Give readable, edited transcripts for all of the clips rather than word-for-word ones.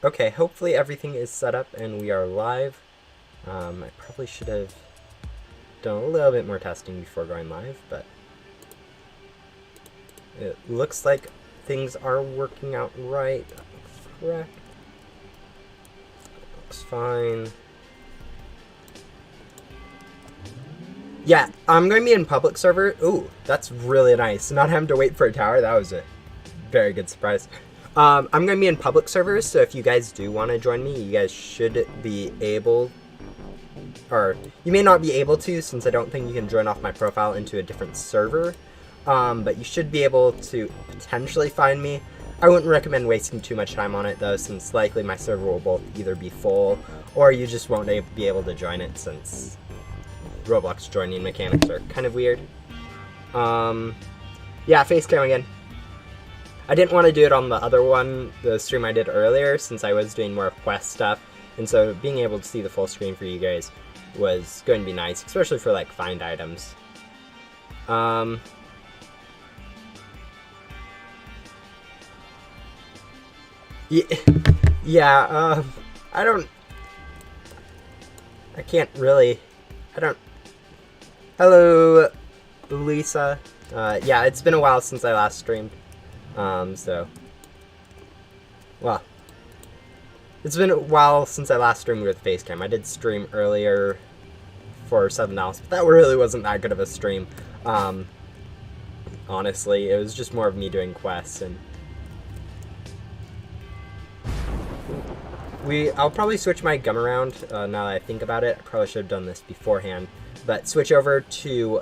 Okay, hopefully everything is set up and we are live. I probably should have done a little bit more testing before going live, but it looks like things are working out right. That looks correct. Looks fine. Yeah, I'm going to be in public server. Ooh, that's really nice. Not having to wait for a tower. That was a very good surprise. I'm going to be in public servers, so if you guys do want to join me, you guys should be able, or you may not be able to, since I don't think you can join off my profile into a different server, but you should be able to potentially find me. I wouldn't recommend wasting too much time on it, though, since likely my server will both either be full, or you just won't be able to join it, since Roblox joining mechanics are kind of weird. Yeah, face cam again. I didn't want to do it on the other one, the stream I did earlier, since I was doing more quest stuff, and so being able to see the full screen for you guys was going to be nice, especially for, like, find items. Yeah, I can't really, hello, Lisa. Yeah, it's been a while since I last streamed. Well, it's been a while since I last streamed with Facecam. I did stream earlier for $7, but that really wasn't that good of a stream. Honestly, it was just more of me doing quests, and I'll probably switch my gum around, now that I think about it. I probably should have done this beforehand. But switch over to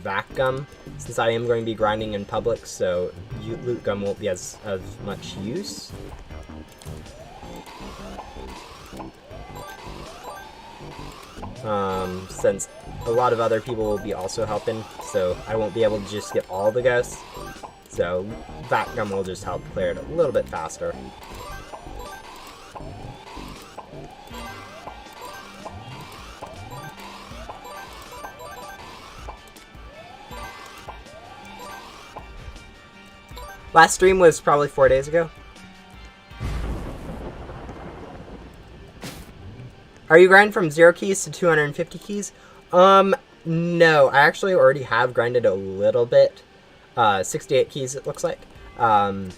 vac gum, since I am going to be grinding in public, so loot gum won't be as much use. Since a lot of other people will be also helping, so I won't be able to just get all the ghosts. So vac gum will just help clear it a little bit faster. Last stream was probably 4 days ago. Are you grinding from 0 keys to 250 keys? No, I actually already have grinded a little bit. 68 keys it looks like. But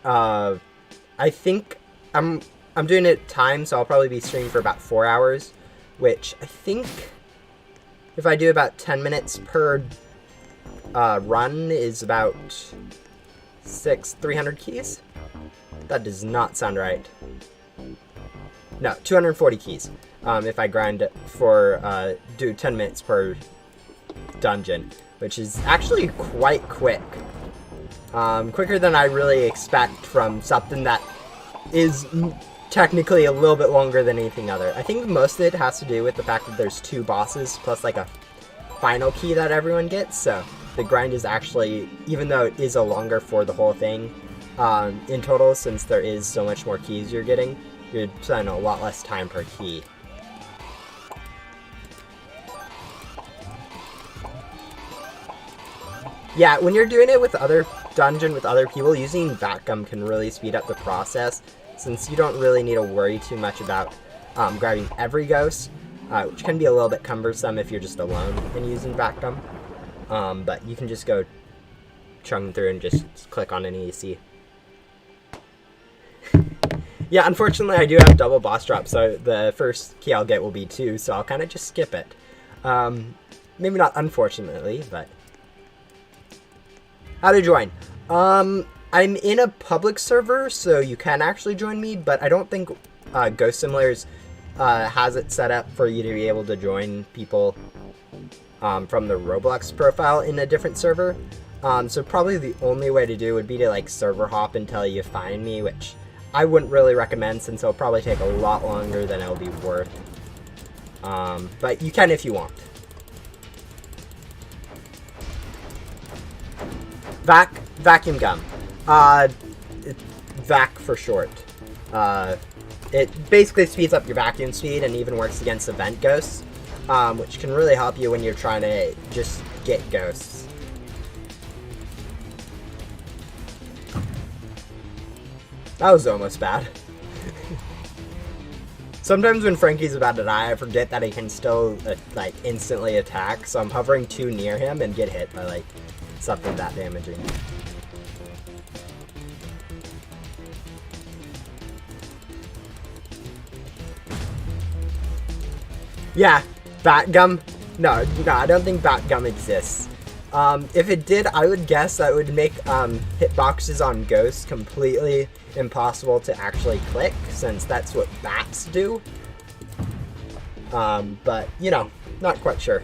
I think I'm doing it time, so I'll probably be streaming for about 4 hours, which I think if I do about 10 minutes per run is about 300 keys? That does not sound right. No, 240 keys. If I grind for, do 10 minutes per dungeon, which is actually quite quick. Quicker than I really expect from something that is technically a little bit longer than anything other. I think most of it has to do with the fact that there's 2 bosses plus like a final key that everyone gets, so the grind is actually, even though it is a longer for the whole thing, in total, since there is so much more keys you're getting, you're spending a lot less time per key. Yeah, when you're doing it with other dungeon with other people, using vac gum can really speed up the process, since you don't really need to worry too much about grabbing every ghost, which can be a little bit cumbersome if you're just alone and using vac gum. But you can just go chugging through and just click on any you see. Yeah, unfortunately I do have double boss drops, so the first key I'll get will be 2, so I'll kind of just skip it. Maybe not unfortunately, but... How to join? I'm in a public server, so you can actually join me, but I don't think Ghost Similars has it set up for you to be able to join people from the Roblox profile in a different server. So probably the only way to do would be to like server hop until you find me, which I wouldn't really recommend since it'll probably take a lot longer than it'll be worth. But you can if you want. Vacuum gum. Vac for short. It basically speeds up your vacuum speed and even works against event ghosts. Which can really help you when you're trying to just get ghosts. That was almost bad. Sometimes when Frankie's about to die, I forget that he can still, like, instantly attack, so I'm hovering too near him and get hit by, like, something that damaging. Yeah, bat gum. No, I don't think bat gum exists. If it did, I would guess that would make hitboxes on ghosts completely impossible to actually click, since that's what bats do. But, you know, not quite sure.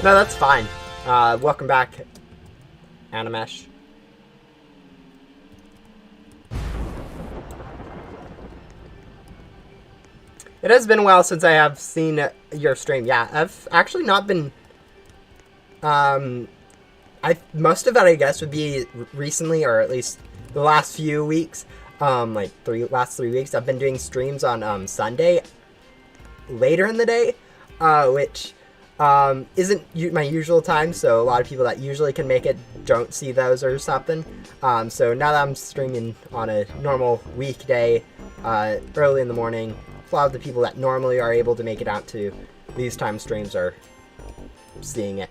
No, that's fine. Welcome back, Animesh. It has been a while since I have seen your stream. Yeah, I've actually not been... most of it, I guess, would be recently, or at least the last few weeks. Like, last 3 weeks, I've been doing streams on Sunday, later in the day, which... isn't my usual time, so a lot of people that usually can make it don't see those or something. So now that I'm streaming on a normal weekday, early in the morning, a lot of the people that normally are able to make it out to these time streams are seeing it.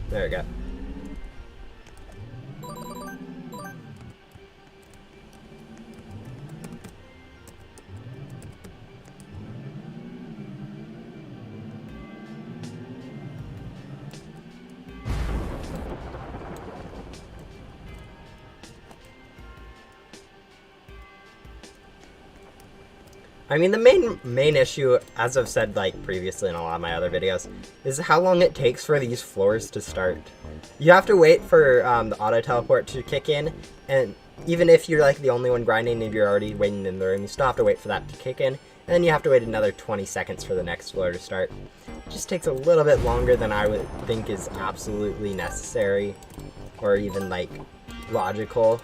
There we go. I mean, the main issue, as I've said like previously in a lot of my other videos, is how long it takes for these floors to start. You have to wait for the auto teleport to kick in, and even if you're like the only one grinding, if you're already waiting in the room, you still have to wait for that to kick in, and then you have to wait another 20 seconds for the next floor to start. It just takes a little bit longer than I would think is absolutely necessary, or even like logical.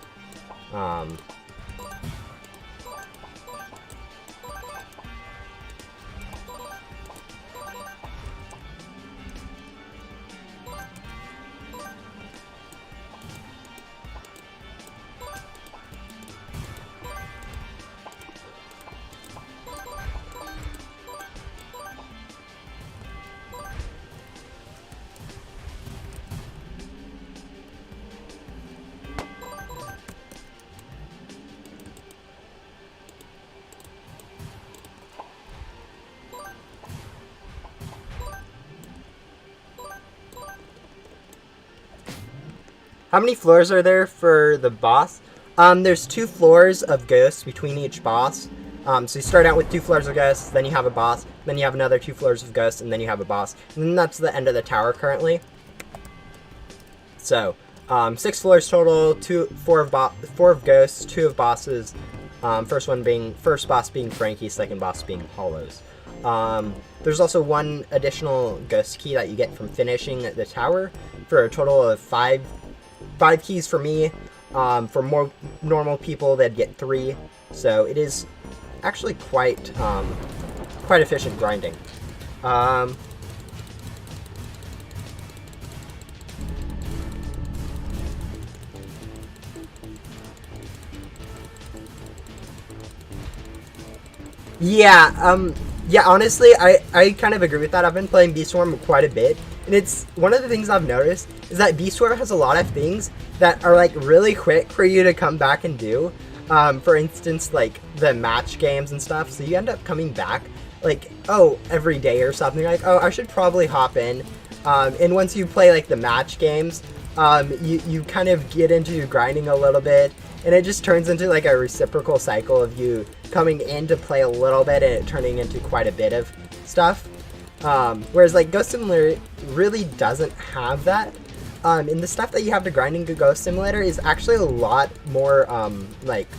How many floors are there for the boss? There's 2 floors of ghosts between each boss. So you start out with 2 floors of ghosts, then you have a boss, then you have another 2 floors of ghosts, and then you have a boss. And then that's the end of the tower currently. So, 6 floors total, 4 of ghosts, 2 of bosses. First boss being Frankie, second boss being Hollows. There's also 1 additional ghost key that you get from finishing the tower, for a total of 5 keys for me. For more normal people, they'd get 3. So it is actually quite quite efficient grinding. Yeah, honestly, I kind of agree with that. I've been playing Beast Swarm quite a bit, and it's one of the things I've noticed is that Beast Swarm has a lot of things that are like really quick for you to come back and do. For instance, like the match games and stuff. So you end up coming back like, oh, every day or something. You're like, oh, I should probably hop in. And once you play like the match games, you kind of get into grinding a little bit, and it just turns into like a reciprocal cycle of you coming in to play a little bit and it turning into quite a bit of stuff. Whereas like Ghost Simulator really doesn't have that. And the stuff that you have to grind in Ghost Simulator is actually a lot more like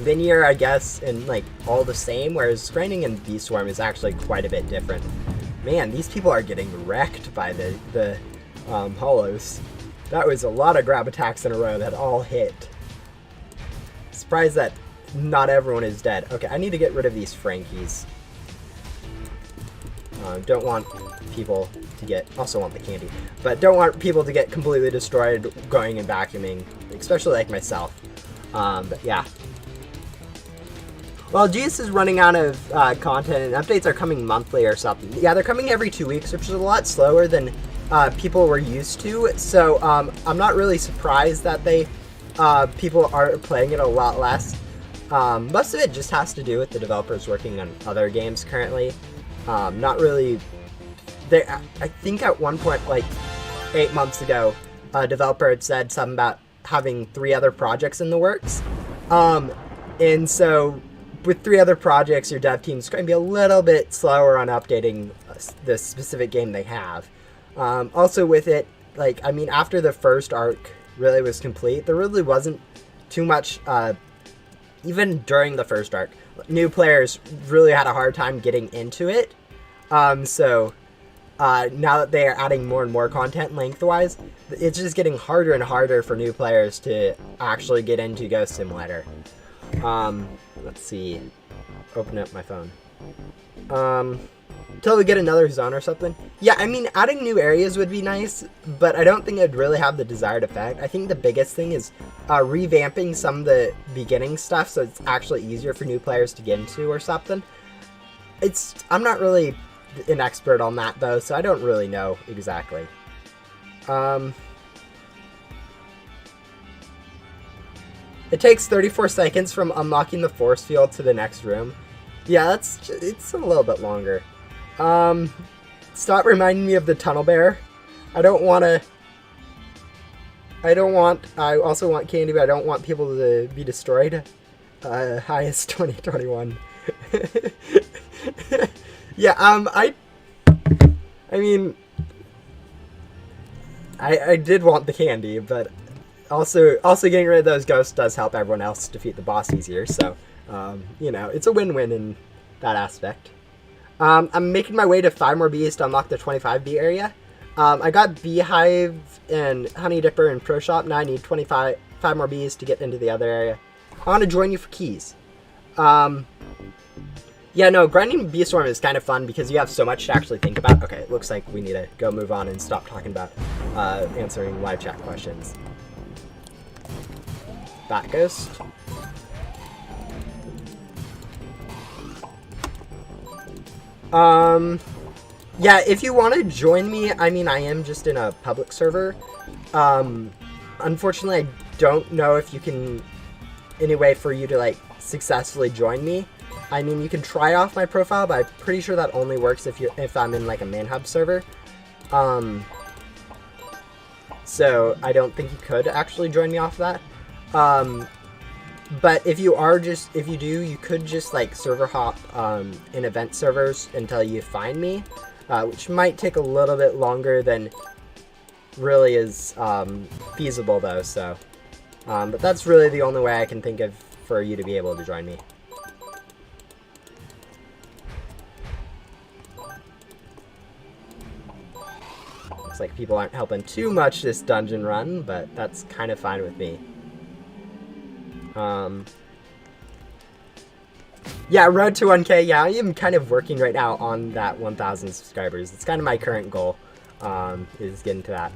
linear, I guess, and like all the same, whereas grinding in Beast Swarm is actually quite a bit different. Man, these people are getting wrecked by the hollows. That was a lot of grab attacks in a row that all hit. Surprised that not everyone is dead. Okay, I need to get rid of these Frankies. Don't want people to get, also want the candy, but don't want people to get completely destroyed going and vacuuming, especially like myself. But yeah. Well, Jesus is running out of content, and updates are coming monthly or something. Yeah, they're coming every 2 weeks, which is a lot slower than people were used to. So I'm not really surprised that people are playing it a lot less. Most of it just has to do with the developers working on other games currently. Not really. I think at one point, like 8 months ago, a developer had said something about having 3 other projects in the works. And so with 3 other projects, your dev team's going to be a little bit slower on updating the specific game they have. Also with it, like, I mean, after the first arc really was complete, there really wasn't too much, even during the first arc, new players really had a hard time getting into it. So now that they are adding more and more content lengthwise, it's just getting harder and harder for new players to actually get into Ghost Simulator. Let's see. Open up my phone. Until we get another zone or something. Yeah, I mean, adding new areas would be nice, but I don't think it'd really have the desired effect. I think the biggest thing is revamping some of the beginning stuff so it's actually easier for new players to get into or something. I'm not really an expert on that, though, so I don't really know exactly. It takes 34 seconds from unlocking the force field to the next room. Yeah, it's a little bit longer. Stop reminding me of the tunnel bear. I also want candy, but I don't want people to be destroyed. Highest 2021. Yeah, I mean, I did want the candy, but also getting rid of those ghosts does help everyone else defeat the boss easier, so, you know, it's a win-win in that aspect. I'm making my way to 5 more bees to unlock the 25 bee area. I got Beehive and Honey Dipper and Pro Shop. Now I need 5 more bees to get into the other area. I want to join you for keys. Yeah, no, grinding Bee Swarm is kind of fun because you have so much to actually think about. Okay, it looks like we need to go move on and stop talking about answering live chat questions. Bat Ghost. Yeah, if you want to join me, I mean, I am just in a public server. Unfortunately, I don't know if you can, any way for you to, like, successfully join me. I mean, you can try off my profile, but I'm pretty sure that only works if I'm in, like, a main hub server. So I don't think you could actually join me off that. But if you do, you could just, like, server hop in event servers until you find me, which might take a little bit longer than really is feasible, though, so. But that's really the only way I can think of for you to be able to join me. Looks like people aren't helping too much this dungeon run, but that's kind of fine with me. Yeah, road to 1K. Yeah, I am kind of working right now on that 1,000 subscribers. It's kind of my current goal, is getting to that.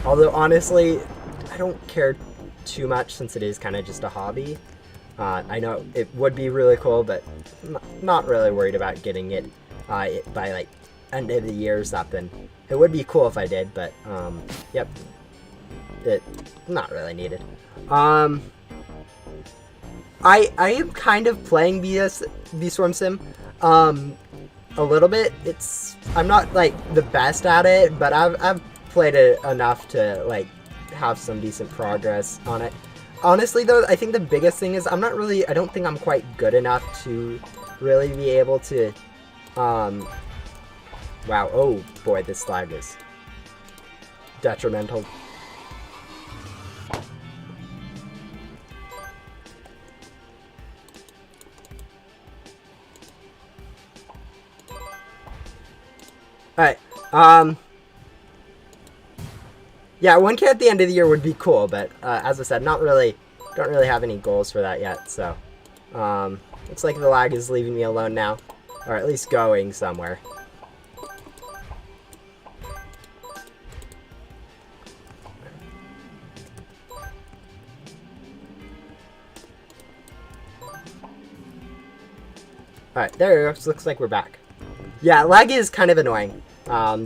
Although, honestly, I don't care too much since it is kind of just a hobby. I know it would be really cool, but not really worried about getting it by, like, end of the year or something. It would be cool if I did, but, yep. It not really needed. I am kind of playing Swarm Sim, a little bit. I'm not like the best at it, but I've played it enough to like have some decent progress on it. Honestly, though, I think the biggest thing is I don't think I'm quite good enough to really be able to, wow, oh boy, this lag is detrimental. Alright, yeah, 1K at the end of the year would be cool, but, as I said, don't really have any goals for that yet, so, looks like the lag is leaving me alone now, or at least going somewhere. Alright, there it goes, looks like we're back. Yeah, lag is kind of annoying.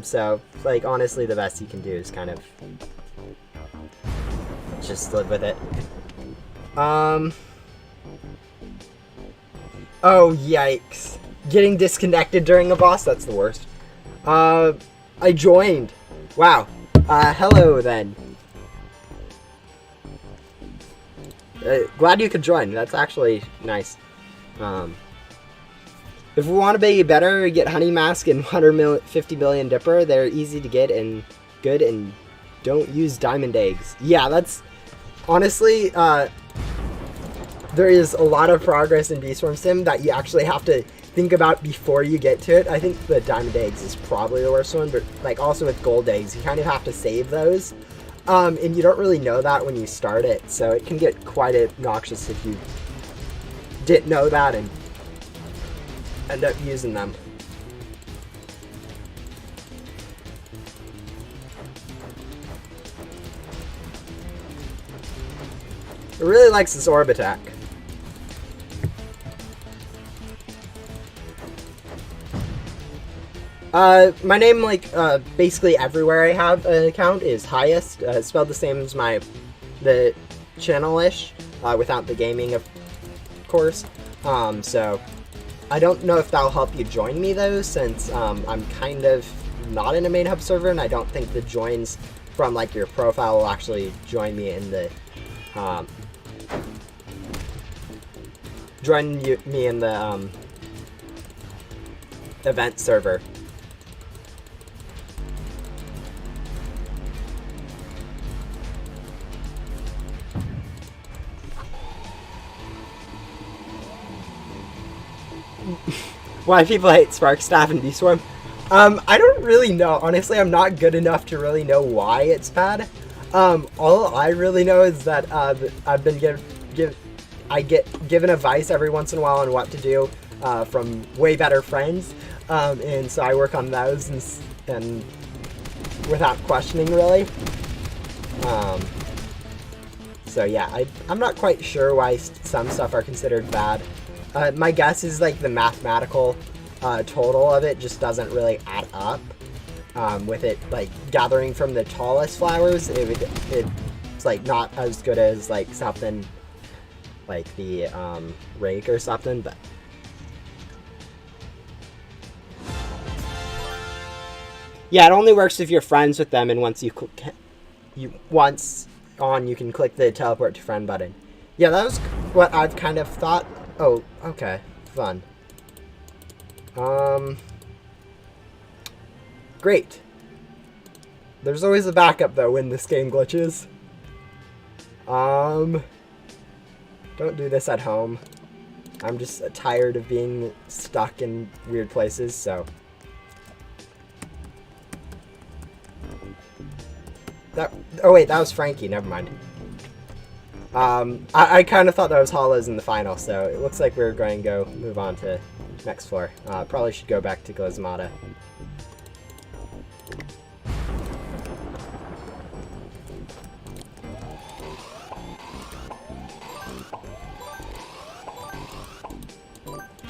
So, like, honestly, the best you can do is kind of just live with it. Oh, yikes. Getting disconnected during a boss, that's the worst. I joined. Wow. Hello, then. Glad you could join. That's actually nice. If we want to be better, get Honey Mask and 150 billion Dipper. They're easy to get and good, and don't use diamond eggs. Yeah, that's... Honestly, there is a lot of progress in Swarm Sim that you actually have to think about before you get to it. I think the diamond eggs is probably the worst one, but like also with gold eggs, you kind of have to save those. And you don't really know that when you start it, so it can get quite obnoxious if you didn't know that and end up using them. It really likes this orb attack. My name, like, basically everywhere I have an account is Highest. It's spelled the same as the channel-ish, without the gaming, of course. So I don't know if that'll help you join me, though, since I'm kind of not in a main hub server, and I don't think the joins from, like, your profile will actually join me in the, event server. Why people hate Spark Staff and Swarm? I don't really know. Honestly, I'm not good enough to really know why it's bad. All I really know is that I've been I get given advice every once in a while on what to do from way better friends, and so I work on those and without questioning, really. So yeah, I'm not quite sure why some stuff are considered bad. My guess is like the mathematical total of it just doesn't really add up. With it like gathering from the tallest flowers, it's like not as good as like something like the rake or something, but yeah, it only works if you're friends with them, and once you can click the teleport to friend button. Yeah, that was what I've kind of thought. Oh, okay, fun. Great. There's always a backup though when this game glitches. Don't do this at home. I'm just tired of being stuck in weird places, so. Oh wait, that was Frankie, never mind. I kind of thought that was hollows in the final, so it looks like we're going to move on to next floor. Probably should go back to Gozmata.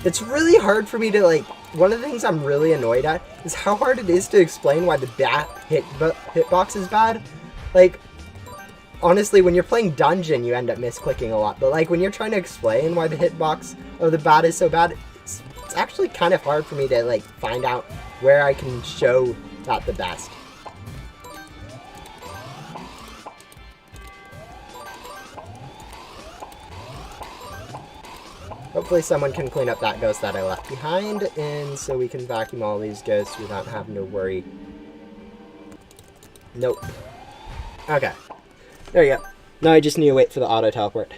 It's really hard for me to, like, one of the things I'm really annoyed at is how hard it is to explain why the bat hitbox is bad. Like, honestly, when you're playing Dungeon, you end up misclicking a lot. But, like, when you're trying to explain why the hitbox of the bat is so bad, it's actually kind of hard for me to, like, find out where I can show that the best. Hopefully someone can clean up that ghost that I left behind, and so we can vacuum all these ghosts without having to worry. Nope. Okay. There you go. Now I just need to wait for the auto teleport.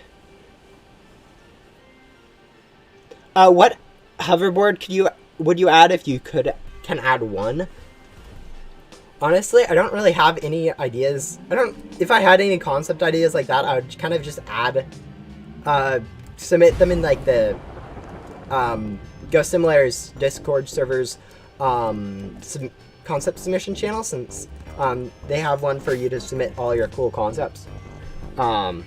What hoverboard would you add if you can add one? Honestly, I don't really have any ideas. If I had any concept ideas like that, I would kind of just add, submit them in like the Ghost Simulator's Discord servers concept submission channel, since they have one for you to submit all your cool concepts. Do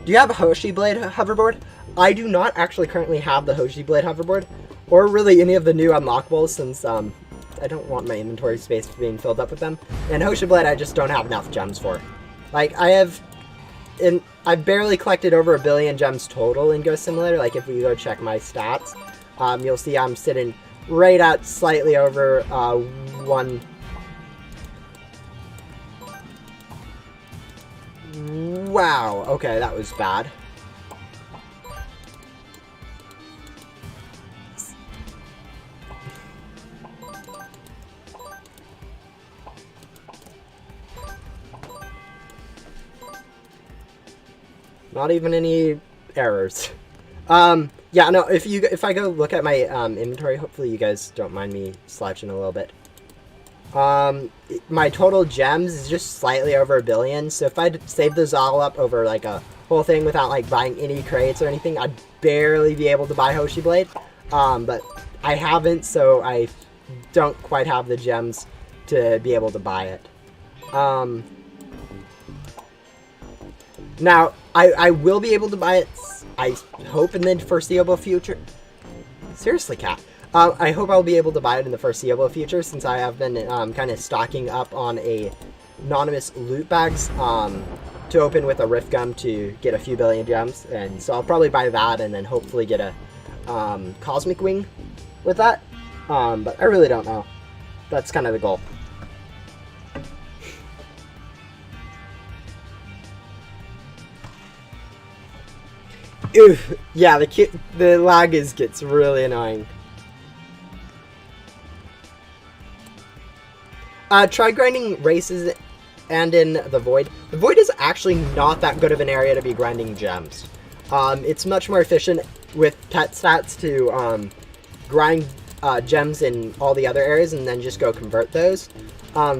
you have a Hoshi Blade hoverboard? I do not actually currently have the Hoshi Blade hoverboard, or really any of the new unlockables, since I don't want my inventory space being filled up with them. And Hoshi Blade I just don't have enough gems for. Like, I've barely collected over 1 billion gems total in Ghost Simulator. Like, if we go check my stats, you'll see I'm sitting right at slightly over 1. Wow, okay, that was bad. Not even any errors. Yeah, no, if I go look at my inventory, hopefully you guys don't mind me slouching a little bit. My total gems is just slightly over 1 billion, so if I'd save those all up over like a whole thing without like buying any crates or anything, I'd barely be able to buy Hoshi Blade. But I haven't, so I don't quite have the gems to be able to buy it. Now, I will be able to buy it, I hope, in the foreseeable future. Seriously, cat. I hope I'll be able to buy it in the foreseeable future, since I have been kind of stocking up on anonymous loot bags to open with a Rift Gum to get a few billion gems. And so I'll probably buy that and then hopefully get a Cosmic Wing with that. But I really don't know. That's kind of the goal. Oof, yeah, the lag gets really annoying. Try grinding races and in the Void. The Void is actually not that good of an area to be grinding gems. It's much more efficient with pet stats to grind gems in all the other areas and then just go convert those.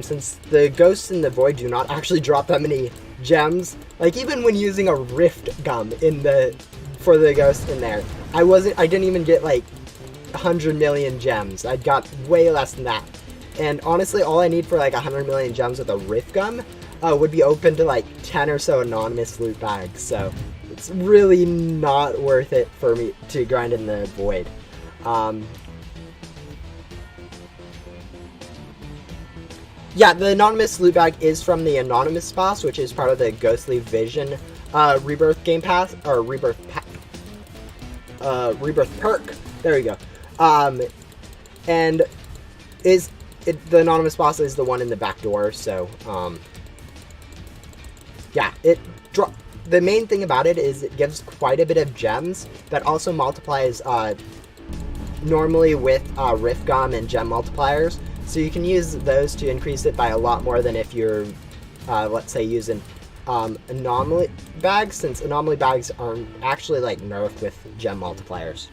Since the ghosts in the Void do not actually drop that many gems. Like, even when using a Rift Gum for the ghost in there, I didn't even get like 100 million gems. I got way less than that. And honestly, all I need for like 100 million gems with a Rift Gum would be open to like 10 or so anonymous loot bags. So it's really not worth it for me to grind in the Void. Yeah, the anonymous loot bag is from the anonymous boss, which is part of the Ghostly Vision Rebirth Game Pass, or Rebirth perk. There we go. And the anonymous boss is the one in the back door, so yeah, the main thing about it is it gives quite a bit of gems that also multiplies normally with Rift Gum and gem multipliers, so you can use those to increase it by a lot more than if you're let's say using anomaly bags, since anomaly bags aren't actually like nerfed with gem multipliers.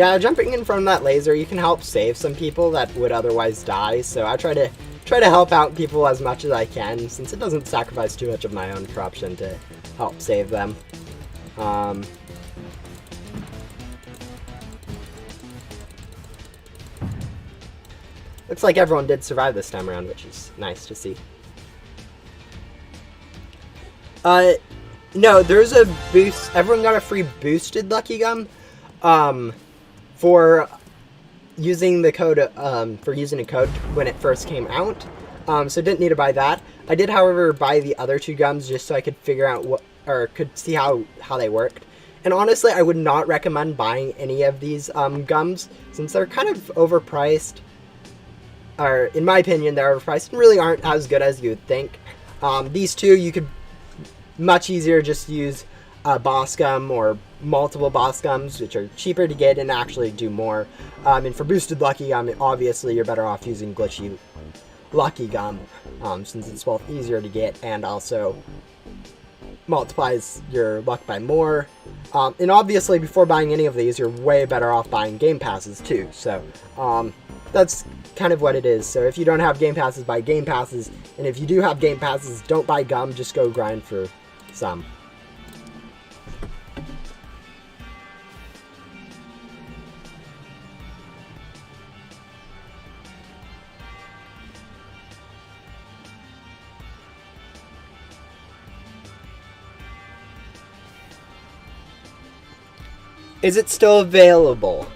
Yeah, jumping in front of that laser, you can help save some people that would otherwise die, so I try to help out people as much as I can, since it doesn't sacrifice too much of my own corruption to help save them. Looks like everyone did survive this time around, which is nice to see. No, there's a boost. Everyone got a free boosted Lucky Gum, for using the code, for using a code when it first came out. So didn't need to buy that. I did, however, buy the other two gums just so I could figure out what, or could see how they worked. And honestly, I would not recommend buying any of these gums, since they're kind of overpriced. Or, in my opinion, they're overpriced and really aren't as good as you would think. These two, you could much easier just use a boss gum or multiple boss gums, which are cheaper to get and actually do more. And for boosted Lucky Gum, obviously you're better off using glitchy Lucky Gum, since it's both easier to get and also multiplies your luck by more. And obviously, before buying any of these, you're way better off buying Game Passes too. So that's kind of what it is. So if you don't have Game Passes, buy Game Passes. And if you do have Game Passes, don't buy gum, just go grind for some. Is it still available?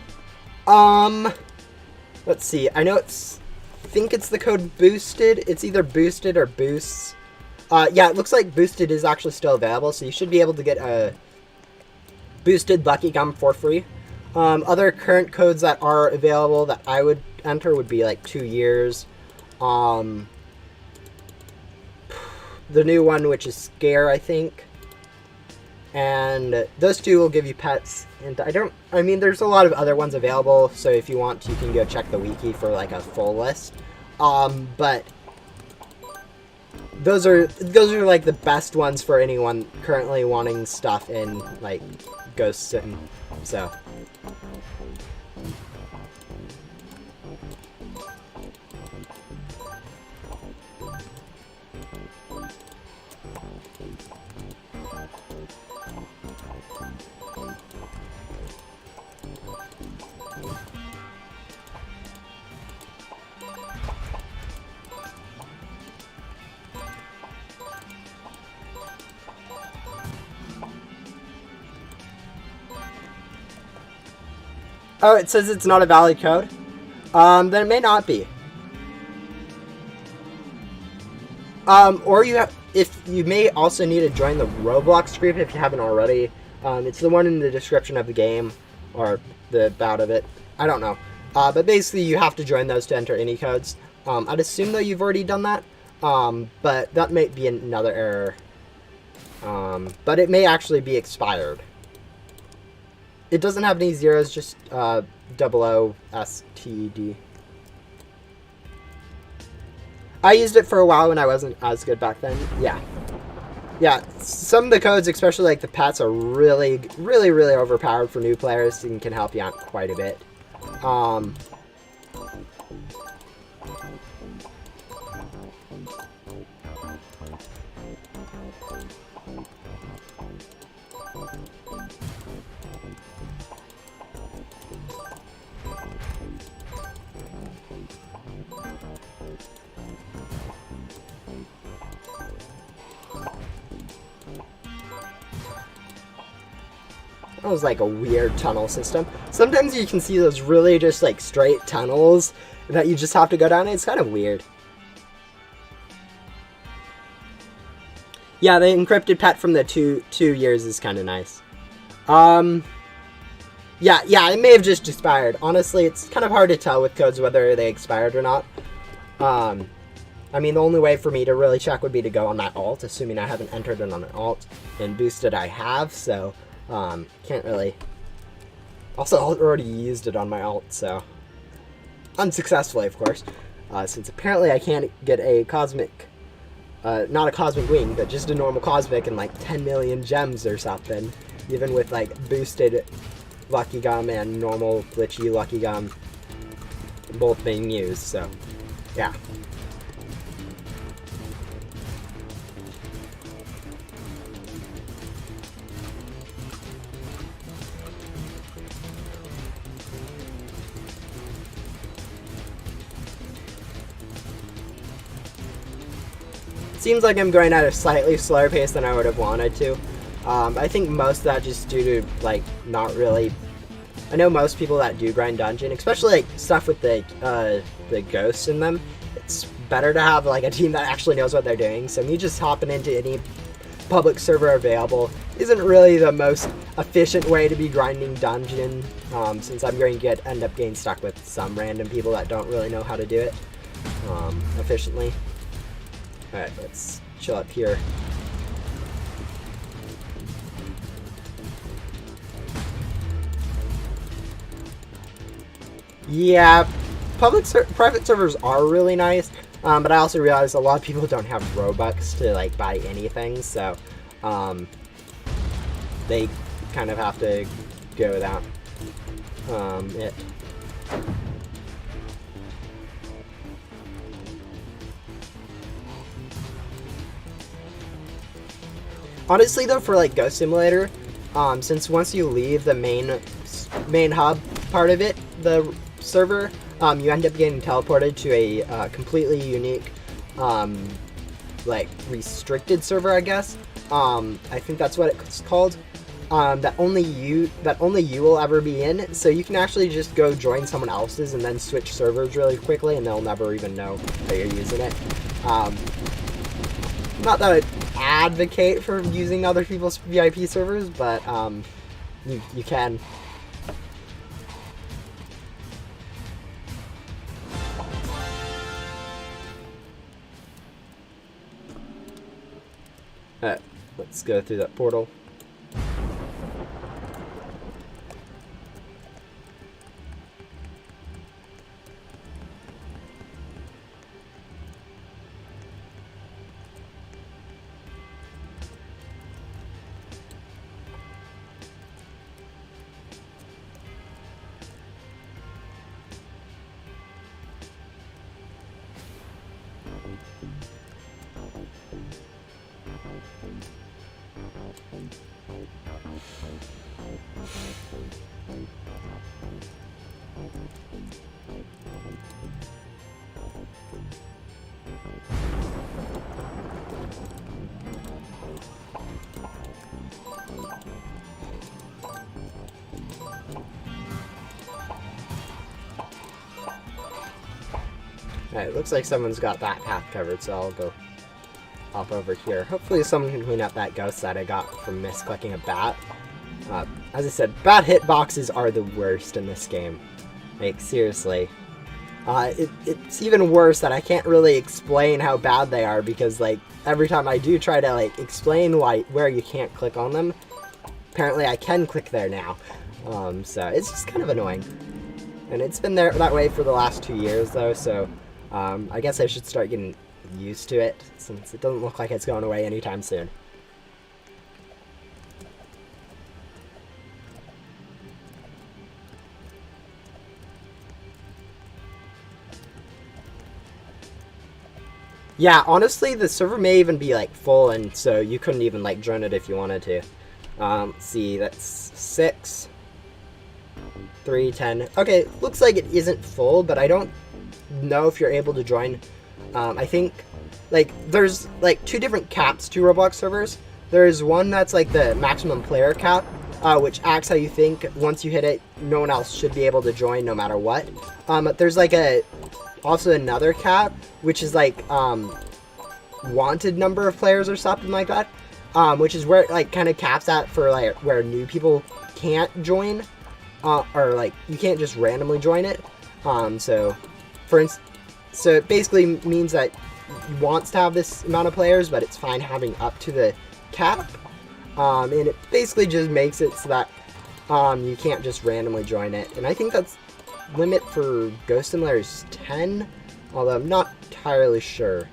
Let's see. I know I think it's the code boosted. It's either boosted or boosts. Yeah, it looks like boosted is actually still available, so you should be able to get a boosted Lucky Gum for free. Other current codes that are available that I would enter would be like 2 years. The new one, which is Scare, I think. And those two will give you pets. And I mean, there's a lot of other ones available, so if you want, you can go check the wiki for like a full list. But those are like the best ones for anyone currently wanting stuff in like Ghosts and so. Oh, it says it's not a valid code? Then it may not be. Or if you may also need to join the Roblox group if you haven't already. It's the one in the description of the game, or the about of it. I don't know. But basically you have to join those to enter any codes. I'd assume though you've already done that. But that might be another error. But it may actually be expired. It doesn't have any zeros, just OOSTD. I used it for a while when I wasn't as good back then. Yeah. Yeah, some of the codes, especially like the pets, are really, really, really overpowered for new players and can help you out quite a bit. That was like a weird tunnel system. Sometimes you can see those really just like straight tunnels that you just have to go down. It's kind of weird. Yeah, the encrypted pet from the two years is kind of nice. Yeah, it may have just expired. Honestly, it's kind of hard to tell with codes whether they expired or not. I mean, the only way for me to really check would be to go on that alt, assuming I haven't entered it on an alt, and boosted I have, so can't really. Also, I already used it on my alt, so unsuccessfully, of course, since apparently I can't get a cosmic, not a cosmic wing, but just a normal cosmic and like 10 million gems or something, even with like boosted Lucky Gum and normal glitchy Lucky Gum both being used, so yeah. Seems like I'm going at a slightly slower pace than I would have wanted to. I think most of that just due to, like, not really... I know most people that do grind dungeon, especially, like, stuff with the ghosts in them, it's better to have, like, a team that actually knows what they're doing. So me just hopping into any public server available isn't really the most efficient way to be grinding dungeon, since I'm going to end up getting stuck with some random people that don't really know how to do it efficiently. Alright, let's chill up here. Yeah, private servers are really nice, but I also realize a lot of people don't have Robux to, like, buy anything, so they kind of have to go without it. Honestly, though, for, like, Ghost Simulator, since once you leave the main hub part of it, the server, you end up getting teleported to a completely unique, like, restricted server, I guess. I think that's what it's called. That only you will ever be in. So you can actually just go join someone else's and then switch servers really quickly, and they'll never even know that you're using it. Not that I advocate for using other people's VIP servers, but you can. Alright, let's go through that portal. Alright, looks like someone's got that path covered, so I'll go hop over here. Hopefully someone can clean up that ghost that I got from misclicking a bat. As I said, bat hitboxes are the worst in this game. Like, seriously. It's even worse that I can't really explain how bad they are, because, like, every time I do try to, like, explain where you can't click on them, apparently I can click there now. So it's just kind of annoying. And it's been that way for the last 2 years, though, so I guess I should start getting used to it, since it doesn't look like it's going away anytime soon. Yeah, honestly, the server may even be, like, full, and so you couldn't even, like, join it if you wanted to. Let's see, that's 6, 3, 10. Okay, looks like it isn't full, but I don't know if you're able to join. I think, like, there's, like, 2 different caps to Roblox servers. There's one that's, like, the maximum player cap, which acts how you think. Once you hit it, no one else should be able to join no matter what. But there's, like, also another cap, which is, like, wanted number of players or something like that, which is where it, like, kind of caps at for, like, where new people can't join, or, like, you can't just randomly join it. So it basically means that it wants to have this amount of players, but it's fine having up to the cap, and it basically just makes it so that you can't just randomly join it. And I think that's limit for Ghost Simulator is 10, although I'm not entirely sure.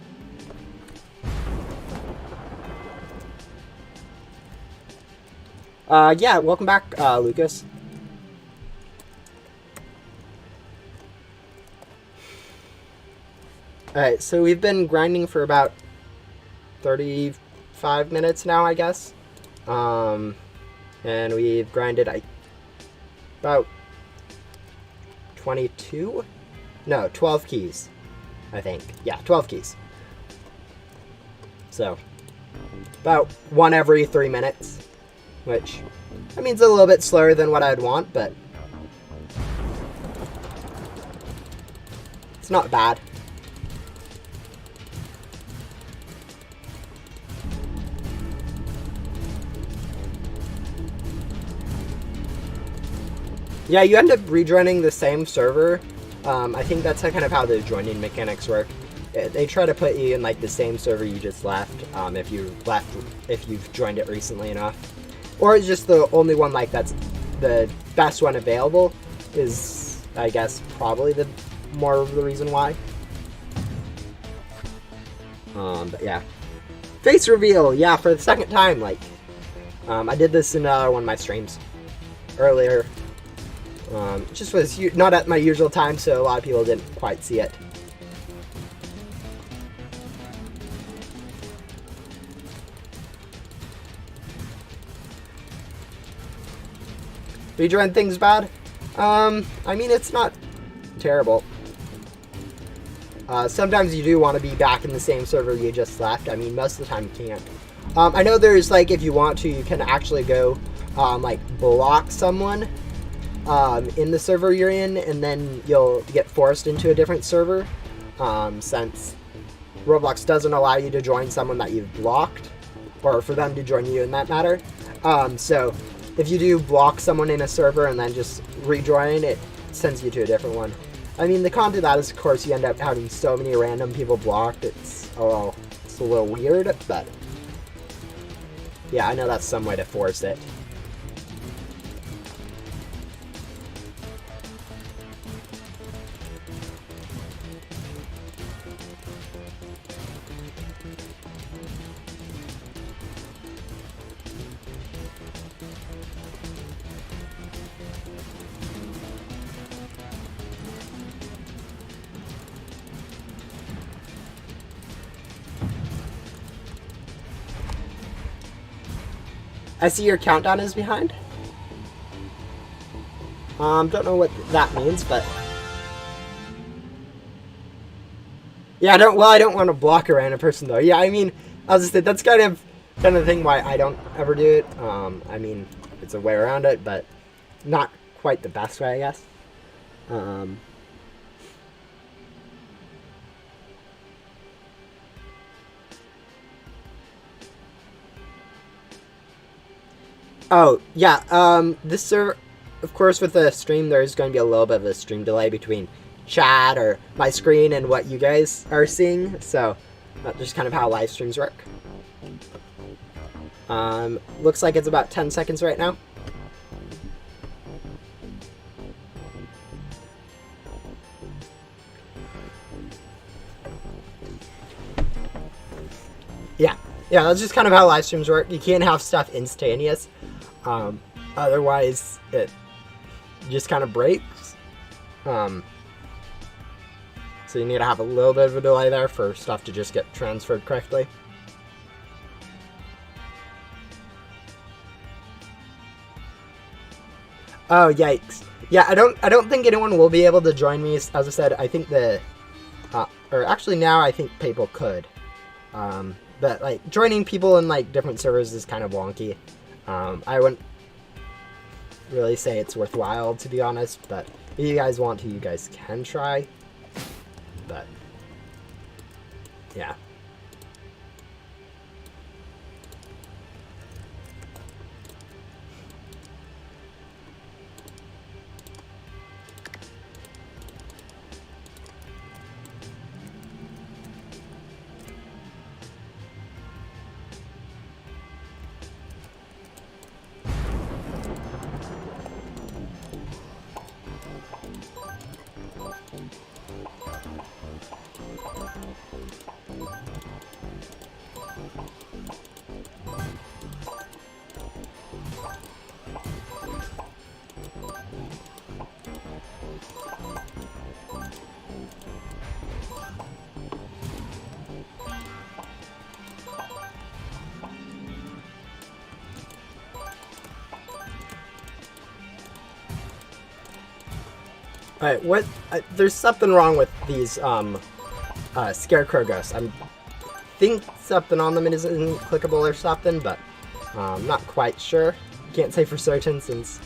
Yeah, welcome back, Lucas. Alright, so we've been grinding for about 35 minutes now, I guess. And we've grinded about 22? No, 12 keys, I think. Yeah, 12 keys. So, about one every 3 minutes, which, I mean, it's a little bit slower than what I'd want, but it's not bad. Yeah, you end up rejoining the same server. I think that's kind of how the joining mechanics work. They try to put you in like the same server you just left, if you've joined it recently enough, or it's just the only one like that's the best one available. Is, I guess, probably the more of the reason why. But yeah, face reveal. Yeah, for the second time. Like, I did this in one of my streams earlier. It just was not at my usual time, so a lot of people didn't quite see it. Rejoin things bad? I mean, it's not terrible. Sometimes you do want to be back in the same server you just left. I mean, most of the time you can't. I know there's, like, if you want to, you can actually go, like, block someone in the server you're in, and then you'll get forced into a different server, since Roblox doesn't allow you to join someone that you've blocked, or for them to join you in that matter. So if you do block someone in a server and then just rejoin, it sends you to a different one. I mean, the con to that is, of course, you end up having so many random people blocked. It's a little weird, but yeah, I know that's some way to force it. I see your countdown is behind. Don't know what that means, but yeah, I don't want to block a random person though. Yeah, I mean, I was just saying, that's kind of the thing why I don't ever do it. I mean, it's a way around it, but not quite the best way, I guess. Oh, yeah, this server, of course, with the stream, there's going to be a little bit of a stream delay between chat or my screen and what you guys are seeing, so that's just kind of how live streams work. Looks like it's about 10 seconds right now. Yeah, that's just kind of how live streams work. You can't have stuff instantaneous. Otherwise, it just kind of breaks. So you need to have a little bit of a delay there for stuff to just get transferred correctly. Oh, yikes. Yeah, I don't think anyone will be able to join me. As I said, I think or actually now I think people could. But, like, joining people in, like, different servers is kind of wonky. I wouldn't really say it's worthwhile, to be honest, but if you guys want to, you guys can try. But, yeah. Alright, what? There's something wrong with these scarecrow ghosts. I think something on them isn't clickable or something, but I'm not quite sure. Can't say for certain since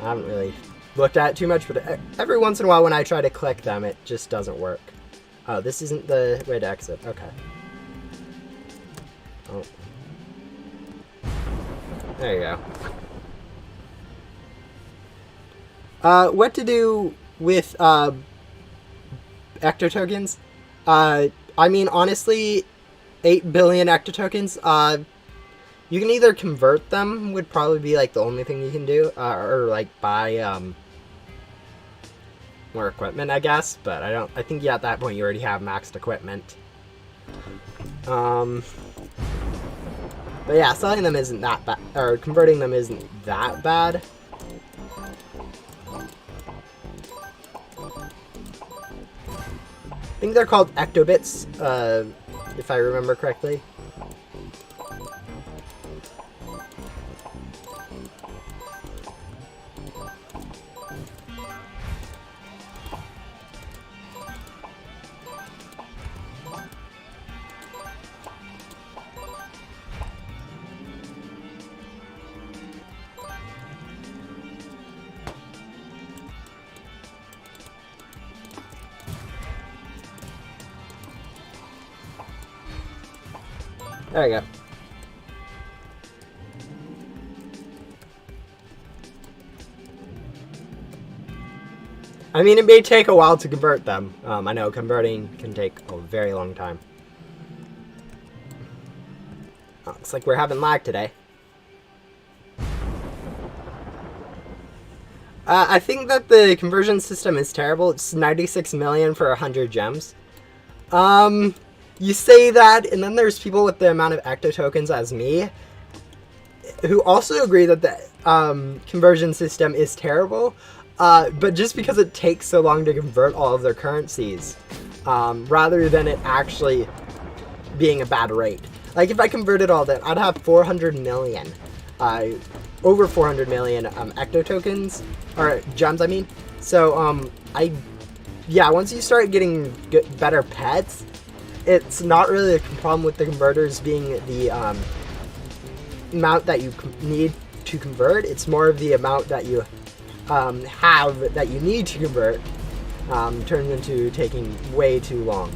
I haven't really looked at it too much, but every once in a while when I try to click them, it just doesn't work. Oh, this isn't the way to exit. Okay. Oh. There you go. What to do with ectotokens? I mean, honestly, 8 billion ectotokens, you can either convert them, would probably be like the only thing you can do, or like buy more equipment, I guess, but I think yeah, at that point you already have maxed equipment. But yeah, selling them isn't that bad, or converting them isn't that bad. I think they're called ectobits, if I remember correctly. There we go. I mean, it may take a while to convert them. I know converting can take a very long time. Oh, looks like we're having lag today. I think that the conversion system is terrible. It's 96 million for 100 gems. You say that, and then there's people with the amount of ectotokens as me, who also agree that the conversion system is terrible, but just because it takes so long to convert all of their currencies, rather than it actually being a bad rate. Like, if I converted all that, I'd have 400 million, over 400 million ectotokens, or gems, I mean. So, yeah, once you start getting better pets, it's not really a problem with the converters being the amount that you need to convert. It's more of the amount that you have that you need to convert turns into taking way too long.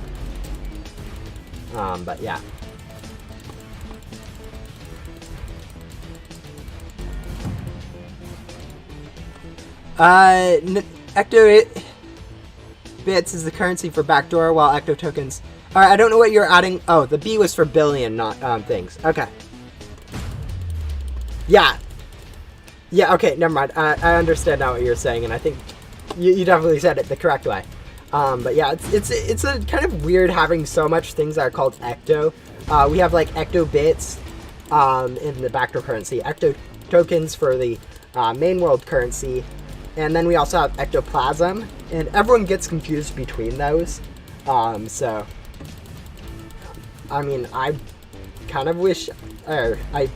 But yeah. Ecto bits is the currency for backdoor, while ectotokens. Alright, I don't know what you're adding. Oh, the B was for billion, not things. Okay. Yeah. Yeah, okay, never mind. I understand now what you're saying, and I think you definitely said it the correct way. But yeah, it's a kind of weird having so much things that are called ecto. We have like ecto bits in the backdoor currency, ecto tokens for the main world currency, and then we also have ectoplasm, and everyone gets confused between those. So I mean, I kind of wish, or I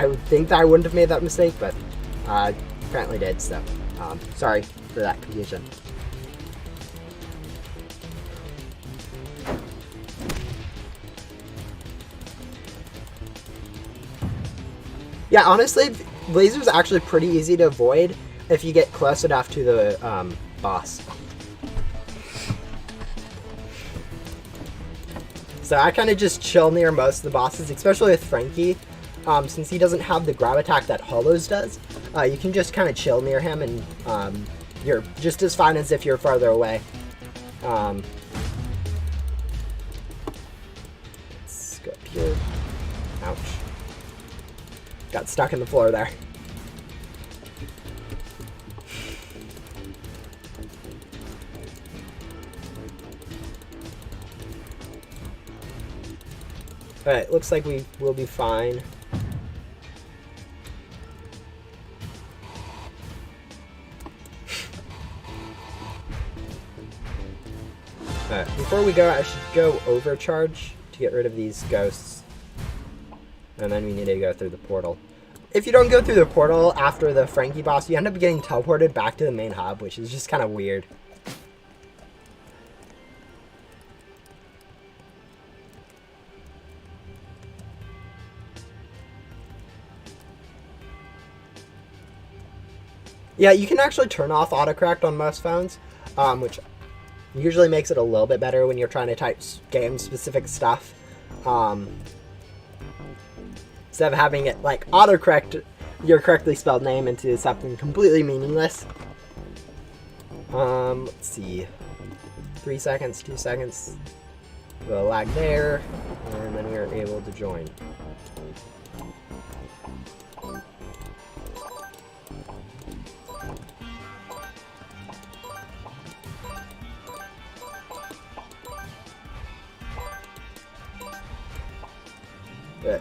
would think that I wouldn't have made that mistake, but apparently did, so sorry for that confusion. Yeah, honestly, laser's actually pretty easy to avoid if you get close enough to the boss. So I kind of just chill near most of the bosses, especially with Frankie, since he doesn't have the grab attack that Hollows does. You can just kind of chill near him, and you're just as fine as if you're farther away. Let's go up here. Ouch. Got stuck in the floor there. Alright, looks like we will be fine. Alright, before we go, I should go overcharge to get rid of these ghosts. And then we need to go through the portal. if you don't go through the portal after the Frankie boss, you end up getting teleported back to the main hub, which is just kind of weird. Yeah, you can actually turn off autocorrect on most phones, which usually makes it a little bit better when you're trying to type game-specific stuff. Instead of having it, like, autocorrect your correctly spelled name into something completely meaningless. Let's see. 3 seconds, 2 seconds. A lag there, and then we are able to join. But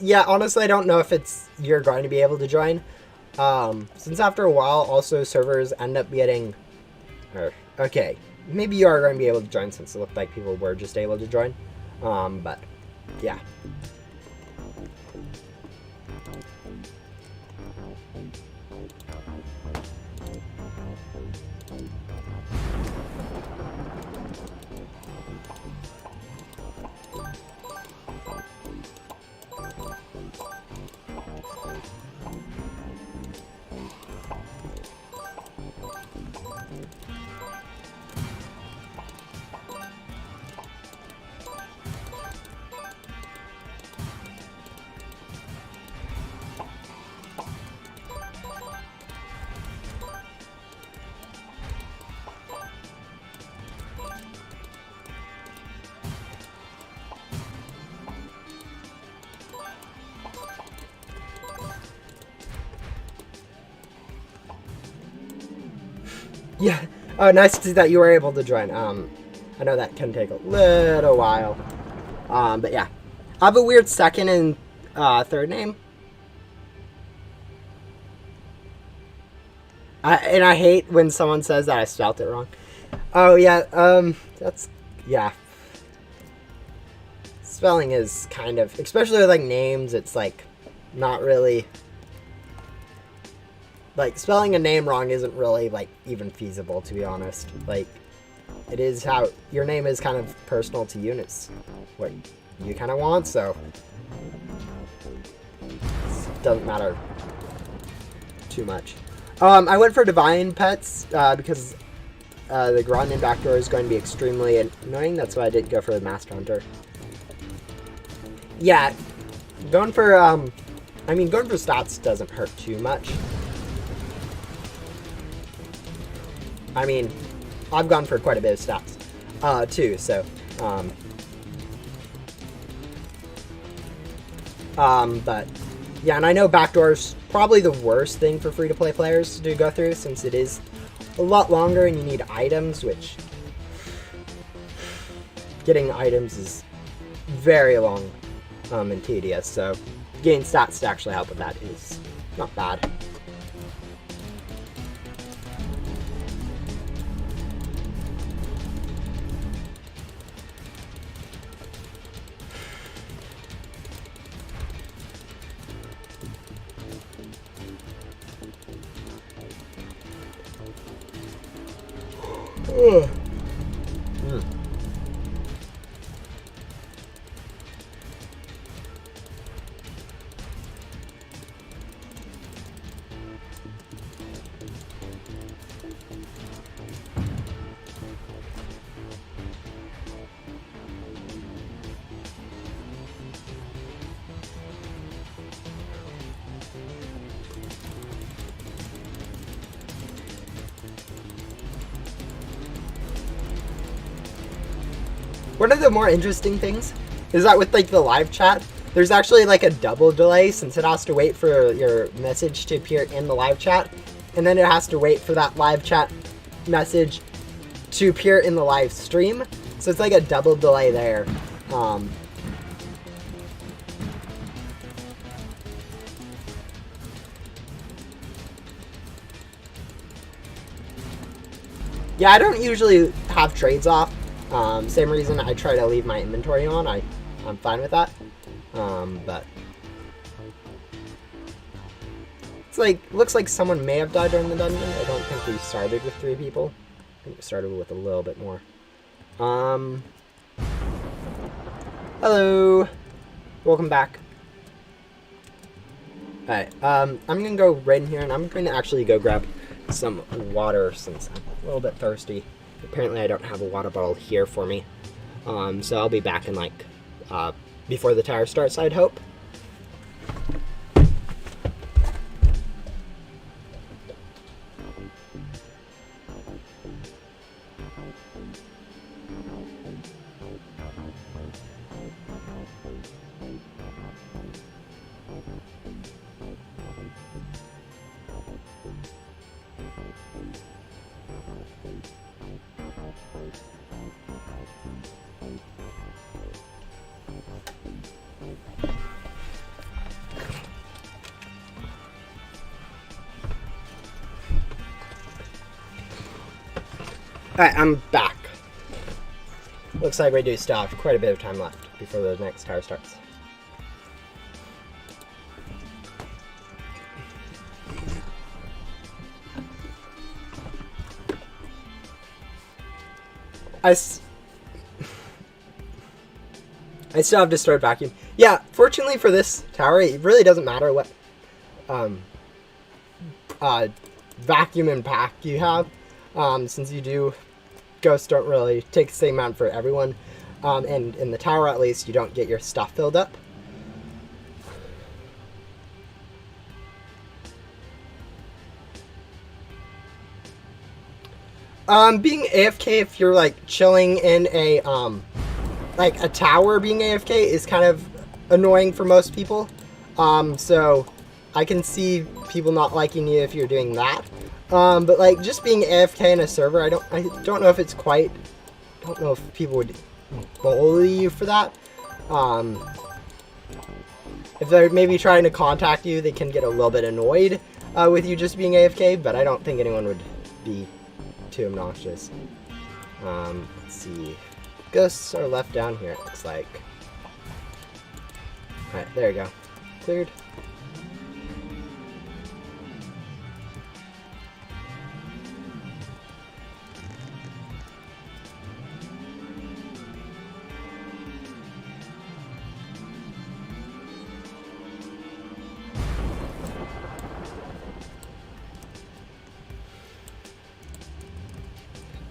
yeah, honestly, I don't know if you're going to be able to join. Since after a while, also servers end up getting... okay, maybe you are going to be able to join since it looked like people were just able to join. But, yeah. Yeah. Oh, nice to see that you were able to join. I know that can take a little while. But yeah. I have a weird second and third name. I hate when someone says that I spelled it wrong. Oh, yeah. Yeah. Spelling is kind of, especially with, like, names, it's, like, not really... Like, spelling a name wrong isn't really, like, even feasible, to be honest. Like, it is how... Your name is kind of personal to you, and it's what you kind of want, so... It doesn't matter too much. I went for Divine Pets, because the Grunt and Backdoor is going to be extremely annoying. That's why I did go for the Master Hunter. Yeah, going for, going for stats doesn't hurt too much. I mean, I've gone for quite a bit of stats, too, so, but, yeah, and I know Backdoor's probably the worst thing for free-to-play players to go through, since it is a lot longer and you need items, which, getting items is very long, and tedious, so getting stats to actually help with that is not bad. Ugh. One of the more interesting things is that with like the live chat, there's actually like a double delay since it has to wait for your message to appear in the live chat, and then it has to wait for that live chat message to appear in the live stream. So it's like a double delay there. Yeah, I don't usually have trades off. Same reason I try to leave my inventory on. I'm fine with that. But it's like, looks like someone may have died during the dungeon. I don't think we started with 3 people. I think we started with a little bit more. Hello. Welcome back. Alright, I'm gonna go right in here, and I'm going to actually go grab some water since I'm a little bit thirsty. Apparently I don't have a water bottle here for me. So I'll be back in like, before the tower starts, I'd hope. Alright, I'm back. Looks like we do still have quite a bit of time left before the next tower starts. I still have to start vacuum. Yeah, fortunately for this tower, it really doesn't matter what vacuum and pack you have, since you do. Ghosts don't really take the same amount for everyone, and in the tower at least you don't get your stuff filled up. Being AFK, if you're like chilling in a like a tower, being AFK is kind of annoying for most people. So I can see people not liking you if you're doing that. But like just being AFK in a server, I don't know if it's quite, I don't know if people would bully you for that. If they're maybe trying to contact you, they can get a little bit annoyed with you just being AFK, but I don't think anyone would be too obnoxious. Let's see. Ghosts are left down here, it looks like. Alright, there you go. Cleared.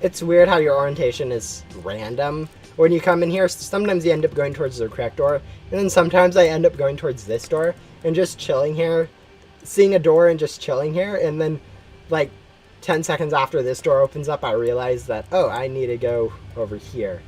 It's weird how your orientation is random. When you come in here, sometimes you end up going towards the correct door, and then sometimes I end up going towards this door, and just chilling here, seeing a door and just chilling here, and then, like, 10 seconds after this door opens up, I realize that, oh, I need to go over here.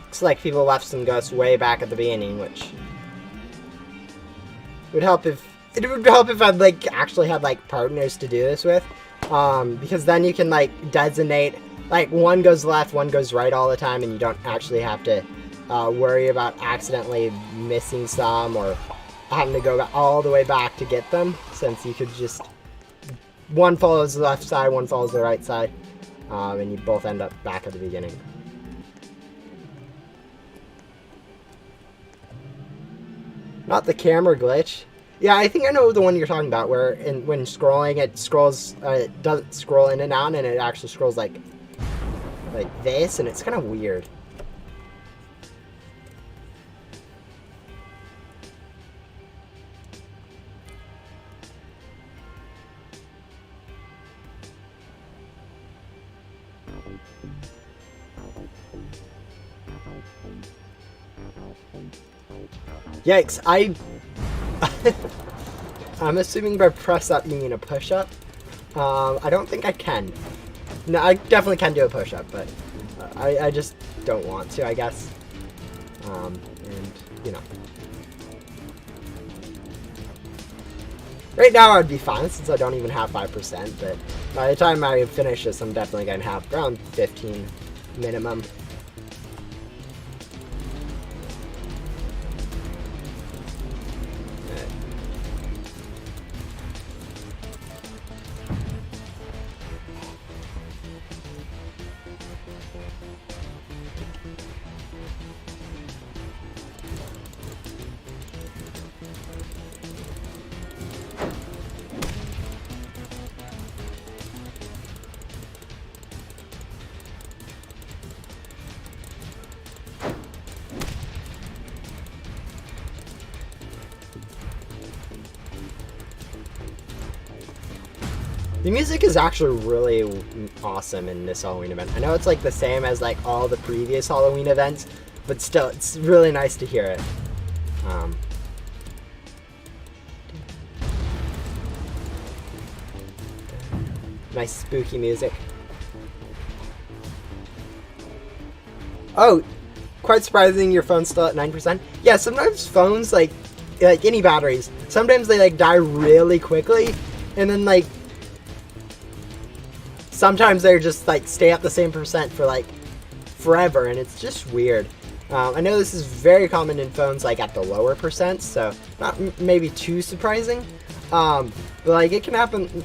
Looks like people left some ghosts way back at the beginning, which would help if I'd like actually had like partners to do this with, because then you can like designate like one goes left, one goes right all the time, and you don't actually have to worry about accidentally missing some or having to go all the way back to get them, since you could just one follows the left side, one follows the right side, and you both end up back at the beginning. Not the camera glitch. Yeah, I think I know the one you're talking about, where when scrolling, it scrolls, it doesn't scroll in and out, and it actually scrolls like this, and it's kind of weird. Yikes, I'm assuming by press up you mean a push up. I don't think I can. No, I definitely can do a push up, but I just don't want to, I guess. And, you know. Right now I'd be fine since I don't even have 5%, but by the time I finish this, I'm definitely going to have around 15 minimum. The music is actually really awesome in this Halloween event. I know it's like the same as like all the previous Halloween events, but still, it's really nice to hear it. Nice spooky music. Oh, quite surprising your phone's still at 9%. Yeah, sometimes phones, like any batteries, sometimes they like die really quickly, and then like sometimes they're just like stay at the same percent for like forever, and it's just weird. I know this is very common in phones like at the lower percent, so not maybe too surprising. But like it can happen.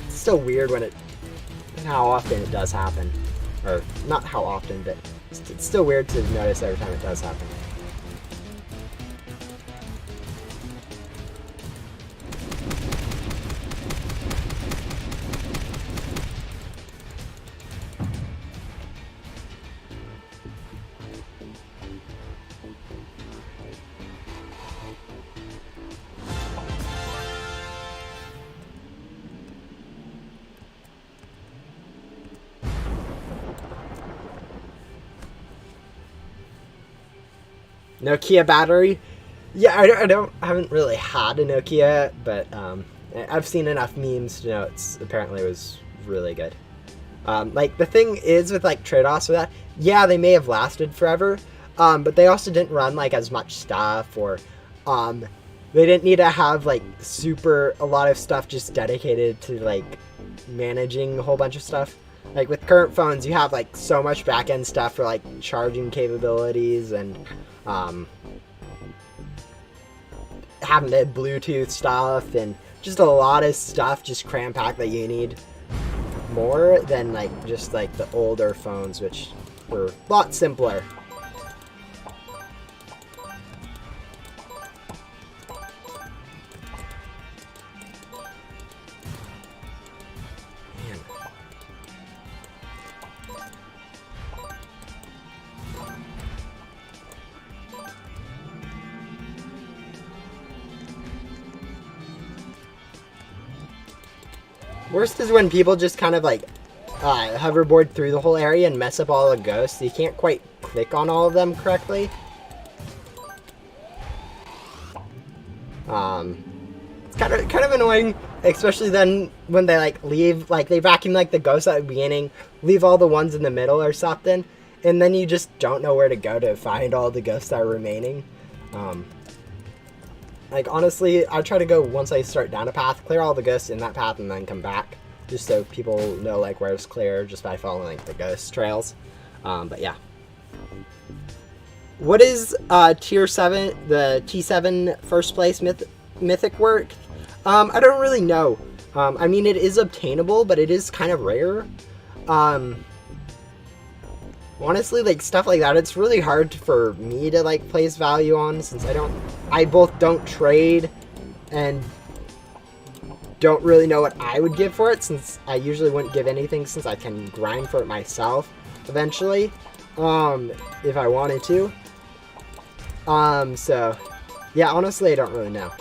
It's still weird when how often it does happen, or not how often, but it's still weird to notice every time it does happen. Nokia battery. Yeah, I haven't really had a Nokia, but I've seen enough memes to know apparently it was really good. Like the thing is with like trade-offs with that, yeah, they may have lasted forever, but they also didn't run like as much stuff, or they didn't need to have like a lot of stuff just dedicated to like managing a whole bunch of stuff. Like with current phones, you have like so much back-end stuff for like charging capabilities and having the Bluetooth stuff and just a lot of stuff just cram-packed that you need more than like just like the older phones, which were a lot simpler. Worst is when people just kind of like hoverboard through the whole area and mess up all the ghosts. You can't quite click on all of them correctly. It's kind of annoying, especially then when they like leave, like they vacuum like the ghosts at the beginning, leave all the ones in the middle or something, and then you just don't know where to go to find all the ghosts that are remaining. Like, honestly, I try to go once I start down a path, clear all the ghosts in that path, and then come back. Just so people know, like, where it's clear just by following, like, the ghost trails. But, yeah. What is Tier 7, the T7 first place mythic work? I don't really know. I mean, it is obtainable, but it is kind of rare. Honestly, like, stuff like that, it's really hard for me to, like, place value on, since I both don't trade, and don't really know what I would give for it, since I usually wouldn't give anything, since I can grind for it myself eventually, if I wanted to. So yeah, honestly, I don't really know.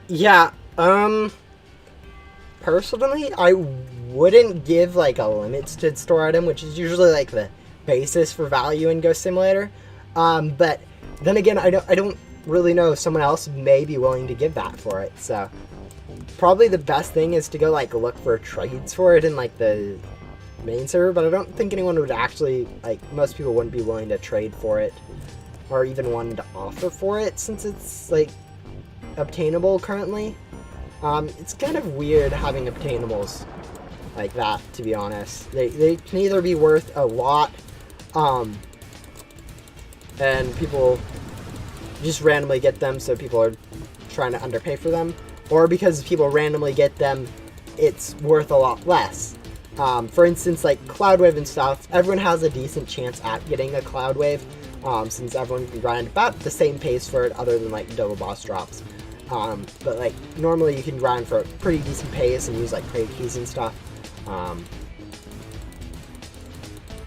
Yeah, personally, I wouldn't give, like, a limited store item, which is usually, like, the basis for value in Ghost Simulator. But then again, I don't really know. Someone else may be willing to give that for it, so probably the best thing is to go, like, look for trades for it in, like, the main server, but I don't think anyone would actually, like, most people wouldn't be willing to trade for it, or even wanting to offer for it, since it's, like, obtainable currently. It's kind of weird having obtainables like that, to be honest. They can either be worth a lot, and people just randomly get them, so people are trying to underpay for them, or because people randomly get them, it's worth a lot less. For instance, like Cloudwave and stuff, everyone has a decent chance at getting a Cloudwave, since everyone can grind about the same pace for it, other than like double boss drops. But like normally you can grind for a pretty decent pace and use like crate keys and stuff.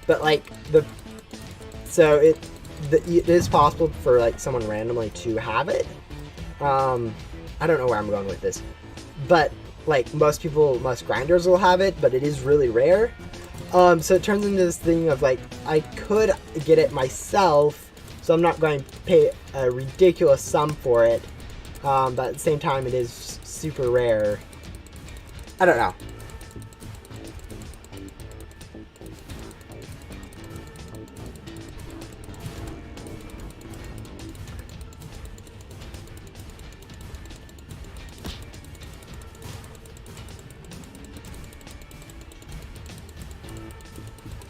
But like it is possible for like someone randomly to have it. I don't know where I'm going with this, but like most grinders will have it, but it is really rare. So it turns into this thing of like, I could get it myself, so I'm not going to pay a ridiculous sum for it. But at the same time, it is super rare. I don't know.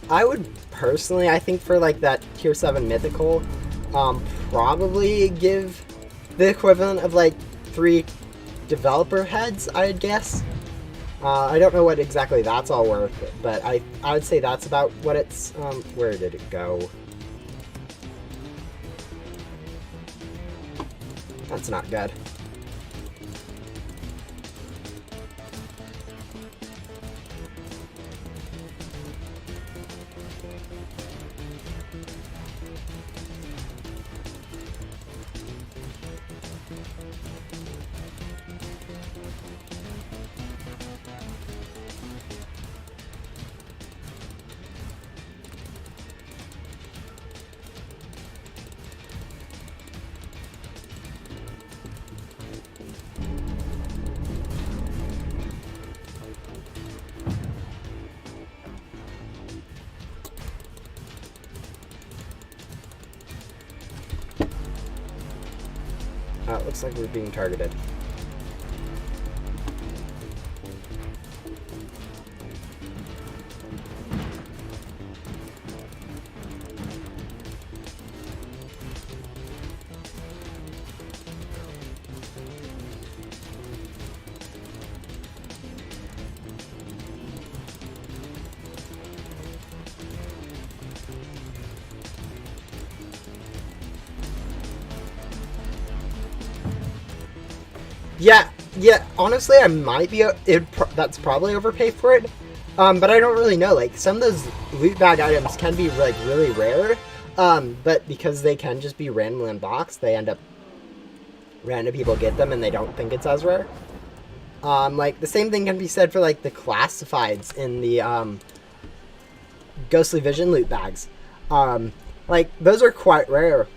I would personally, I think for like that tier 7 mythical, probably give the equivalent of like 3 developer heads, I'd guess. I don't know what exactly that's all worth, but I would say that's about what it's, where did it go? That's not good. It looks like we're being targeted. Yeah, honestly, I might be, that's probably overpaid for it, but I don't really know, like, some of those loot bag items can be, like, really rare, but because they can just be randomly unboxed, they end up, random people get them and they don't think it's as rare. Like, the same thing can be said for, like, the classifieds in the, Ghostly Vision loot bags. Like, those are quite rare,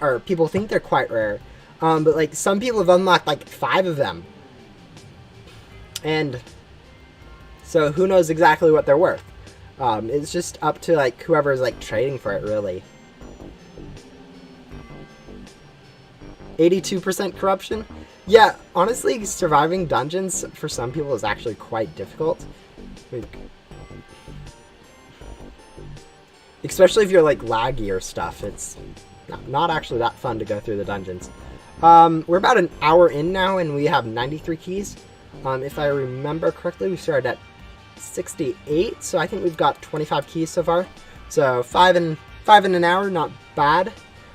or people think they're quite rare. But like some people have unlocked like 5 of them, and so who knows exactly what they're worth. It's just up to like whoever's like trading for it, really. 82% corruption. Yeah, honestly, surviving dungeons for some people is actually quite difficult. Like, especially if you're like laggy or stuff. It's not actually that fun to go through the dungeons. We're about an hour in now, and we have 93 keys. If I remember correctly, we started at 68, so I think we've got 25 keys so far. So five in an hour, not bad.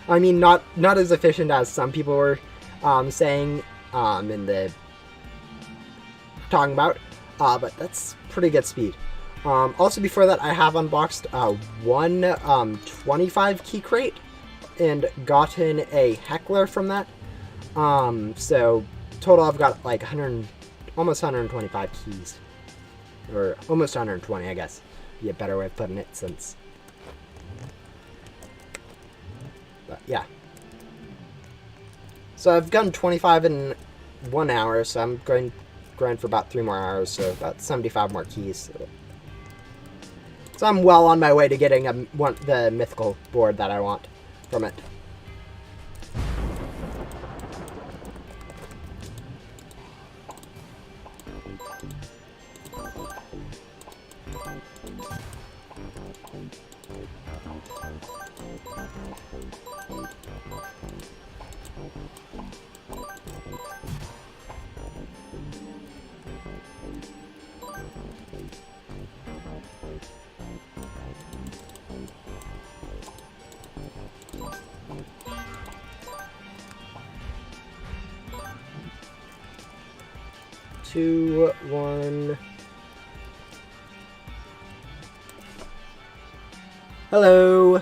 I mean, not as efficient as some people were saying in the talking about, but that's pretty good speed. Also, before that, I have unboxed one 25 key crate and gotten a heckler from that. So total, I've got like almost 125 keys, or almost 120, I guess. Be a better way of putting it, since. But yeah. So I've done 25 in 1 hour, so I'm going for about 3 more hours, so about 75 more keys. So I'm well on my way to getting the mythical board that I want from it. Two, one. Hello.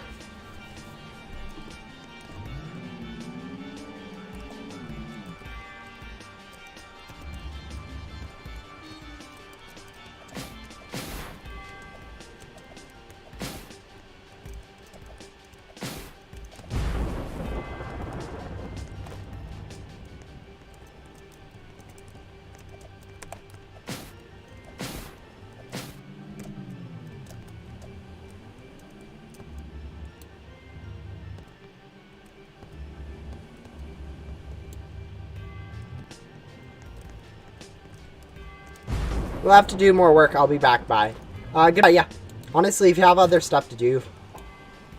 We'll have to do more work. I'll be back. Bye. Goodbye. Yeah. Honestly, if you have other stuff to do,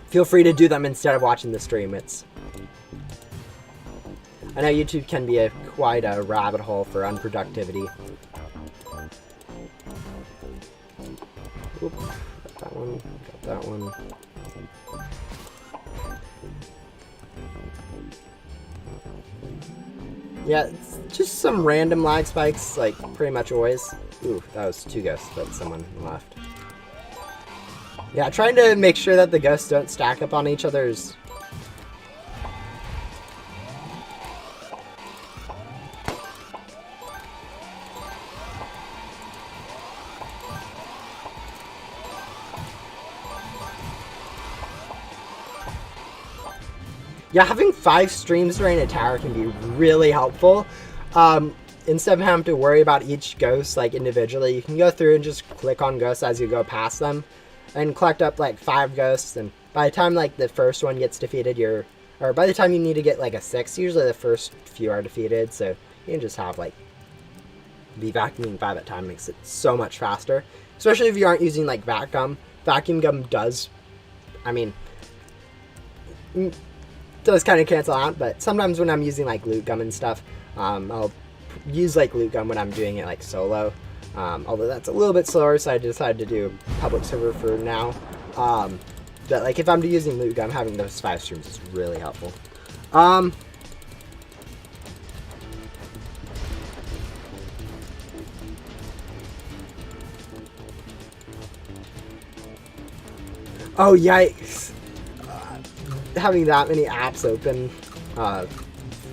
feel free to do them instead of watching the stream. I know YouTube can be quite a rabbit hole for unproductivity. Oop, got that one. Got that one. Yeah, it's just some random lag spikes, like pretty much always. Ooh, that was 2 ghosts, but someone left. Yeah, trying to make sure that the ghosts don't stack up on each other's. Yeah, having 5 streams during a tower can be really helpful. Instead of having to worry about each ghost like individually, you can go through and just click on ghosts as you go past them and collect up like 5 ghosts, and by the time like the first one gets defeated, or by the time you need to get like a 6, usually the first few are defeated, so you can just have like be vacuuming 5 at a time. Makes it so much faster, especially if you aren't using like vacuum gum does, I mean, does kind of cancel out, but sometimes when I'm using like loot gum and stuff, I'll use like loot gum when I'm doing it like solo, although that's a little bit slower, so I decided to do public server for now. But like if I'm using loot gum, having those 5 streams is really helpful. Oh yikes, having that many apps open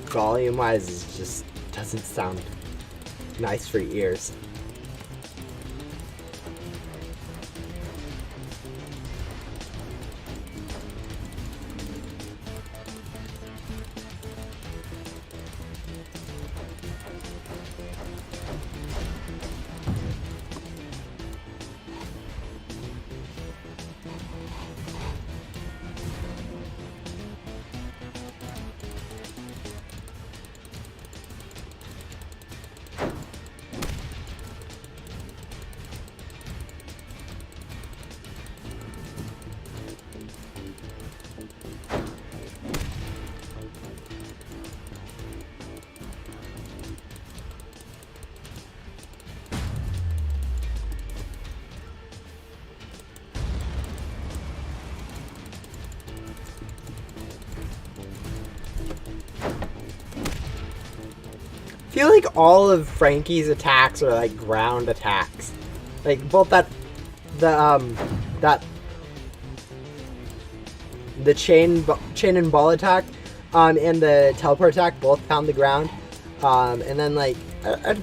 volume wise is just doesn't sound nice for your ears. feel like all of Frankie's attacks are like ground attacks. Like both the chain and ball attack, and the teleport attack both pound the ground. And then like I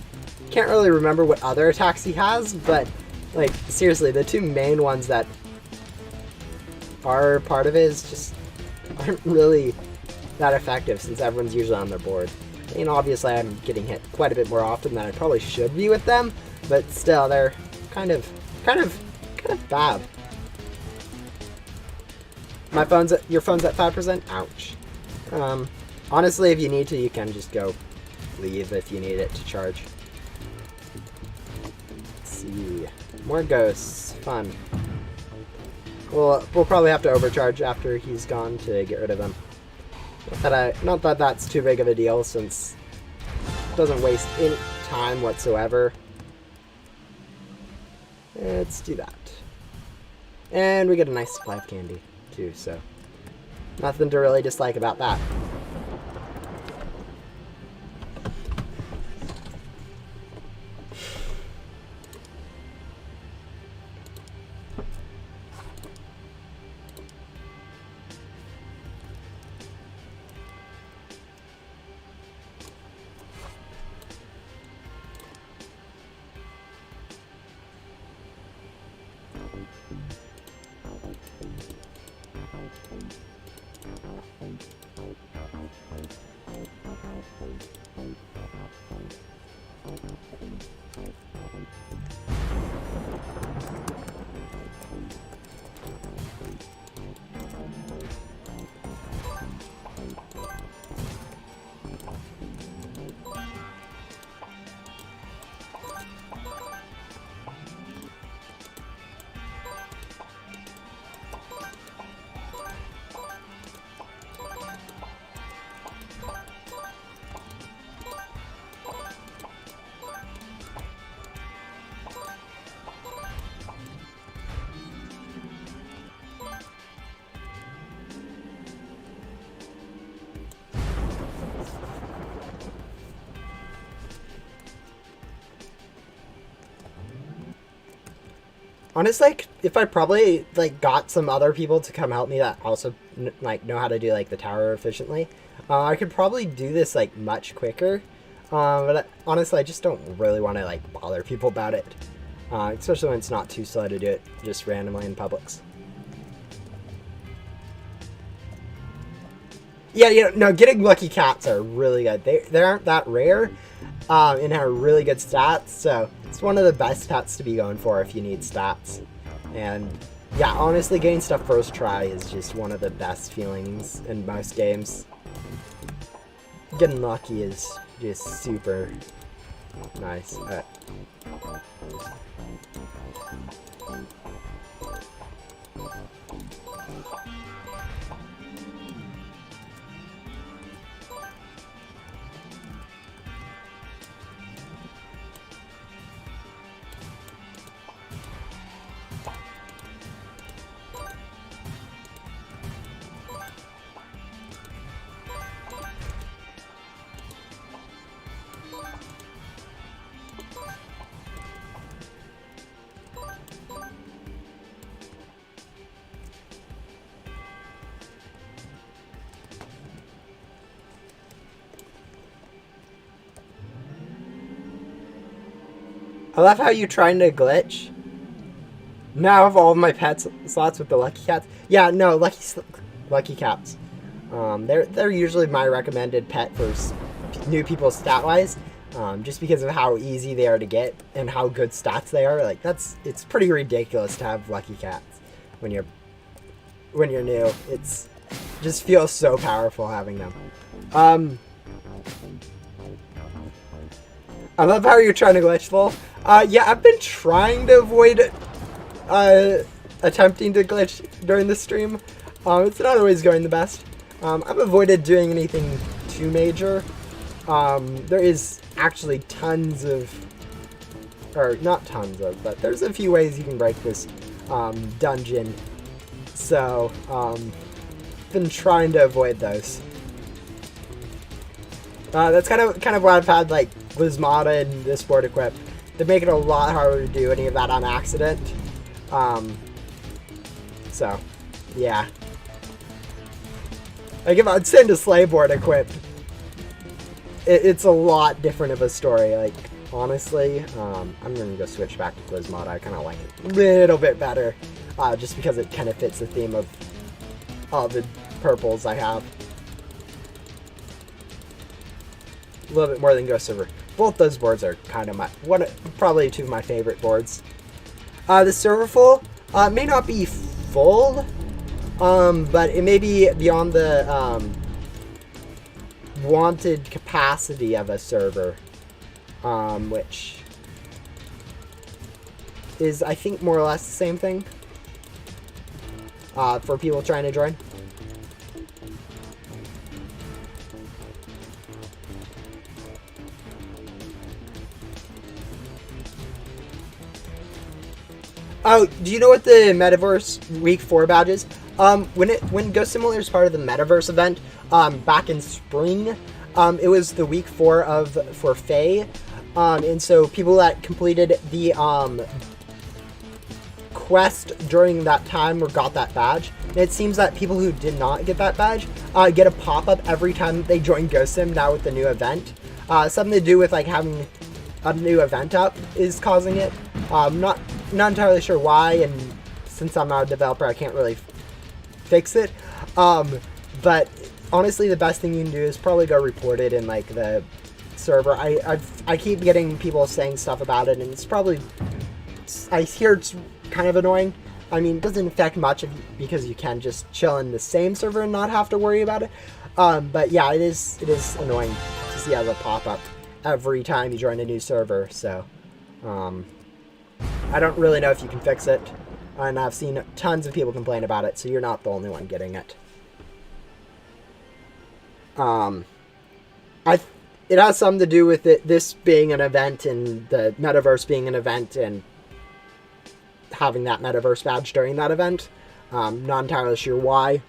can't really remember what other attacks he has, but like seriously, the two main ones that are part of it is just aren't really that effective since everyone's usually on their board. I mean, obviously I'm getting hit quite a bit more often than I probably should be with them, but still they're kind of bad. Your phone's at 5%? Ouch. Honestly, if you need to, you can just go leave if you need it to charge. Let's see. More ghosts. Fun. We'll probably have to overcharge after he's gone to get rid of him. Not that that's too big of a deal since it doesn't waste any time whatsoever. Let's do that. And we get a nice supply of candy too, so nothing to really dislike about that. Honestly, like, if I probably like got some other people to come help me that also like know how to do like the tower efficiently, I could probably do this like much quicker. But honestly, I just don't really want to like bother people about it, especially when it's not too slow to do it just randomly in Publix. Yeah, no, getting lucky cats are really good. They aren't that rare, and have really good stats, so it's one of the best stats to be going for if you need stats. And yeah, honestly, getting stuff first try is just one of the best feelings in most games. Getting lucky is just super nice. I love how you're trying to glitch. Now I have all of my pet slots with the lucky cats. Yeah, no, lucky cats. They're usually my recommended pet for new people stat wise, just because of how easy they are to get and how good stats they are. Like it's pretty ridiculous to have lucky cats when you're new. It's just feels so powerful having them. I love how you're trying to glitch full. Yeah, I've been trying to avoid attempting to glitch during the stream. It's not always going the best. I've avoided doing anything too major. There is actually tons of, or not tons of, but there's a few ways you can break this dungeon. So, been trying to avoid those. That's kind of why I've had like Glismata and this board equipped, they make it a lot harder to do any of that on accident. So, yeah. Like if I'd send a sleigh board equipped, it's a lot different of a story. Like, honestly, I'm going to go switch back to Glismata. I kind of like it a little bit better, just because it kind of fits the theme of all the purples I have. A little bit more than Ghost Server. Both those boards are kind of probably two of my favorite boards. The server full may not be full, but it may be beyond the wanted capacity of a server, which is, I think, more or less the same thing for people trying to join. Oh, do you know what the Metaverse Week 4 badge is? When Ghost Simulator is part of the Metaverse event, back in spring, it was the Week 4 for Faye, and so people that completed the quest during that time or got that badge. And it seems that people who did not get that badge get a pop-up every time they join Ghost Sim now with the new event. Something to do with like having a new event up is causing it. Not entirely sure why, and since I'm not a developer, I can't really fix it. But honestly, the best thing you can do is probably go report it in like the server. I keep getting people saying stuff about it, and it's probably, I hear it's kind of annoying. I mean, it doesn't affect much because you can just chill in the same server and not have to worry about it. But yeah, it is annoying to see as a pop-up every time you join a new server. So I don't really know if you can fix it, and I've seen tons of people complain about it, so you're not the only one getting it. It has something to do with this being an event and the Metaverse being an event and having that Metaverse badge during that event. Not entirely sure why,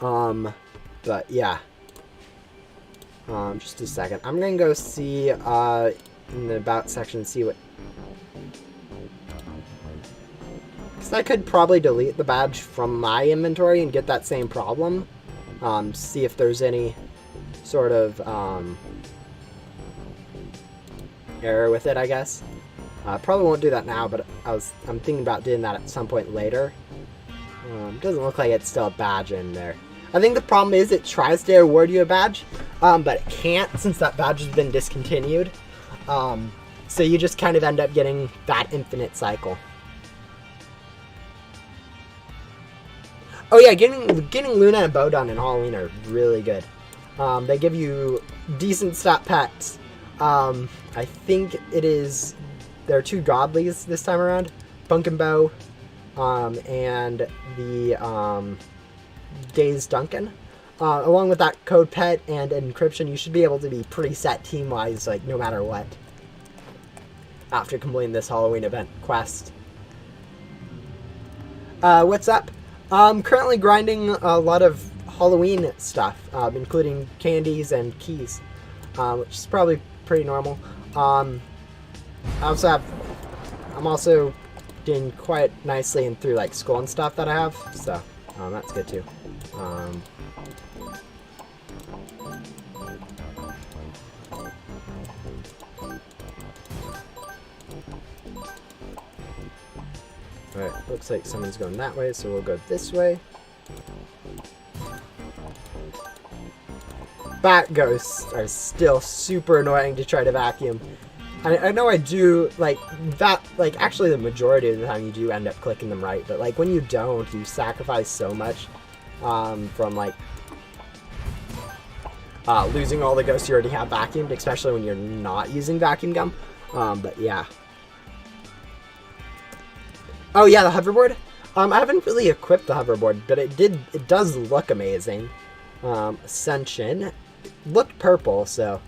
but yeah. Just a second. I'm gonna go see in the About section, see what. Because I could probably delete the badge from my inventory and get that same problem. See if there's any sort of error with it, I guess. Probably won't do that now, but I'm thinking about doing that at some point later. Doesn't look like it's still a badge in there. I think the problem is it tries to award you a badge, but it can't since that badge has been discontinued. So you just kind of end up getting that infinite cycle. Oh yeah, getting Luna and Bodon in Halloween are really good. They give you decent stat pets. I think there are two godlies this time around, Bunk and Bow, and the Dazed Duncan. Along with that code pet and encryption, you should be able to be pretty set team-wise, like no matter what, after completing this Halloween event quest. What's up? I'm currently grinding a lot of Halloween stuff, including candies and keys, which is probably pretty normal. I'm also doing quite nicely and through like school and stuff that I have, so that's good too. Alright, looks like someone's going that way, so we'll go this way. Bat ghosts are still super annoying to try to vacuum. I know I do, like, that, like, actually the majority of the time you do end up clicking them right, but, like, when you don't, you sacrifice so much, from, like, losing all the ghosts you already have vacuumed, especially when you're not using vacuum gum, but yeah. Oh yeah, the hoverboard? I haven't really equipped the hoverboard, but it does look amazing. Ascension. It looked purple, so,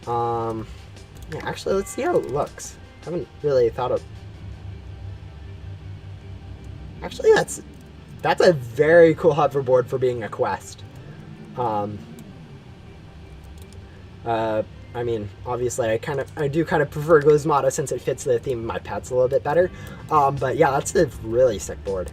yeah, actually, let's see how it looks. I haven't really thought of... Actually, that's a very cool hoverboard for being a quest. I mean, obviously, I do kind of prefer Guzmata since it fits the theme of my pets a little bit better. But yeah, that's a really sick board.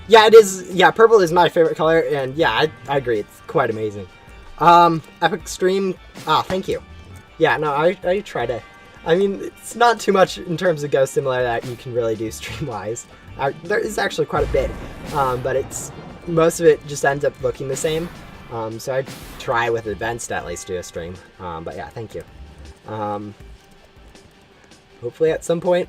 Yeah, it is. Yeah, purple is my favorite color, and yeah, I agree. It's quite amazing. Epic Stream. Ah, thank you. Yeah, no, I try to. I mean, it's not too much in terms of Ghost Simulator that you can really do stream-wise. There is actually quite a bit, but most of it just ends up looking the same. So I try with events to at least do a stream. But yeah, thank you. Hopefully at some point.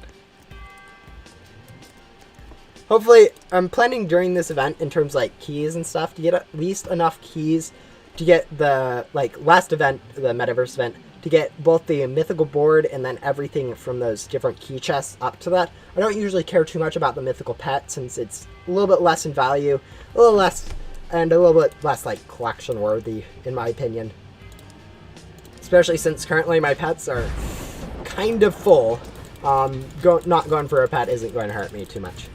Hopefully, I'm planning during this event in terms of, like, keys and stuff to get at least enough keys to get the, like, last event, the Metaverse event, to get both the mythical board and then everything from those different key chests up to that. I don't usually care too much about the mythical pet since it's a little bit less in value, a little less, and a little bit less, like, collection worthy, in my opinion. Especially since currently my pets are kind of full. Not going for a pet isn't going to hurt me too much.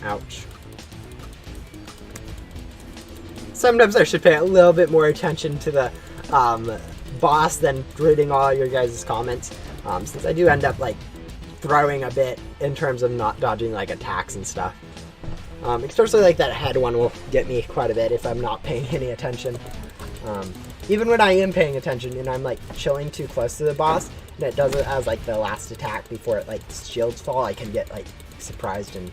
Ouch. Sometimes I should pay a little bit more attention to the boss than reading all your guys' comments, since I do end up like throwing a bit in terms of not dodging like attacks and stuff. Especially like that head one will get me quite a bit if I'm not paying any attention. Even when I am paying attention and I'm like chilling too close to the boss and it does it as like the last attack before it like shields fall, I can get like surprised and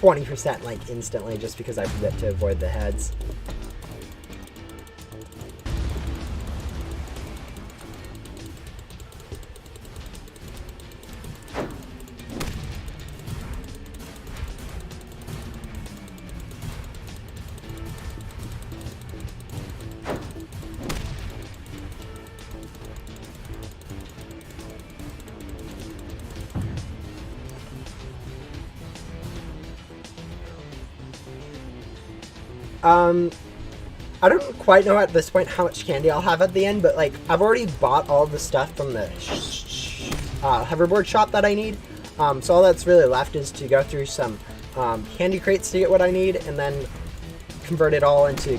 20% like instantly just because I forget to avoid the heads. I don't quite know at this point how much candy I'll have at the end, but like I've already bought all the stuff from the hoverboard shop that I need. So all that's really left is to go through some candy crates to get what I need, and then convert it all into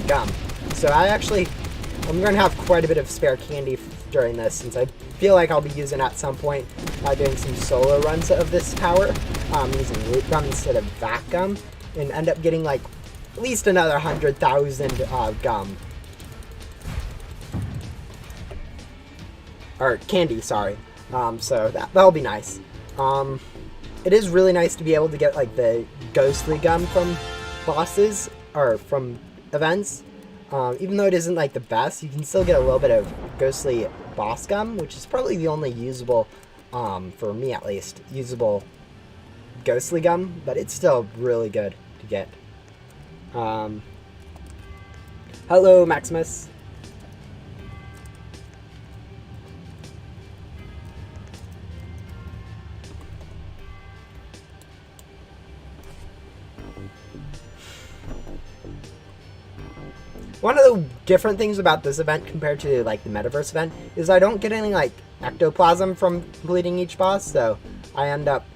gum. So I'm going to have quite a bit of spare candy during this, since I feel like I'll be using at some point doing some solo runs of this tower, using loot gum instead of vac gum, and end up getting like at least another 100,000 gum. Or candy, sorry. So that'll be nice. It is really nice to be able to get like the ghostly gum from bosses or from events. Even though it isn't like the best, you can still get a little bit of ghostly boss gum, which is probably the only usable, for me at least, usable ghostly gum, but it's still really good to get. Hello, Maximus. One of the different things about this event compared to like the Metaverse event is I don't get any like ectoplasm from completing each boss, so I end up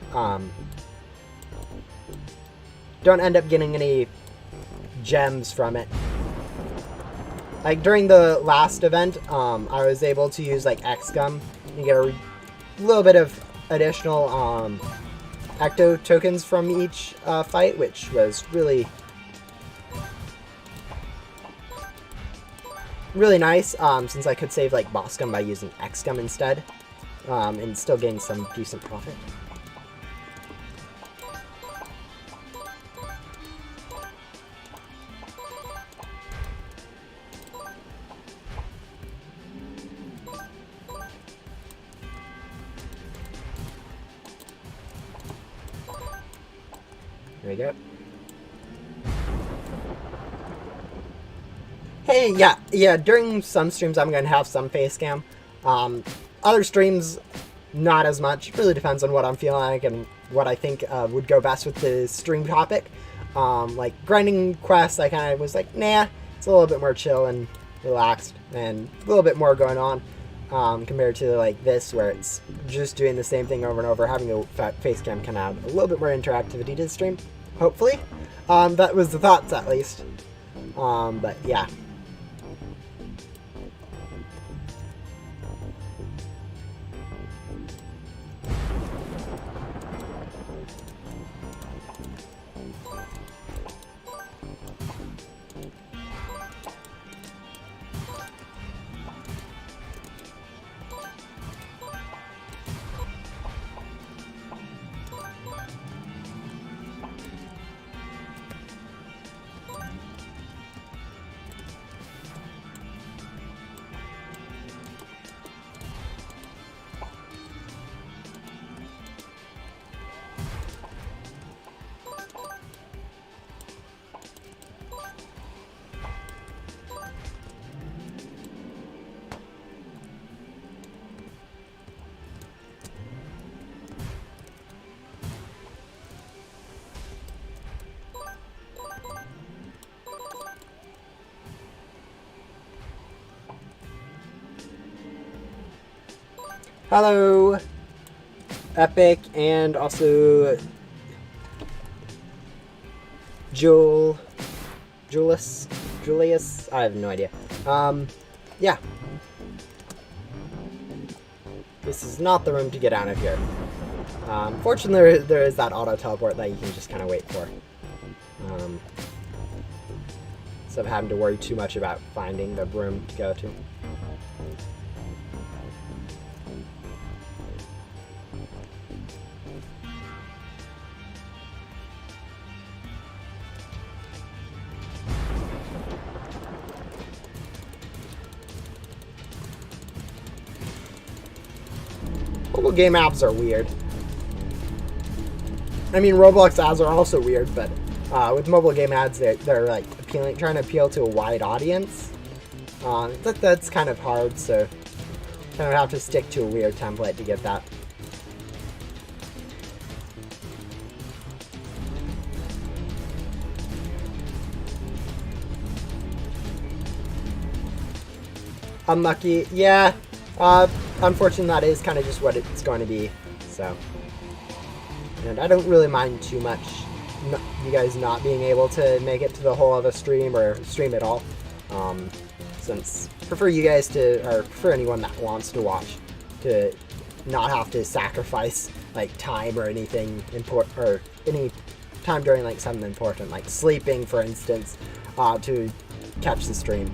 don't end up getting any gems from it. Like during the last event, I was able to use like X gum and get a little bit of additional ecto tokens from each fight, which was really really nice, since I could save like boss gum by using X gum instead, and still getting some decent profit. There we go. Hey, yeah, during some streams I'm going to have some face cam. Other streams, not as much. It really depends on what I'm feeling like and what I think would go best with the stream topic. Like grinding quests, I kind of was like, nah, it's a little bit more chill and relaxed and a little bit more going on compared to like this, where it's just doing the same thing over and over. Having a face cam can add a little bit more interactivity to the stream, hopefully. That was the thoughts, at least. But yeah. Hello, Epic, and also Julius, I have no idea. Yeah. This is not the room to get out of here. Fortunately, there is that auto teleport that you can just kind of wait for. Instead of having to worry too much about finding the room to go to. Mobile game apps are weird. I mean, Roblox ads are also weird, but with mobile game ads, they're like trying to appeal to a wide audience. That's kind of hard, so kind of have to stick to a weird template to get that. Unlucky, yeah. Unfortunately, that is kind of just what it's going to be, so. And I don't really mind too much you guys not being able to make it to the whole of a stream or stream at all, since I prefer you guys to, or prefer anyone that wants to watch to not have to sacrifice like time or anything important, or any time during like something important, like sleeping, for instance, to catch the stream.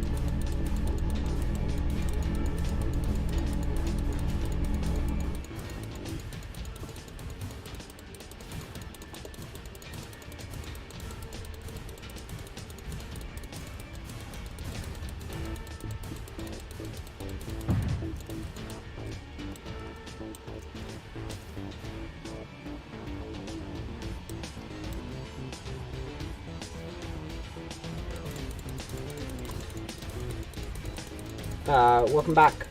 Welcome back.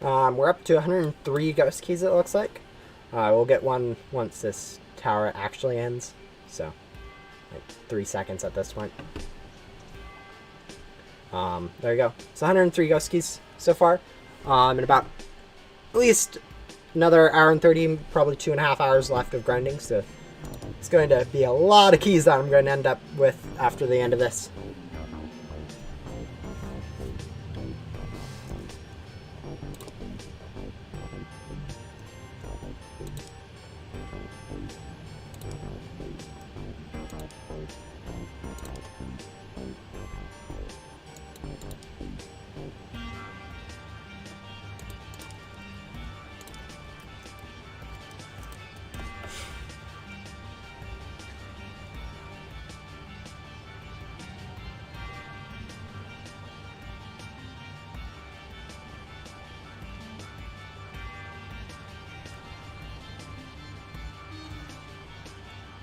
We're up to 103 ghost keys, it looks like. We'll get one once this tower actually ends. So, like 3 seconds at this point. There you go. It's 103 ghost keys so far. And about at least another hour and 30, probably 2.5 hours left of grinding. So it's going to be a lot of keys that I'm going to end up with after the end of this.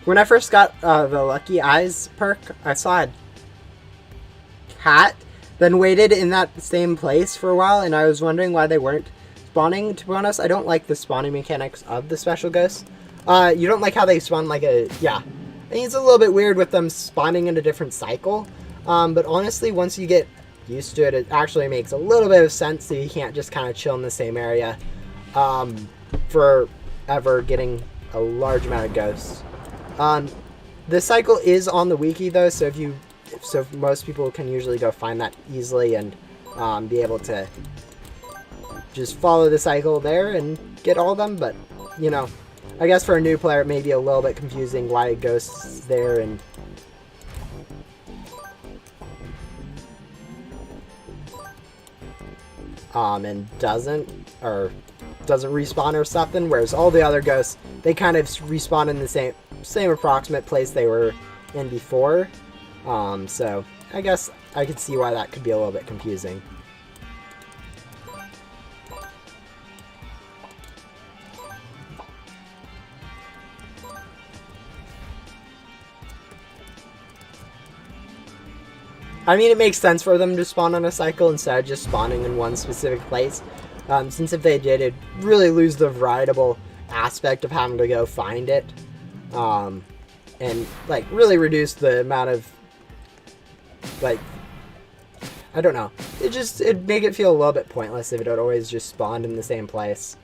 When I first got the Lucky Eyes perk, I saw a cat, then waited in that same place for a while, and I was wondering why they weren't spawning. To be honest, I don't like the spawning mechanics of the special ghosts. You don't like how they spawn like a... Yeah. I think it's a little bit weird with them spawning in a different cycle. But honestly, once you get used to it, it actually makes a little bit of sense that you can't just kind of chill in the same area forever getting a large amount of ghosts. The cycle is on the wiki though, so so most people can usually go find that easily and be able to just follow the cycle there and get all of them. But you know, I guess for a new player it may be a little bit confusing why it goes there and doesn't respawn or something, whereas all the other ghosts, they kind of respawn in the same approximate place they were in before. So I guess I could see why that could be a little bit confusing. I mean, it makes sense for them to spawn on a cycle instead of just spawning in one specific place. Since if they did, it'd really lose the varietable aspect of having to go find it. And, like, really reduce the amount of, like, I don't know. It'd make it feel a little bit pointless if it would always just spawned in the same place.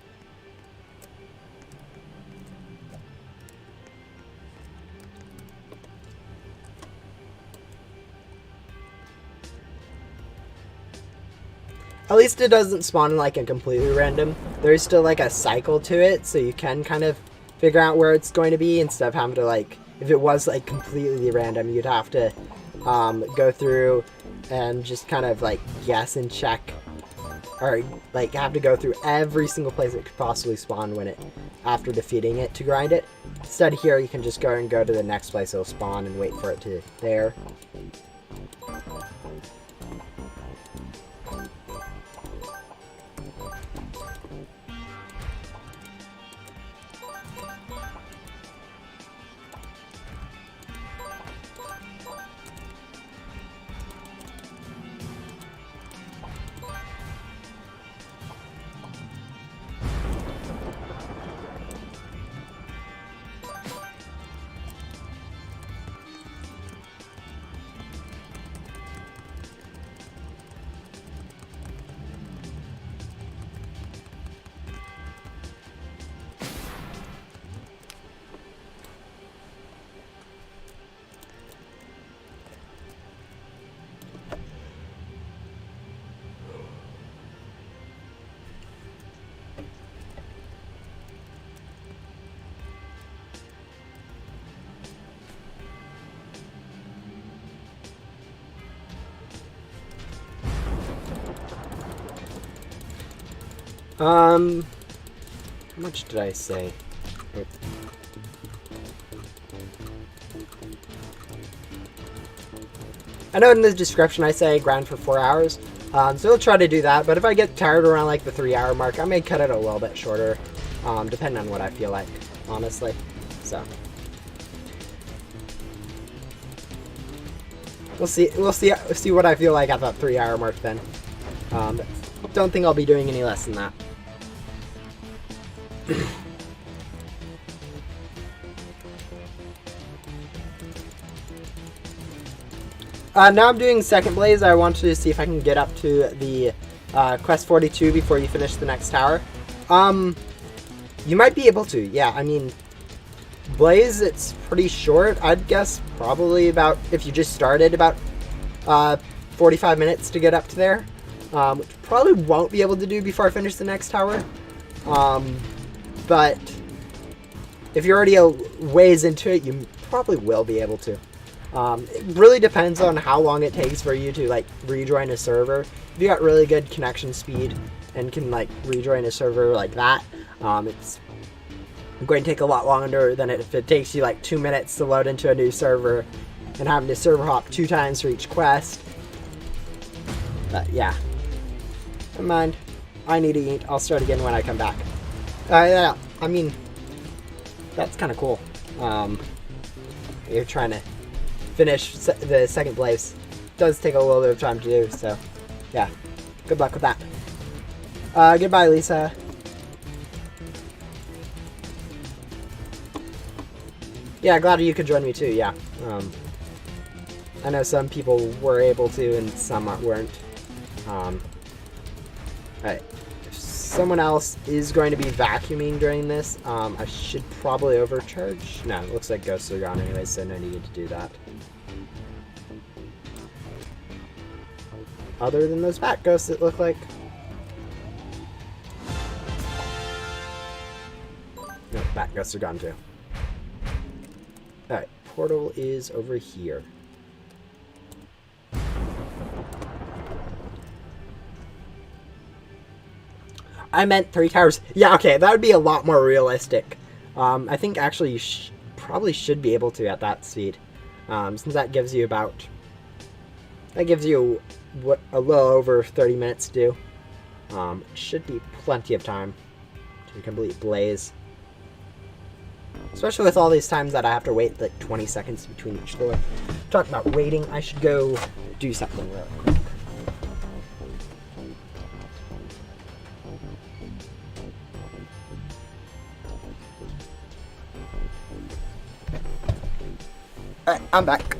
At least it doesn't spawn like a completely random. There's still like a cycle to it, so you can kind of figure out where it's going to be instead of having to, like, if it was like completely random, you'd have to go through and just kind of like guess and check, or like have to go through every single place it could possibly spawn after defeating it to grind it. Instead here you can just go to the next place it'll spawn and wait for it to there. How much did I say? Oh. I know in the description I say grind for 4 hours, so I'll try to do that, but if I get tired around like the 3 hour mark, I may cut it a little bit shorter, depending on what I feel like, honestly, so. We'll see what I feel like at that 3 hour mark then. But don't think I'll be doing any less than that. Now I'm doing second blaze. I want to see if I can get up to the quest 42 before you finish the next tower. You might be able to. Yeah, I mean, blaze, it's pretty short. I'd guess probably about, if you just started, about 45 minutes to get up to there. Which probably won't be able to do before I finish the next tower. But if you're already a ways into it, you probably will be able to. It really depends on how long it takes for you to like rejoin a server. If you got really good connection speed and can like rejoin a server like that, it's going to take a lot longer than if it takes you like 2 minutes to load into a new server and having to server hop 2 times for each quest. But yeah, never mind. I need to eat. I'll start again when I come back. Yeah, I mean, that's kind of cool. You're trying to finish the second place. It does take a little bit of time to do, so yeah, good luck with that. Goodbye, Lisa. Yeah, glad you could join me too, yeah. I know some people were able to and some weren't. Alright, if someone else is going to be vacuuming during this, I should probably overcharge. No, it looks like ghosts are gone anyway, so no need to do that. Other than those bat ghosts, it look like. No, bat ghosts are gone too. Alright, portal is over here. I meant 3 towers. Yeah, okay, that would be a lot more realistic. I think actually you probably should be able to at that speed. Since that gives you about... That gives you what a little over 30 minutes to do. Should be plenty of time to complete Blaze. Especially with all these times that I have to wait like 20 seconds between each door. Talking about waiting, I should go do something real quick. Alright, I'm back.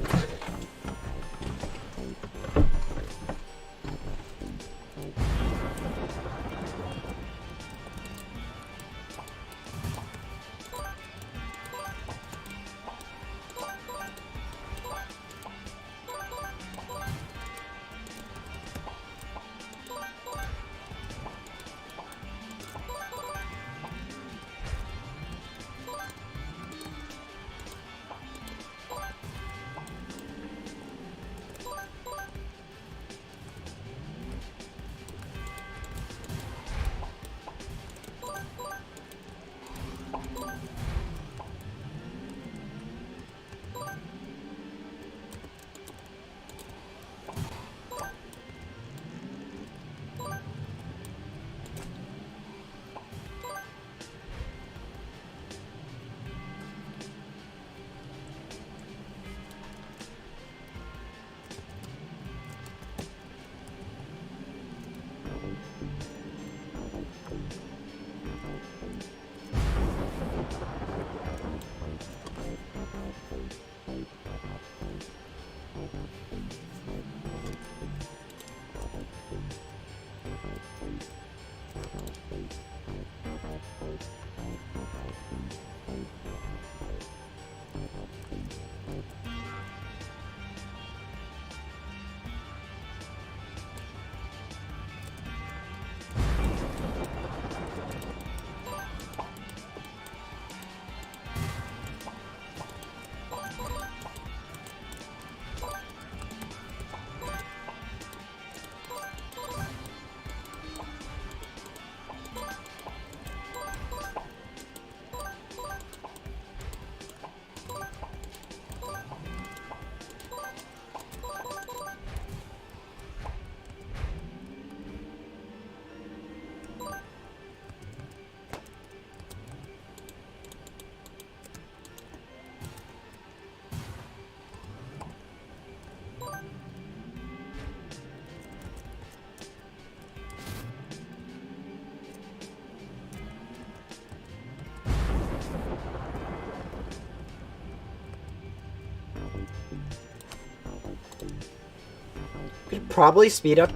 probably speed up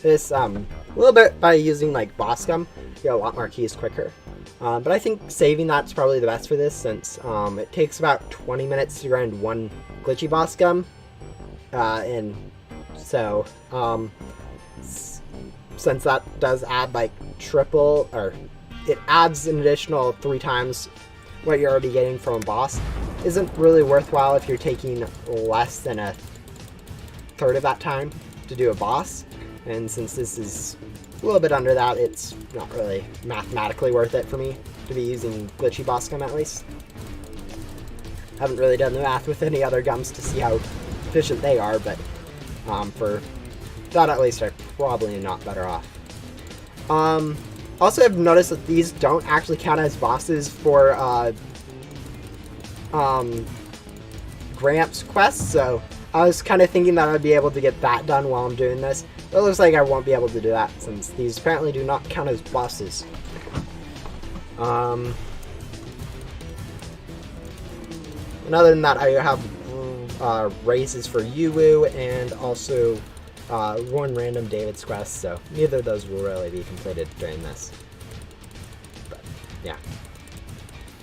this a little bit by using like boss gum. You get a lot more keys quicker. But I think saving that's probably the best for this, since it takes about 20 minutes to grind one glitchy boss gum. And so, since that does add like triple, or it adds an additional 3 times what you're already getting from a boss, isn't really worthwhile if you're taking less than a third of that time to do a boss. And since this is a little bit under that, it's not really mathematically worth it for me to be using glitchy boss gum, at least. Haven't really done the math with any other gums to see how efficient they are, but for that at least, I probably am not better off. Also, I've noticed that these don't actually count as bosses for Gramps quests, so I was kind of thinking that I'd be able to get that done while I'm doing this. But it looks like I won't be able to do that, since these apparently do not count as bosses. And other than that, I have raises for Yuwu and also one random David's quest, so neither of those will really be completed during this. But yeah,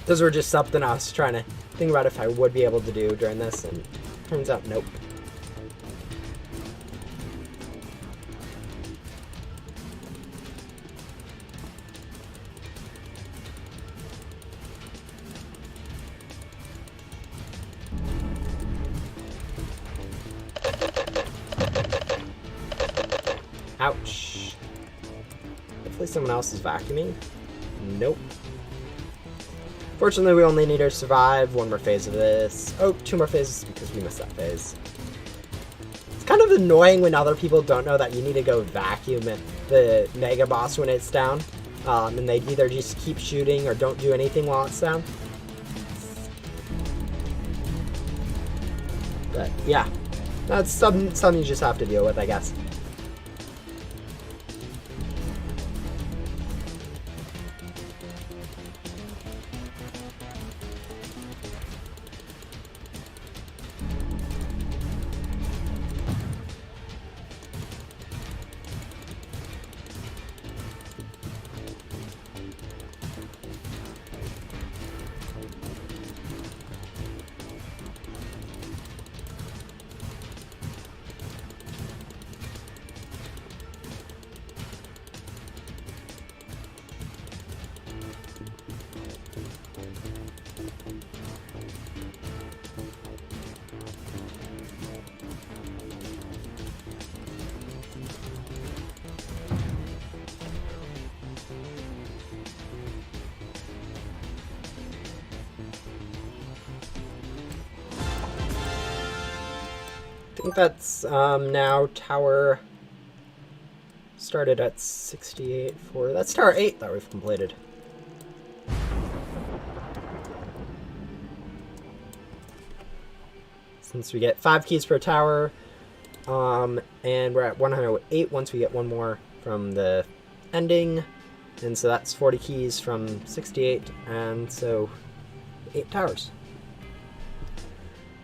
those were just something I was trying to think about if I would be able to do during this, and turns out nope. Ouch. Hopefully someone else is vacuuming. Nope. Fortunately, we only need to survive one more phase of this. Oh, 2 more phases because we missed that phase. It's kind of annoying when other people don't know that you need to go vacuum at the Mega Boss when it's down. And they either just keep shooting or don't do anything while it's down. But yeah, that's something you just have to deal with, I guess. I think that's now tower started at 68 for, that's tower 8 that we've completed. Since we get 5 keys per tower, and we're at 108 once we get one more from the ending, and so that's 40 keys from 68, and so 8 towers.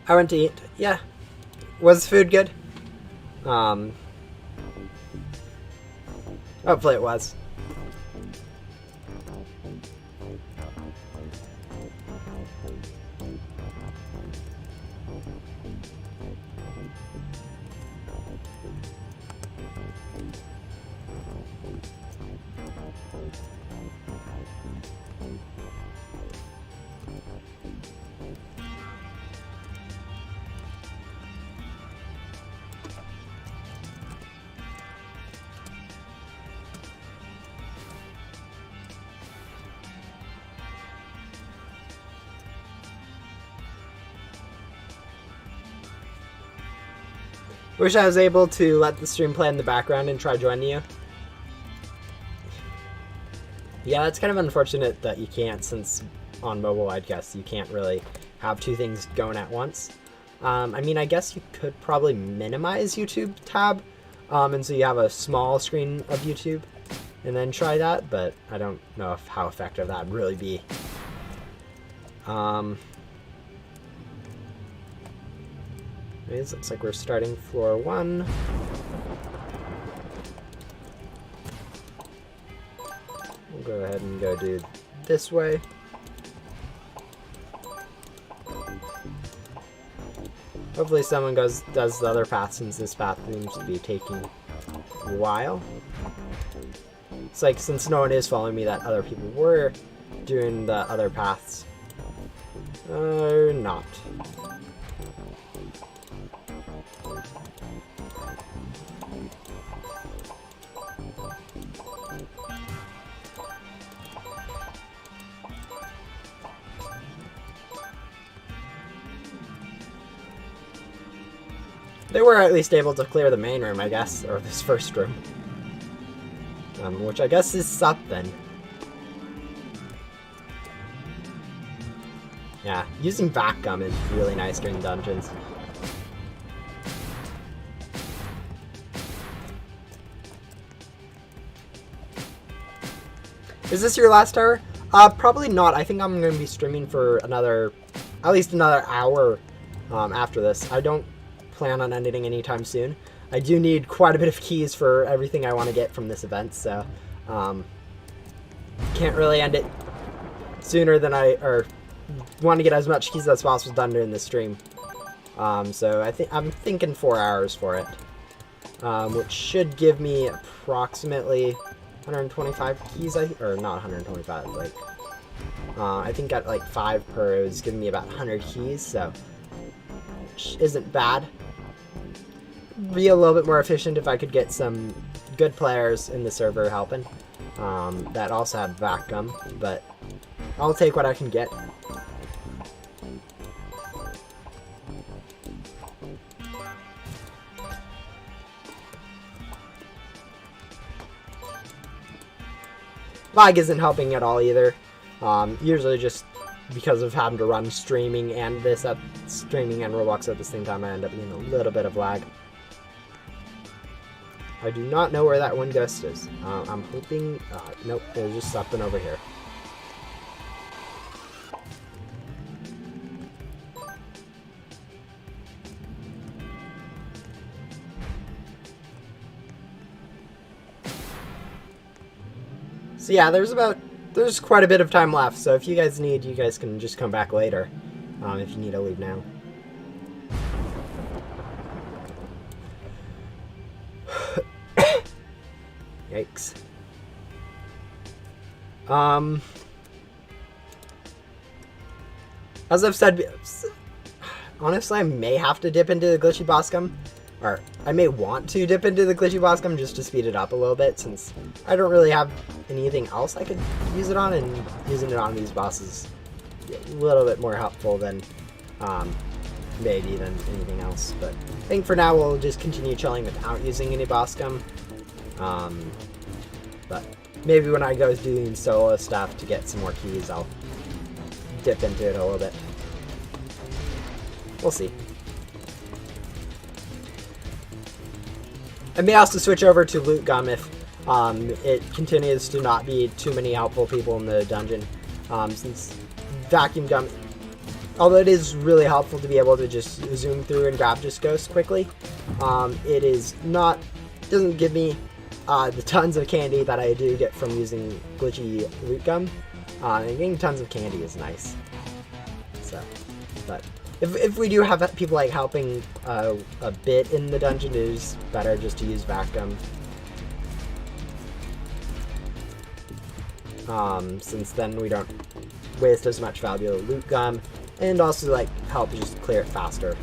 I went to eat, yeah. Was the food good? Hopefully it was. Wish I was able to let the stream play in the background and try joining you. Yeah, it's kind of unfortunate that you can't, since on mobile, I guess, you can't really have 2 things going at once. I mean, I guess you could probably minimize YouTube tab, and so you have a small screen of YouTube, and then try that, but I don't know how effective that would really be. Anyways, looks like we're starting floor 1. go ahead and go do this way. Hopefully someone does the other path, since this path seems to be taking a while. It's like, since no one is following me, that other people were doing the other paths. Or not. They were at least able to clear the main room, I guess, or this first room. Which I guess is something. Yeah, using vac gum is really nice during dungeons. Is this your last hour? Probably not. I think I'm going to be streaming for at least another hour after this. I don't plan on ending anytime soon. I do need quite a bit of keys for everything I want to get from this event, so can't really end it sooner than or want to get as much keys as possible done during the stream. So I'm thinking 4 hours for it, which should give me approximately 125 keys, or not 125, like I think at like 5 per, it was giving me about 100 keys, so which isn't bad. Be a little bit more efficient if I could get some good players in the server helping that also had vac gum, but I'll take what I can get. Lag isn't helping at all either. Usually just because of having to run streaming and streaming and Roblox at the same time, I end up getting a little bit of lag. I do not know where that one ghost is. I'm hoping... nope, there's just something over here. So yeah, there's quite a bit of time left, so if you guys need, you guys can just come back later, if you need to leave now. Yikes. As I've said, honestly, I may have to dip into the glitchy boss gum, or I may want to dip into the glitchy boss gum just to speed it up a little bit, since I don't really have anything else I could use it on, and using it on these bosses is a little bit more helpful than maybe than anything else. But I think for now we'll just continue chilling without using any boss gum. But maybe when I go doing solo stuff to get some more keys, I'll dip into it a little bit. We'll see. I may also switch over to loot gum if it continues to not be too many helpful people in the dungeon, since vacuum gum, although it is really helpful to be able to just zoom through and grab just ghosts quickly, doesn't give me the tons of candy that I do get from using glitchy loot gum, and getting tons of candy is nice. So, but if we do have people like helping a bit in the dungeon, it is better just to use vac gum. Since then we don't waste as much valuable loot gum, and also like help just clear it faster.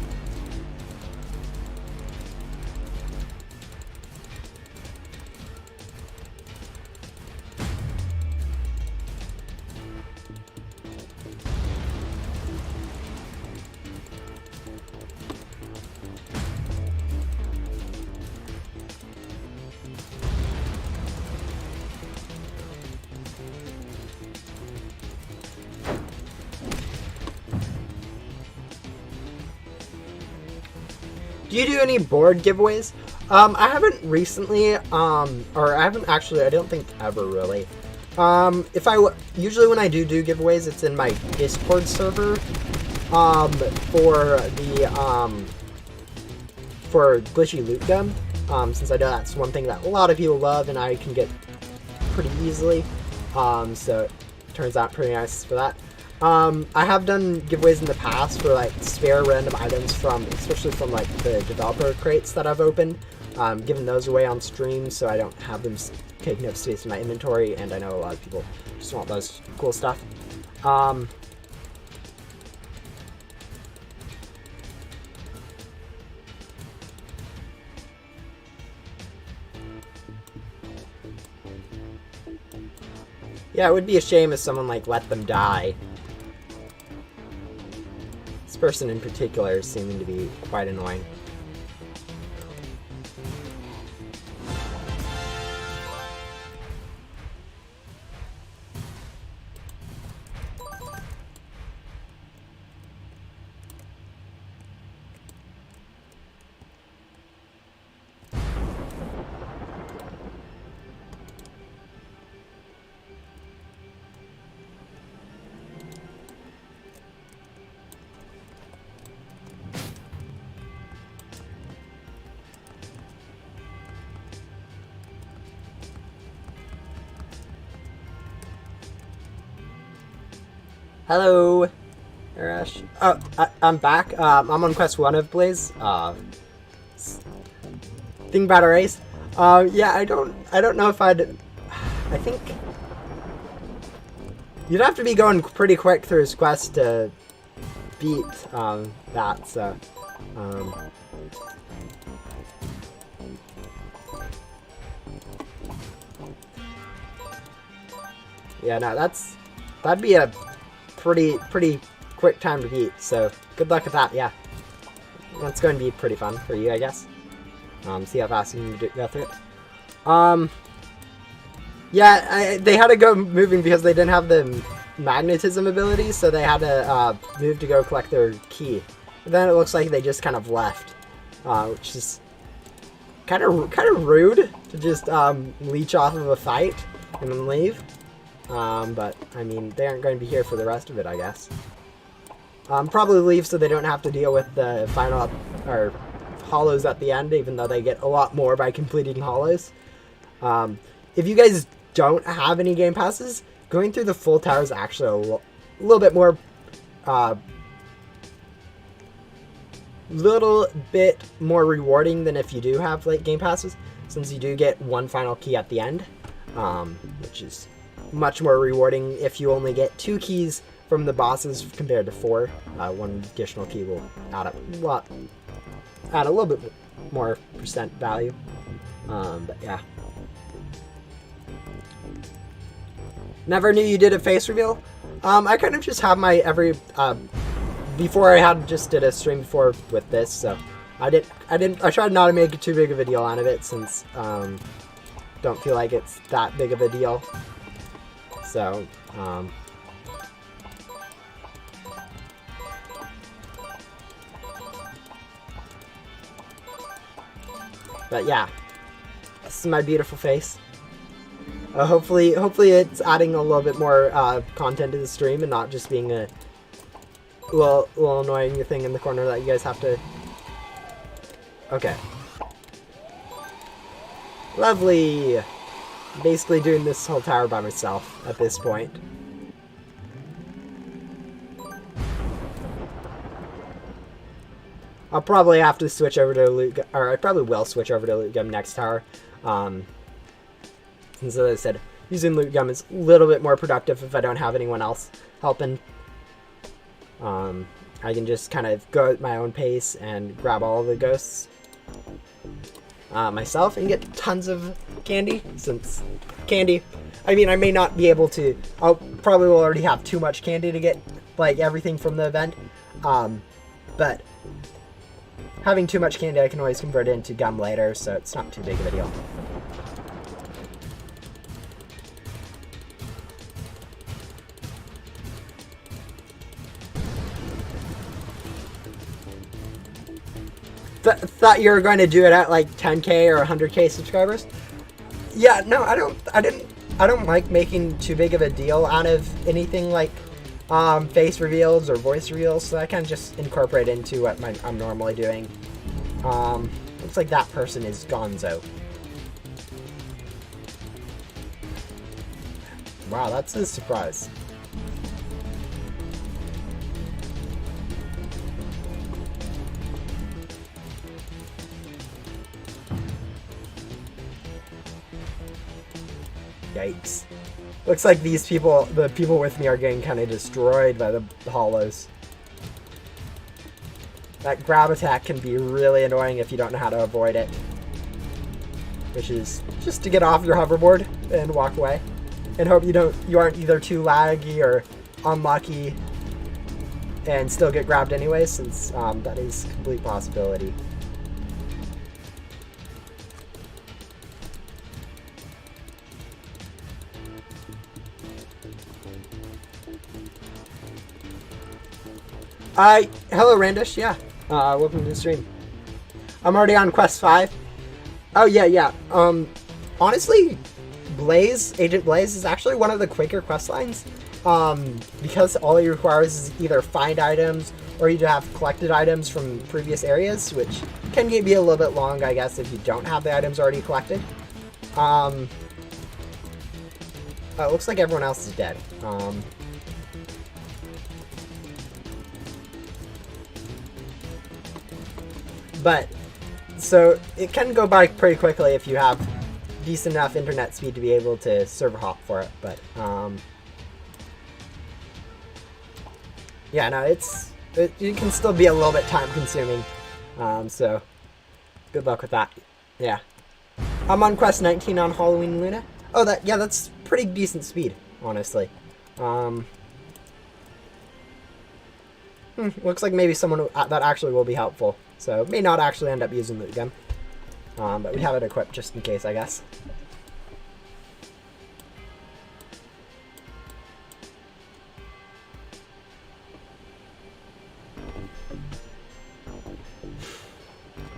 Do you do any board giveaways? I haven't recently, or I haven't actually, I don't think ever really. Usually when I do giveaways, it's in my Discord server, for glitchy loot gum, since I know that's one thing that a lot of people love and I can get pretty easily. So it turns out pretty nice for that. I have done giveaways in the past for like spare random items especially from like the developer crates that I've opened, giving those away on stream so I don't have them taking up space in my inventory, and I know a lot of people just want those cool stuff. Yeah, it would be a shame if someone like let them die. This person in particular is seeming to be quite annoying. Hello, Arash. Oh, I'm back. I'm on quest 1 of Blaze. Thing about a race. Yeah, I don't know if I think you'd have to be going pretty quick through his quest to beat that. So, yeah, no, that'd be a pretty quick time to beat, so good luck with that. Yeah, that's going to be pretty fun for you, I guess. See how fast you can go through it. Yeah, they had to go moving because they didn't have the magnetism ability, so they had to move to go collect their key. But then it looks like they just kind of left, which is kind of rude to just leech off of a fight and then leave. But, I mean, they aren't going to be here for the rest of it, I guess. Probably leave so they don't have to deal with the final, or hollows at the end, even though they get a lot more by completing hollows. If you guys don't have any game passes, going through the full tower is actually a little bit more, rewarding than if you do have, like, game passes, since you do get one final key at the end, which is much more rewarding if you only get 2 keys from the bosses compared to 4. 1 additional key will add a little bit more percent value. But yeah. Never knew you did a face reveal. I kind of just have my before I just did a stream before with this, so I tried not to make too big of a deal out of it since don't feel like it's that big of a deal. So, but yeah, this is my beautiful face. Hopefully it's adding a little bit more content to the stream and not just being a little annoying thing in the corner that you guys have to. Okay. Lovely. Basically doing this whole tower by myself at this point. I'll probably have to switch over to loot gun, or I probably will switch over to loot gun next tower. And so as I said, using loot gun is a little bit more productive if I don't have anyone else helping. I can just kind of go at my own pace and grab all of the ghosts myself and get tons of candy, since candy, I mean, I may not be able to, I'll probably will already have too much candy to get like everything from the event, but having too much candy I can always convert it into gum later, so it's not too big of a deal. Thought you were going to do it at like 10k or 100k subscribers. Yeah, no, I don't like making too big of a deal out of anything like face reveals or voice reveals, so I kind of just incorporate into what I'm normally doing. Looks like that person is Gonzo. Wow, that's a surprise. Yikes. Looks like these people, the people with me, are getting kind of destroyed by the hollows. That grab attack can be really annoying if you don't know how to avoid it. Which is just to get off your hoverboard and walk away. And hope you aren't either too laggy or unlucky and still get grabbed anyway, since that is a complete possibility. Hello Randish, yeah. Welcome to the stream. I'm already on quest 5. Oh yeah. Honestly, Agent Blaze is actually one of the quicker quest lines. Because all it requires is either find items or you have collected items from previous areas, which can be a little bit long, I guess, if you don't have the items already collected. Oh, it looks like everyone else is dead. But, so, it can go by pretty quickly if you have decent enough internet speed to be able to server hop for it, but, yeah, no, it can still be a little bit time consuming, so, good luck with that. Yeah. I'm on quest 19 on Halloween Luna. Oh, that's pretty decent speed, honestly. Looks like maybe someone that actually will be helpful. So, may not actually end up using the gun. But we have it equipped just in case, I guess.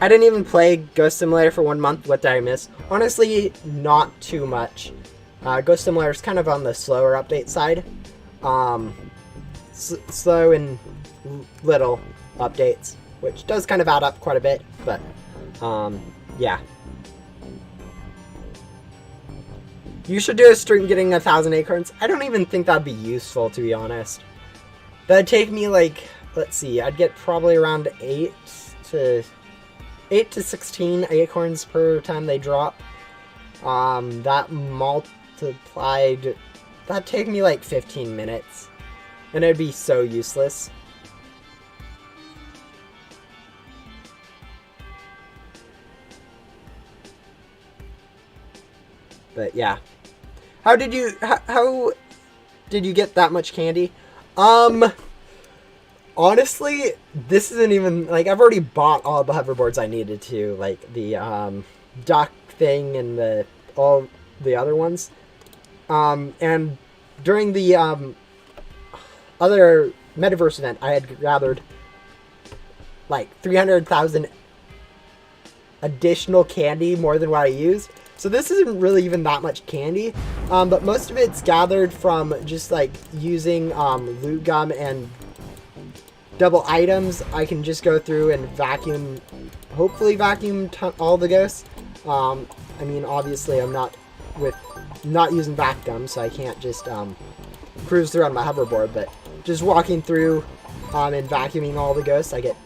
I didn't even play Ghost Simulator for 1 month. What did I miss? Honestly, not too much. Ghost Simulator is kind of on the slower update side. Slow and little updates, which does kind of add up quite a bit, but yeah. You should do a stream getting 1,000 acorns. I don't even think that'd be useful, to be honest. That'd take me like, let's see, I'd get probably around 8 to 16 acorns per time they drop. That multiplied, that'd take me like 15 minutes. And it'd be so useless. But yeah. How did you get that much candy? Honestly, this isn't even, like, I've already bought all the hoverboards I needed to, like the duck thing and all the other ones. And during the other metaverse event, I had gathered like 300,000 additional candy, more than what I used. So this isn't really even that much candy, but most of it's gathered from just like using loot gum and double items. I can just go through and vacuum, hopefully vacuum all the ghosts. I mean, obviously I'm not using vac gum, so I can't just cruise through on my hoverboard, but just walking through and vacuuming all the ghosts, I get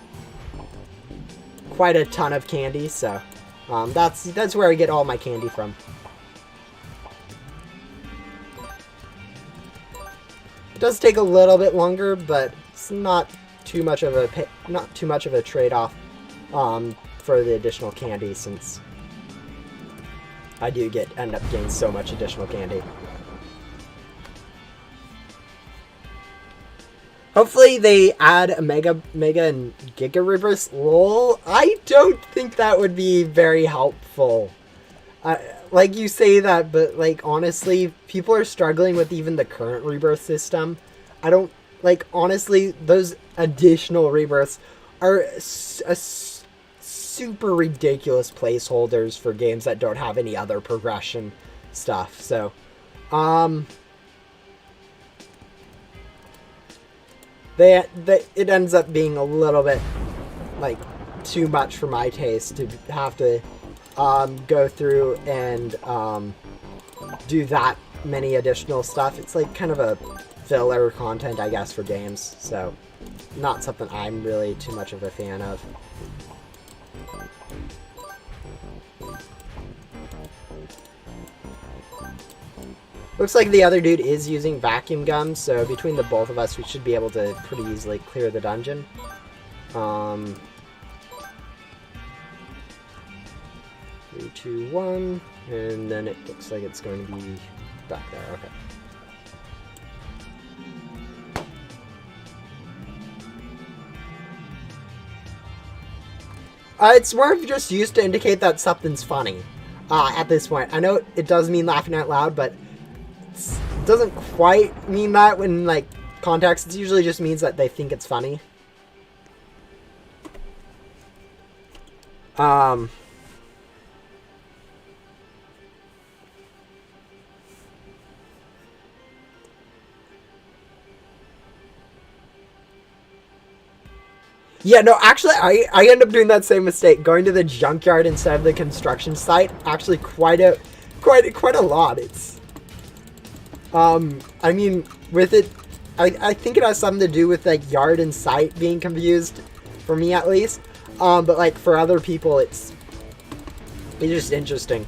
quite a ton of candy, so that's where I get all my candy from. It does take a little bit longer, but it's not too much of a trade-off for the additional candy, since I do end up getting so much additional candy. Hopefully they add a Mega and Giga Reverse. Lol, I don't think that would be very helpful. Like you say that, but like honestly, people are struggling with even the current rebirth system. I don't, like, honestly, those additional rebirths are super ridiculous placeholders for games that don't have any other progression stuff. So, it ends up being a little bit, like, too much for my taste to have to go through and do that many additional stuff. It's like kind of a filler content, I guess, for games. So not something I'm really too much of a fan of. Looks like the other dude is using vacuum gum, so between the both of us, we should be able to pretty easily clear the dungeon. 3, 2, 1, and then it looks like it's going to be back there. Okay. It's more of just used to indicate that something's funny at this point. I know it does mean laughing out loud, but it doesn't quite mean that when, like, context. It usually just means that they think it's funny. Yeah, no, actually, I end up doing that same mistake, going to the junkyard instead of the construction site. Actually, quite a lot. It's, I mean, with it, I think it has something to do with, like, yard and site being confused, for me at least. But, like, for other people, it's just interesting.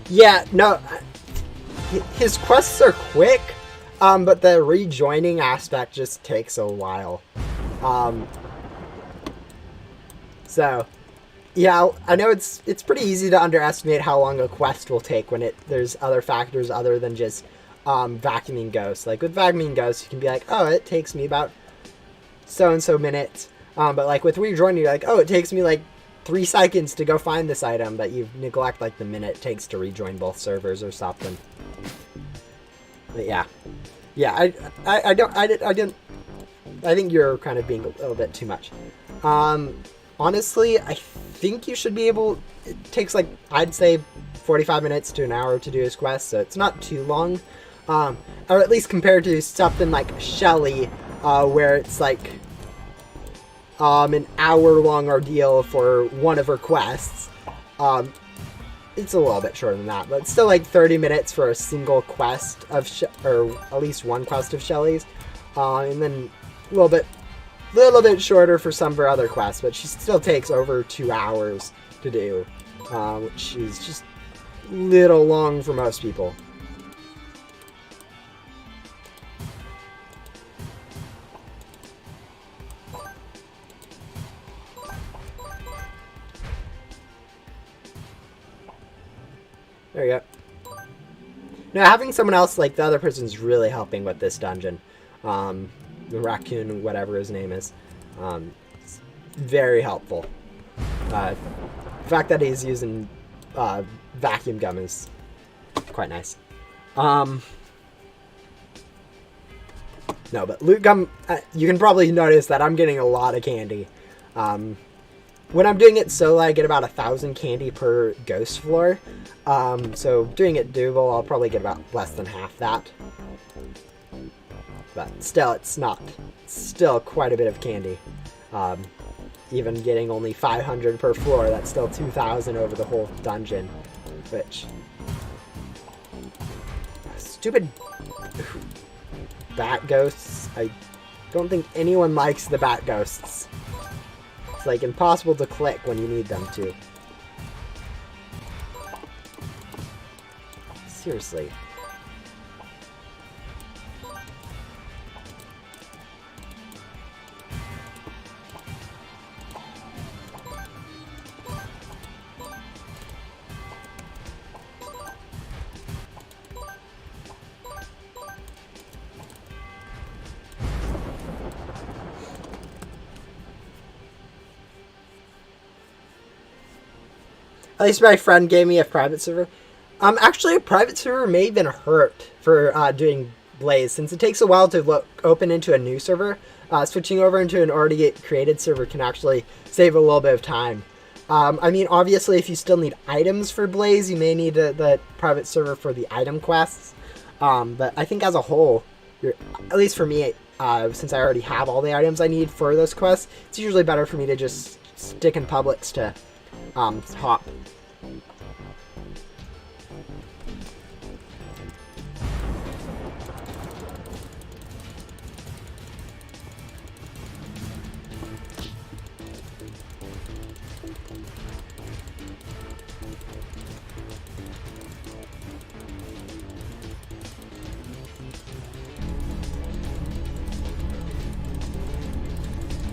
Yeah, no, his quests are quick, but the rejoining aspect just takes a while. So, yeah, I know it's pretty easy to underestimate how long a quest will take when there's other factors other than just vacuuming ghosts. Like with vacuuming ghosts, you can be like, oh, it takes me about so and so minutes. But like with rejoining, you're like, oh, it takes me like 3 seconds to go find this item, but you neglect like the minute it takes to rejoin both servers or something. But yeah, I think you're kind of being a little bit too much. Honestly, I think you should be able. It takes like, I'd say 45 minutes to an hour to do his quest, so it's not too long. Or at least compared to something like Shelly, where it's like an hour-long ordeal for one of her quests. It's a little bit shorter than that, but it's still like 30 minutes for a single quest of, or at least one quest of Shelly's, and then a little bit shorter for some of her other quests, but she still takes over 2 hours to do, which is just a little long for most people. There you go. Now, having someone else, like the other person's really helping with this dungeon. The raccoon, whatever his name is. It's very helpful. The fact that he's using vacuum gum is quite nice. No, but loot gum, you can probably notice that I'm getting a lot of candy. When I'm doing it solo, I get about 1,000 candy per ghost floor. So doing it double, I'll probably get about less than half that. But still, it's still quite a bit of candy. Even getting only 500 per floor, that's still 2,000 over the whole dungeon. Which... Stupid bat ghosts. I don't think anyone likes the bat ghosts. It's like impossible to click when you need them to. Seriously. At least my friend gave me a private server. Actually, a private server may even hurt for doing Blaze, since it takes a while to open into a new server. Switching over into an already created server can actually save a little bit of time. I mean, obviously, if you still need items for Blaze, you may need the private server for the item quests. But I think as a whole, at least for me, since I already have all the items I need for those quests, it's usually better for me to just stick in Publix to hop.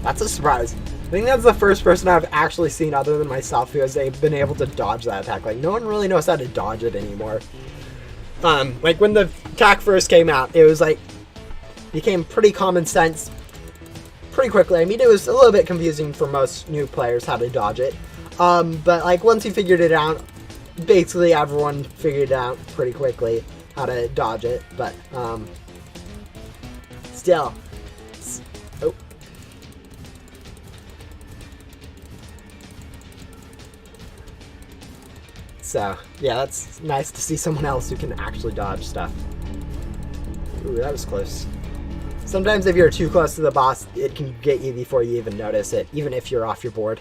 That's a surprise. I think that's the first person I've actually seen other than myself who has been able to dodge that attack. Like, no one really knows how to dodge it anymore. Like, when the attack first came out, it was like, became pretty common sense pretty quickly. I mean, it was a little bit confusing for most new players how to dodge it. But, like, once you figured it out, basically everyone figured it out pretty quickly how to dodge it. But, still. Oh. So, yeah, that's nice to see someone else who can actually dodge stuff. Ooh, that was close. Sometimes if you're too close to the boss, it can get you before you even notice it, even if you're off your board.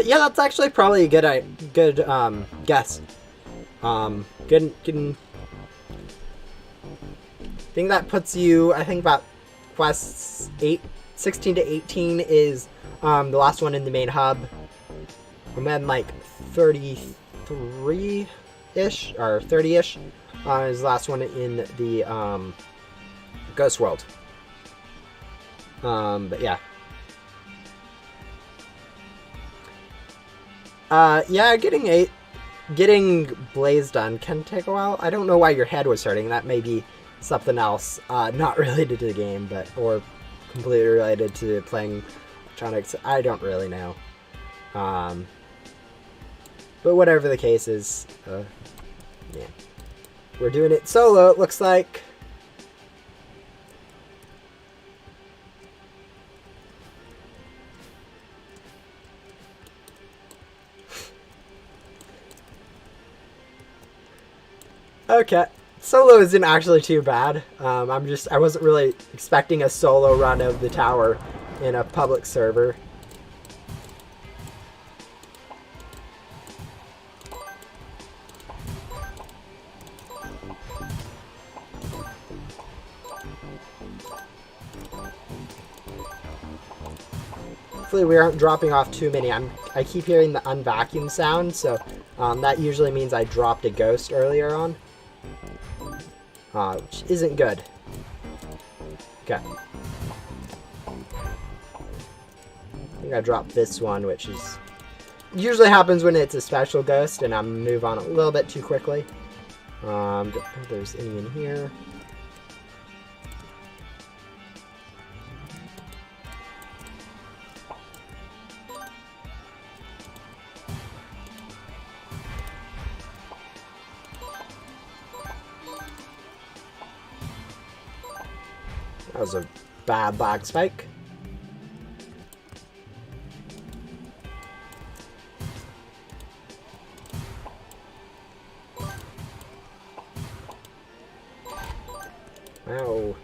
Yeah, that's actually probably a good guess. Good. I think that puts you, I think about quests 16 to 18 is the last one in the main hub. And then like 33-ish, or 30-ish, is the last one in the Ghost World. But yeah. Yeah, getting Blaze done can take a while. I don't know why your head was hurting. That may be something else, not related to the game, or completely related to playing electronics. I don't really know. But whatever the case is, yeah, we're doing it solo. It looks like. Okay, solo isn't actually too bad. I wasn't really expecting a solo run of the tower in a public server. Hopefully we aren't dropping off too many. I keep hearing the unvacuum sound, so that usually means I dropped a ghost earlier on, which isn't good. Okay. I think I dropped this one, which is usually happens when it's a special ghost, and I move on a little bit too quickly. Don't know if there's any in here. That was a bad black spike. Ow.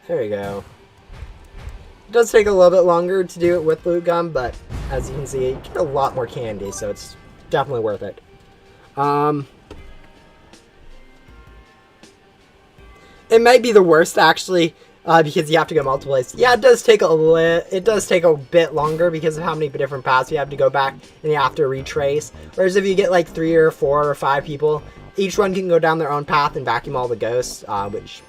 There we go. It does take a little bit longer to do it with loot gun, but as you can see, you get a lot more candy, so it's definitely worth it. It might be the worst actually, because you have to go multiple places. Yeah, it does take a bit longer because of how many different paths you have to go back and you have to retrace. Whereas if you get like 3 or 4 or 5 people, each one can go down their own path and vacuum all the ghosts, which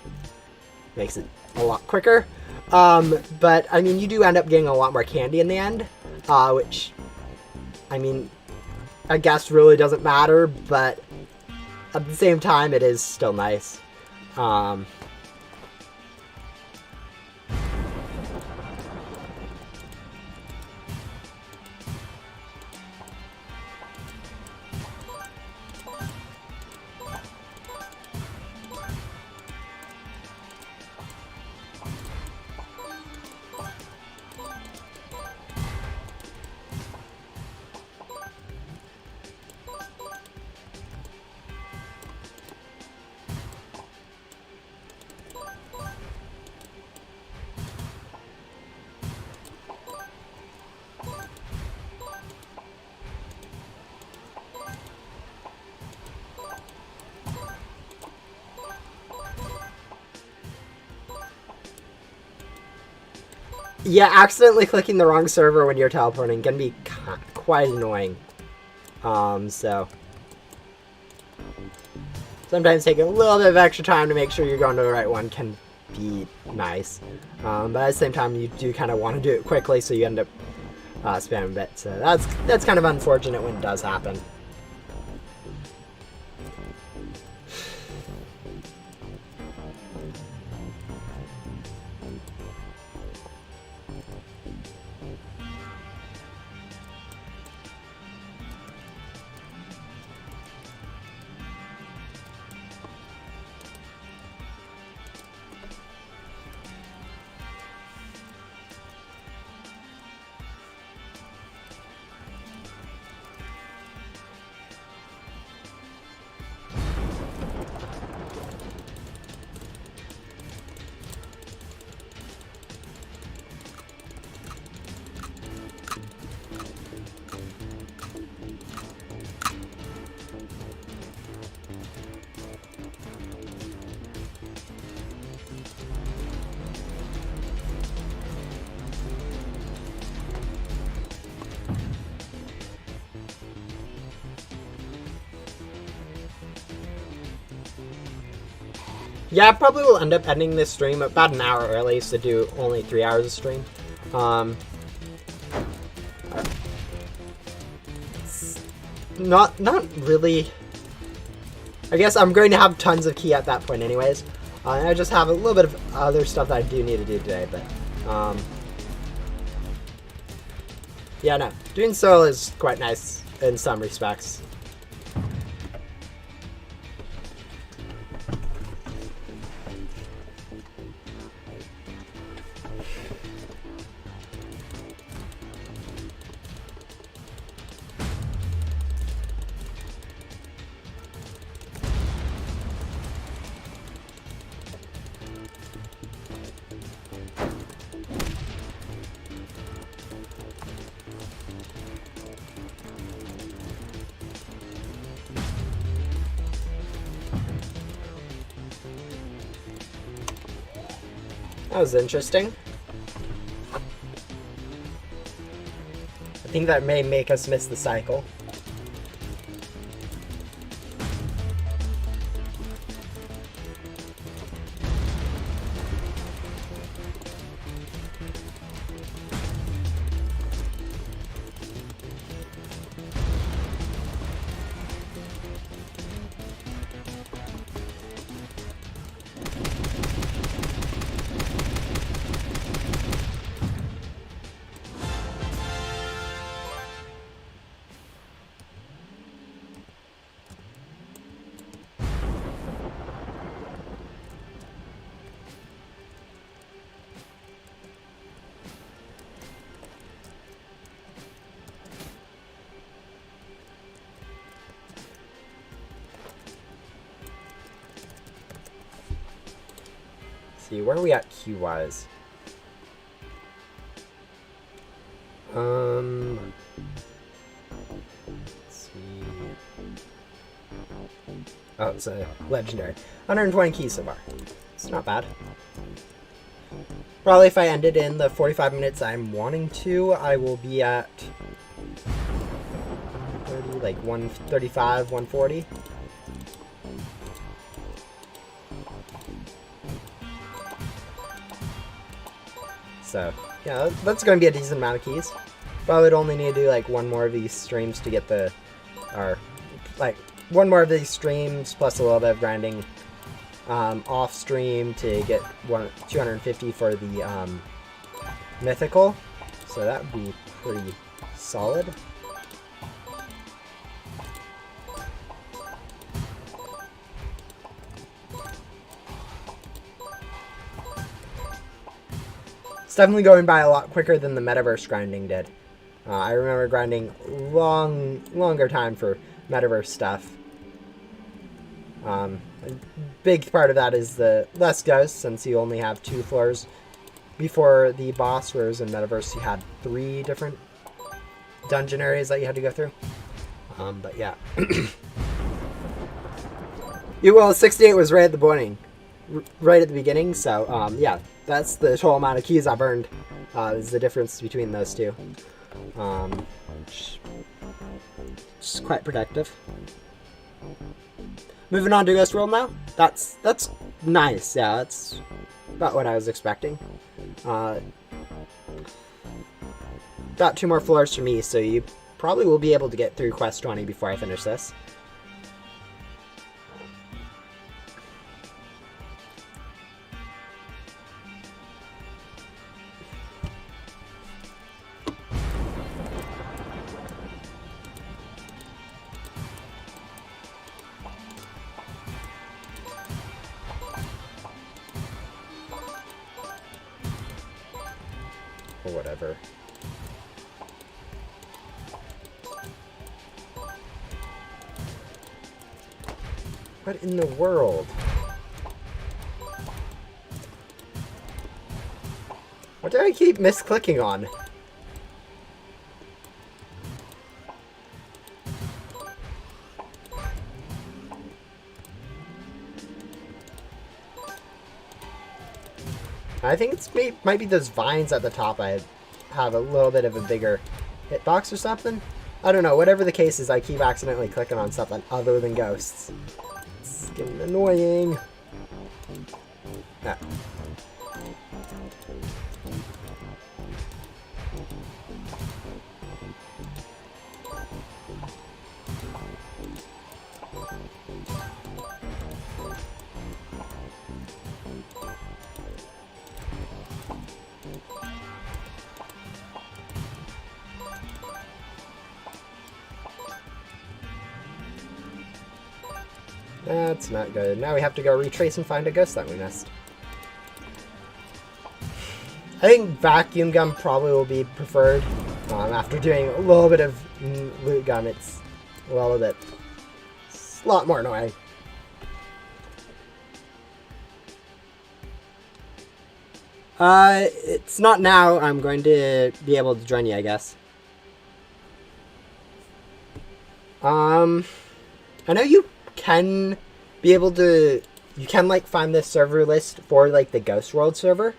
makes it a lot quicker. But I mean, you do end up getting a lot more candy in the end, which, I mean, I guess really doesn't matter, but at the same time, it is still nice. Yeah, accidentally clicking the wrong server when you're teleporting can be quite annoying. So sometimes taking a little bit of extra time to make sure you're going to the right one can be nice. But at the same time, you do kind of want to do it quickly, so you end up spamming a bit. So that's kind of unfortunate when it does happen. Yeah, I probably will end up ending this stream about an hour early, so do only 3 hours of stream. Not really. I guess I'm going to have tons of key at that point anyways. I just have a little bit of other stuff that I do need to do today, but yeah, no, doing solo is quite nice in some respects. That was interesting. I think that may make us miss the cycle. See, where are we at Q-wise? Let's see. Oh, it's a legendary. 120 keys so far. It's not bad. Probably if I ended in the 45 minutes I'm wanting to, I will be at 30, like 135, 140. So, yeah, that's going to be a decent amount of keys. But I would only need to do, like, one more of these streams to get the... Or, like, one more of these streams plus a little bit of grinding off stream to get 250 for the mythical. So that would be pretty solid. It's definitely going by a lot quicker than the metaverse grinding did. I remember grinding longer time for metaverse stuff. A big part of that is the less ghosts, since you only have 2 floors before the boss, whereas in metaverse you had 3 different dungeon areas that you had to go through. But yeah. Well, 68 was right at the beginning. Right at the beginning, so yeah, that's the total amount of keys I've earned. Is the difference between those two. Which is quite productive. Moving on to Ghost World now. That's nice. Yeah, that's about what I was expecting. Got 2 more floors for me, so you probably will be able to get through Quest 20 before I finish this. Or whatever. What in the world? What do I keep misclicking on? I think it's might be those vines at the top. I have a little bit of a bigger hitbox or something. I don't know. Whatever the case is, I keep accidentally clicking on something other than ghosts. It's getting annoying. Ah. That's not good. Now we have to go retrace and find a ghost that we missed. I think vacuum gum probably will be preferred. After doing a little bit of loot gum, it's a little bit... It's a lot more annoying. It's not now. I'm going to be able to join you, I guess. I know you can be able to... You can, like, find the server list for, like, the Ghost World server.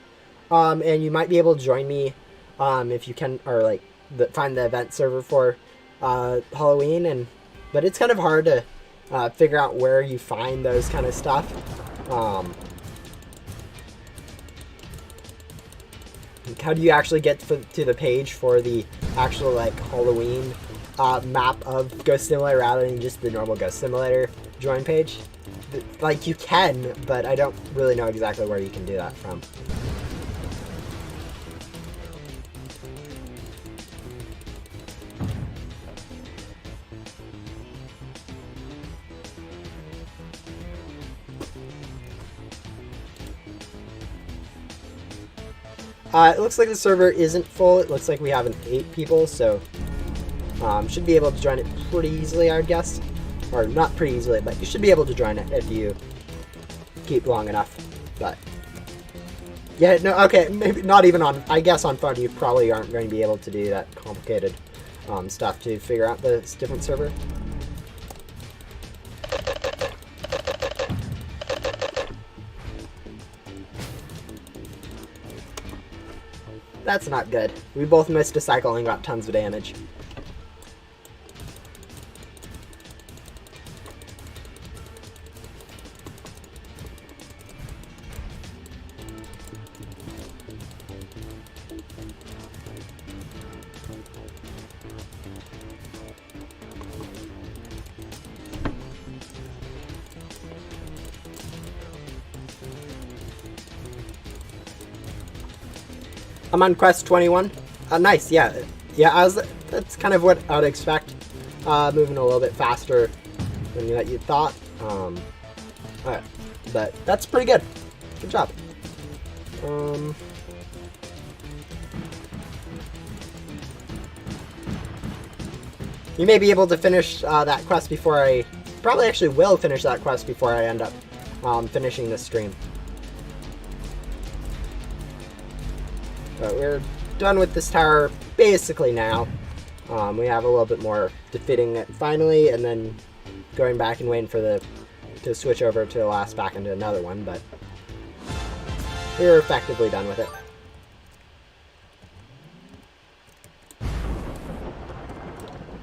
and you might be able to join me if you can, or like find the event server for Halloween. But it's kind of hard to figure out where you find those kind of stuff. How do you actually get to the page for the actual like Halloween map of Ghost Simulator rather than just the normal Ghost Simulator join page? Like, you can, but I don't really know exactly where you can do that from. It looks like the server isn't full. It looks like we have 8 people, so should be able to join it pretty easily, I would guess. Or not pretty easily, but you should be able to join it if you keep long enough. But yeah, no, okay, maybe not even on. I guess on phone you probably aren't going to be able to do that complicated stuff to figure out the different server. That's not good. We both missed a cycle and got tons of damage. I'm on quest 21. Nice, yeah. Yeah, that's kind of what I would expect. Moving a little bit faster than you thought. Alright. But that's pretty good. Good job. You may be able to finish that quest before I... Probably actually will finish that quest before I end up finishing this stream. But we're done with this tower basically now. We have a little bit more defeating it finally, and then going back and waiting for to switch over to the last back into another one, but we're effectively done with it.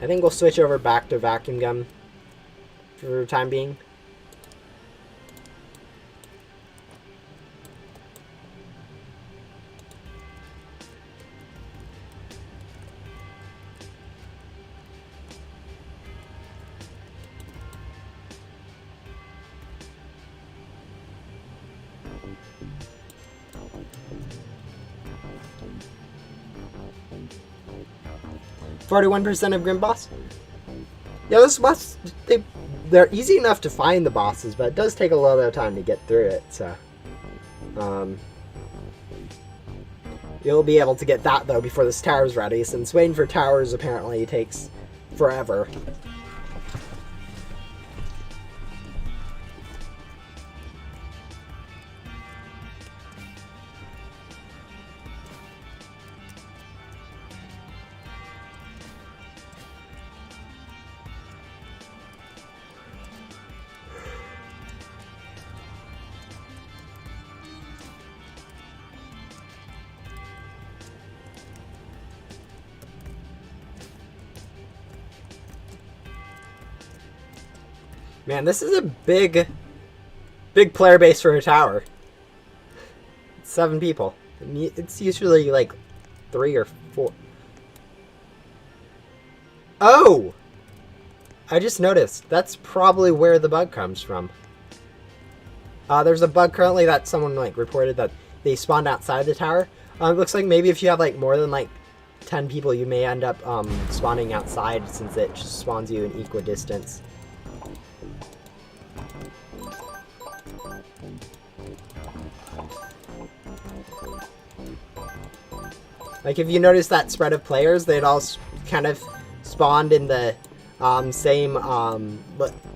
I think we'll switch over back to vacuum gum for the time being. 41% of Grim Boss. Yeah, this boss, they're easy enough to find the bosses, but it does take a little bit of time to get through it, so... you'll be able to get that, though, before this tower's ready, since waiting for towers apparently takes forever. Man, this is a big player base for a tower. It's 7 people. It's usually like 3 or 4. Oh! I just noticed. That's probably where the bug comes from. There's a bug currently that someone like reported that they spawned outside the tower. It looks like maybe if you have like more than like 10 people, you may end up spawning outside since it just spawns you in equidistance. Like, if you notice that spread of players, they'd all kind of spawned in the same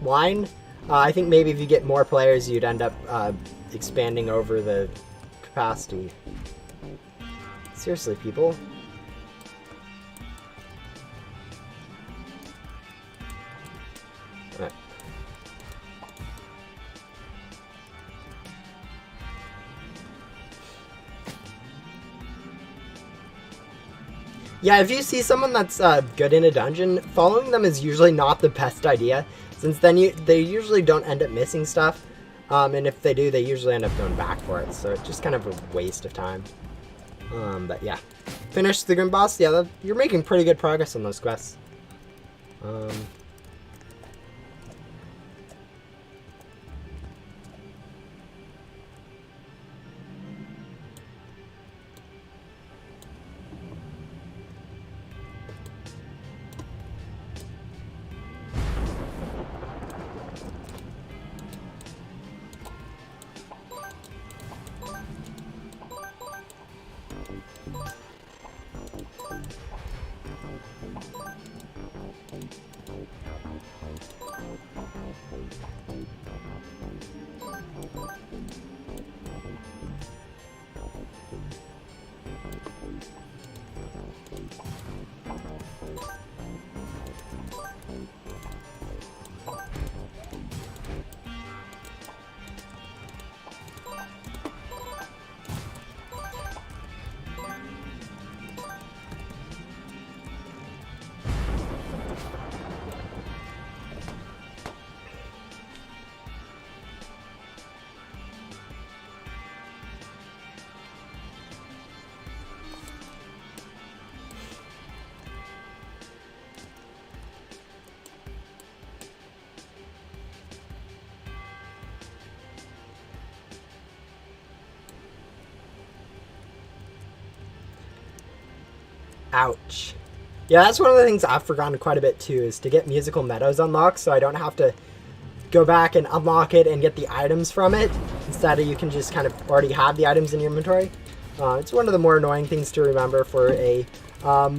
line. I think maybe if you get more players, you'd end up expanding over the capacity. Seriously, people. All right. Yeah, if you see someone that's good in a dungeon, following them is usually not the best idea, since then they usually don't end up missing stuff, and if they do, they usually end up going back for it, so it's just kind of a waste of time. But yeah. Finish the Grim Boss. Yeah, you're making pretty good progress on those quests. Ouch. Yeah, that's one of the things I've forgotten quite a bit too, is to get Musical Meadows unlocked so I don't have to go back and unlock it and get the items from it. Instead, you can just kind of already have the items in your inventory. It's one of the more annoying things to remember for a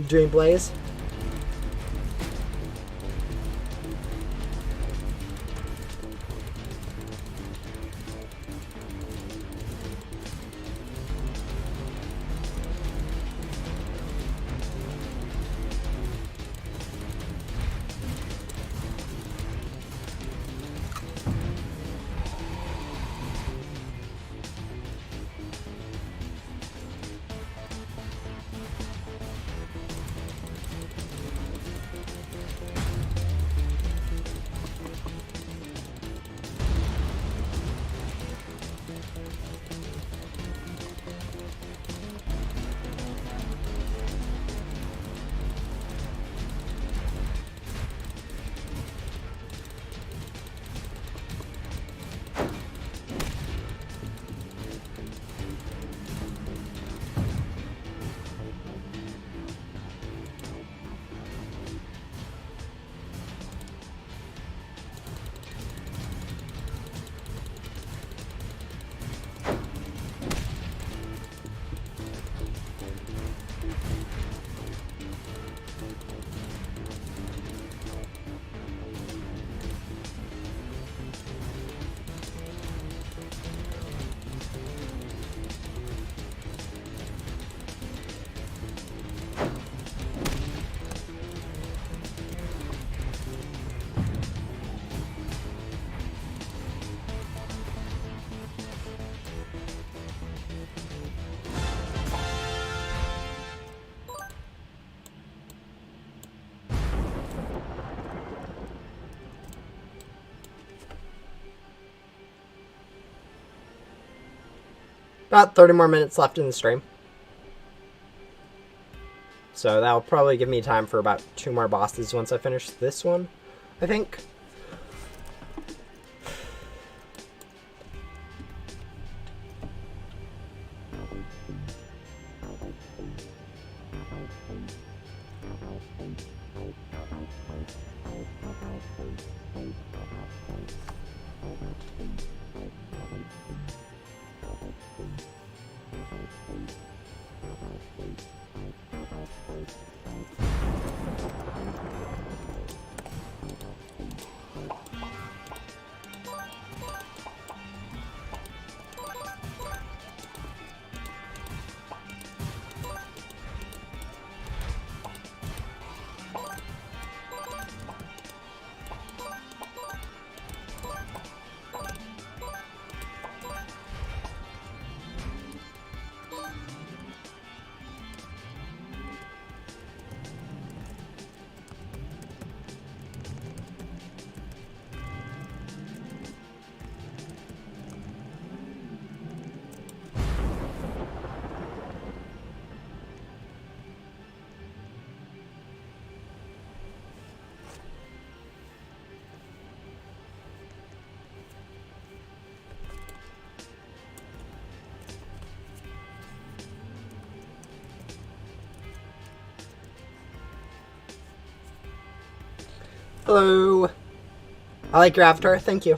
Dream Blaze. About 30 more minutes left in the stream. So that'll probably give me time for about 2 more bosses once I finish this one, I think. Hello. I like your avatar. Thank you.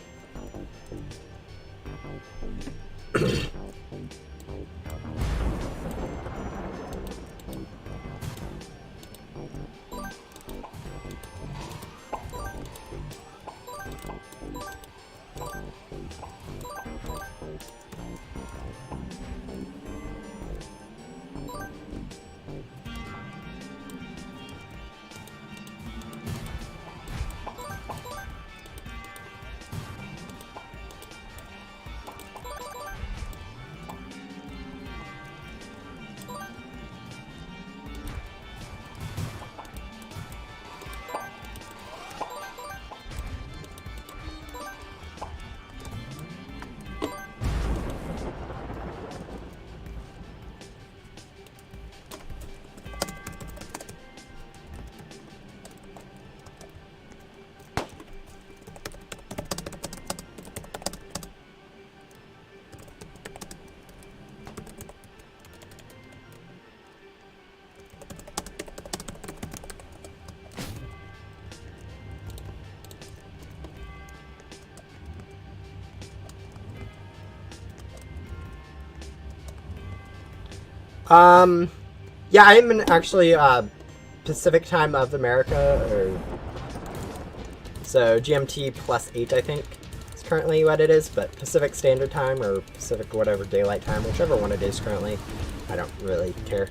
Yeah, I'm in actually Pacific time of America, or so GMT +8, I think, is currently what it is. But Pacific Standard Time or Pacific whatever Daylight Time, whichever one it is currently, I don't really care.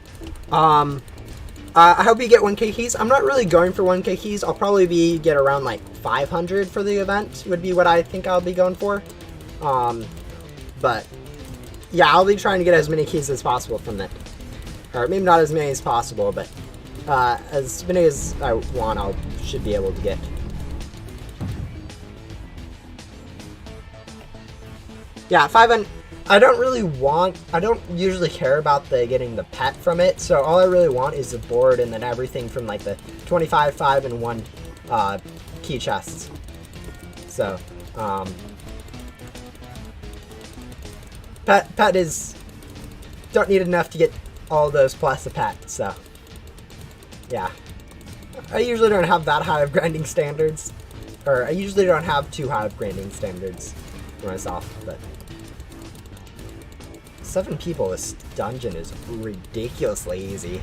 I hope you get 1K keys. I'm not really going for 1K keys. I'll probably get around like 500 for the event. Would be what I think I'll be going for. But yeah, I'll be trying to get as many keys as possible from it. Or maybe not as many as possible, but as many as I want, I should be able to get. Yeah, 500. I don't usually care about getting the pet from it, so all I really want is the board and then everything from like the 25, 5, and 1 key chests. So, pet is, don't need enough to get all those plus a pet, so yeah. I usually don't have that high of grinding standards, or I usually don't have too high of grinding standards for myself, but 7 people, this dungeon is ridiculously easy.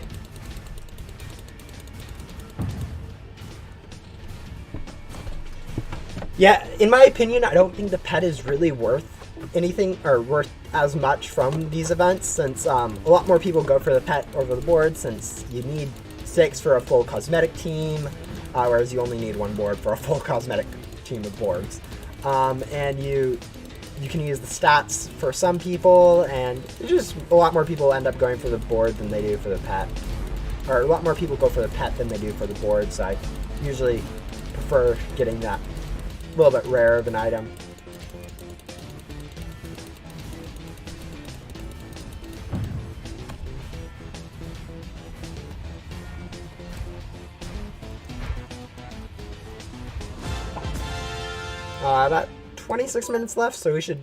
Yeah, in my opinion, I don't think the pet is really worth anything, or worth as much from these events, since a lot more people go for the pet over the board, since you need 6 for a full cosmetic team, whereas you only need 1 board for a full cosmetic team of boards. And you can use the stats for some people, and just a lot more people end up going for the board than they do for the pet. Or a lot more people go for the pet than they do for the board, so I usually prefer getting that a little bit rare of an item. About 26 minutes left, so we should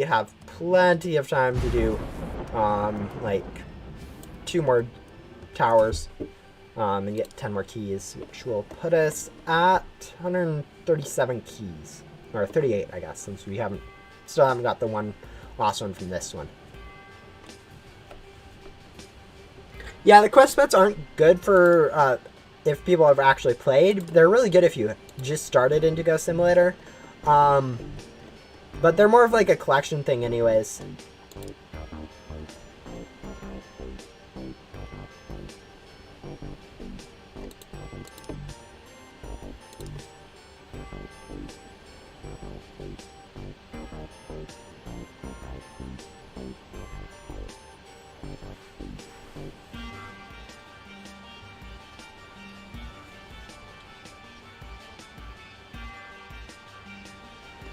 have plenty of time to do like 2 more towers and get 10 more keys, which will put us at 137 keys, or 38, I guess, since we still haven't got the last one from this one. Yeah, the quest pets aren't good for if people have actually played. They're really good if you just started into Ghost Simulator. But they're more of like a collection thing anyways.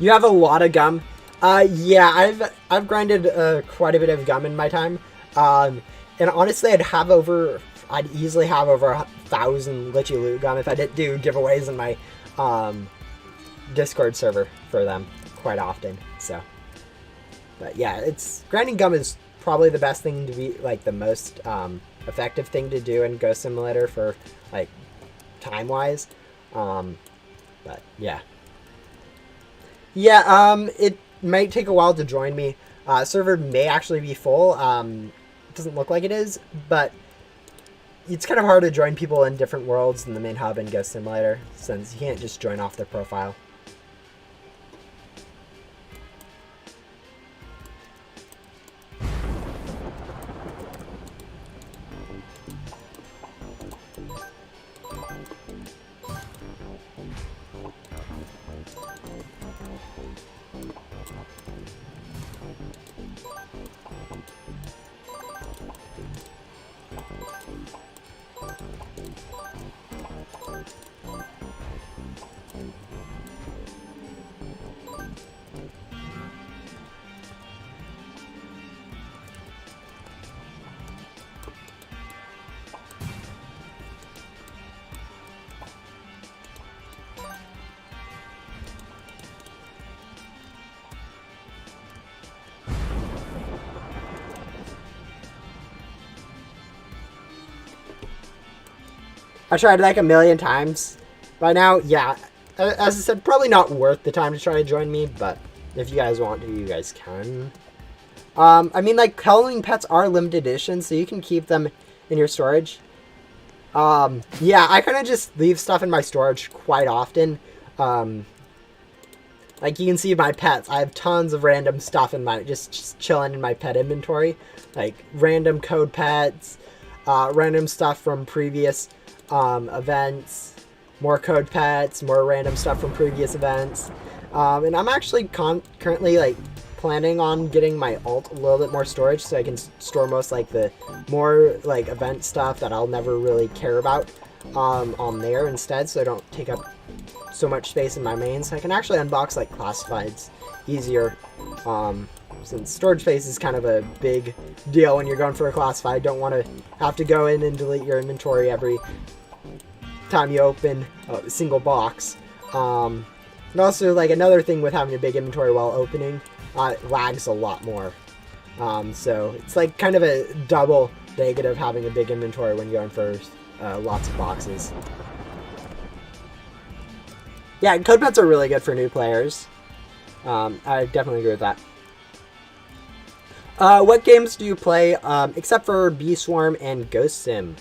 You have a lot of gum. Yeah, I've grinded quite a bit of gum in my time. And honestly, I'd easily have over 1,000 Litchi Loot gum if I didn't do giveaways in my Discord server for them quite often. So, but yeah, grinding gum is probably the best thing to be, like, the most effective thing to do in Ghost Simulator for, like, time-wise. But But yeah. Yeah, it might take a while to join me. Server may actually be full. It doesn't look like it is, but it's kind of hard to join people in different worlds than the main hub in Ghost Simulator, since you can't just join off their profile. I tried like a million times by now. Yeah, as I said, probably not worth the time to try to join me, but if you guys want to, you guys can. I mean, like, Halloween pets are limited edition, so you can keep them in your storage. Yeah, I kind of just leave stuff in my storage quite often. Like, you can see my pets. I have tons of random stuff in my, just chilling in my pet inventory. Like, random code pets, random stuff from previous events, more code pets, more random stuff from previous events. And I'm actually currently, like, planning on getting my alt a little bit more storage so I can store most, like, the more, like, event stuff that I'll never really care about on there instead, so I don't take up so much space in my main, so I can actually unbox, like, classifieds easier, since storage space is kind of a big deal when you're going for a classified. Don't want to have to go in and delete your inventory every time you open a single box. And also, like, another thing with having a big inventory while opening, it lags a lot more. So it's like kind of a double negative having a big inventory when you're going for lots of boxes. Yeah, code pets are really good for new players. I definitely agree with that. What games do you play, except for Bee Swarm and Ghost Sim?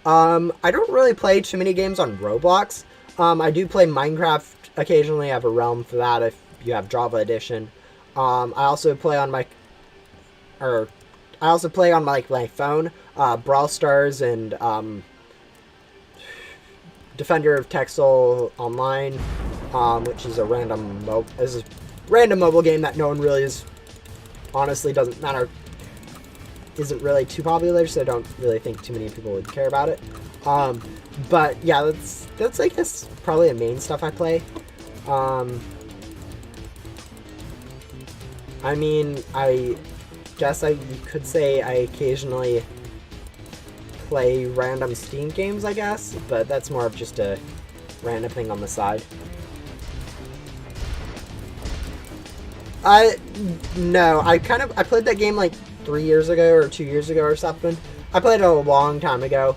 I don't really play too many games on Roblox. I do play Minecraft occasionally. I have a realm for that if you have Java Edition. I also play on my phone, Brawl Stars and Defender of Texel Online, which is a random mobile game that no one really is. Honestly, doesn't matter. Isn't really too popular, so I don't really think too many people would care about it. But yeah, that's I guess probably the main stuff I play. I mean, I guess you could say I occasionally play random Steam games, I guess, but that's more of just a random thing on the side. No, I played that game like 3 years ago or 2 years ago or something. I played it a long time ago,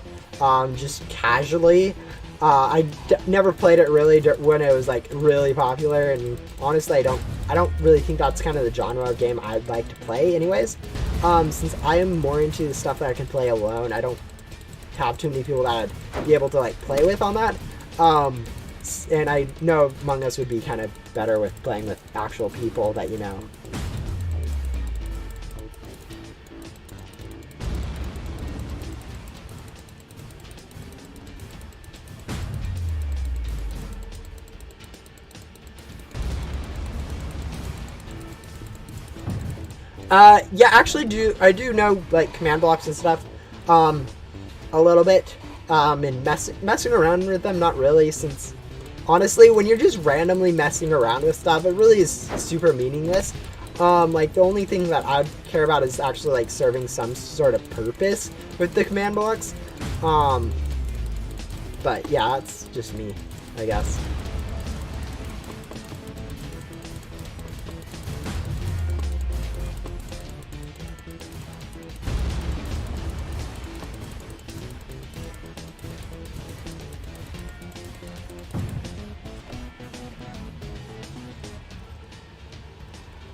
just casually. I never played it really when it was like really popular, and honestly, I don't really think that's kind of the genre of game I'd like to play anyways. Since I am more into the stuff that I can play alone, I don't have too many people that I'd be able to like play with on that. And I know Among Us would be kind of better with playing with actual people that you know. Yeah, actually I do know, like, command blocks and stuff, a little bit, and messing around with them, not really, since, honestly, when you're just randomly messing around with stuff, it really is super meaningless. Like, the only thing that I'd care about is actually, like, serving some sort of purpose with the command blocks, but, yeah, that's just me, I guess.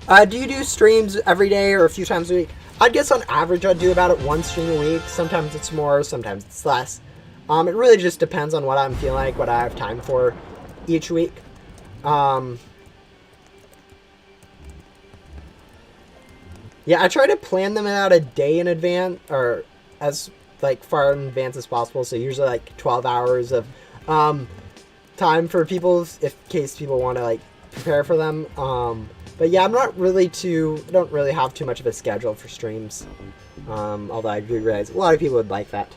Do you do streams every day or a few times a week? I'd guess on average I'd do about one stream a week. Sometimes it's more, sometimes it's less. It really just depends on what I'm feeling like, what I have time for each week. Yeah, I try to plan them out a day in advance, or as like far in advance as possible. So usually like 12 hours of time for people, if in case people want to like prepare for them. But yeah, I don't really have too much of a schedule for streams. Although I do realize a lot of people would like that.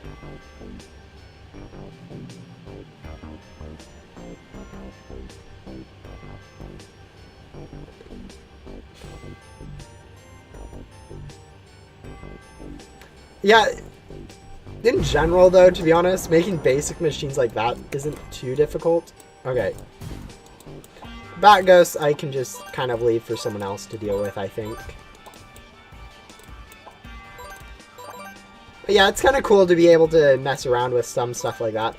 Yeah, in general though, to be honest, making basic machines like that isn't too difficult. Okay. Bat ghosts I can just kind of leave for someone else to deal with, I think. But yeah, it's kind of cool to be able to mess around with some stuff like that.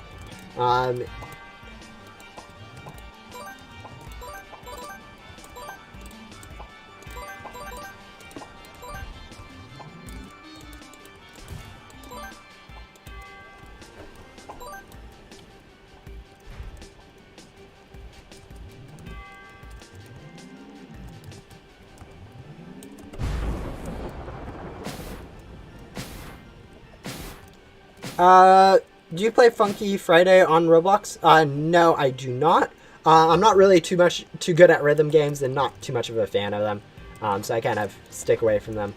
Do you play Funky Friday on Roblox? No, I do not. I'm not really too good at rhythm games and not too much of a fan of them. So I kind of stick away from them.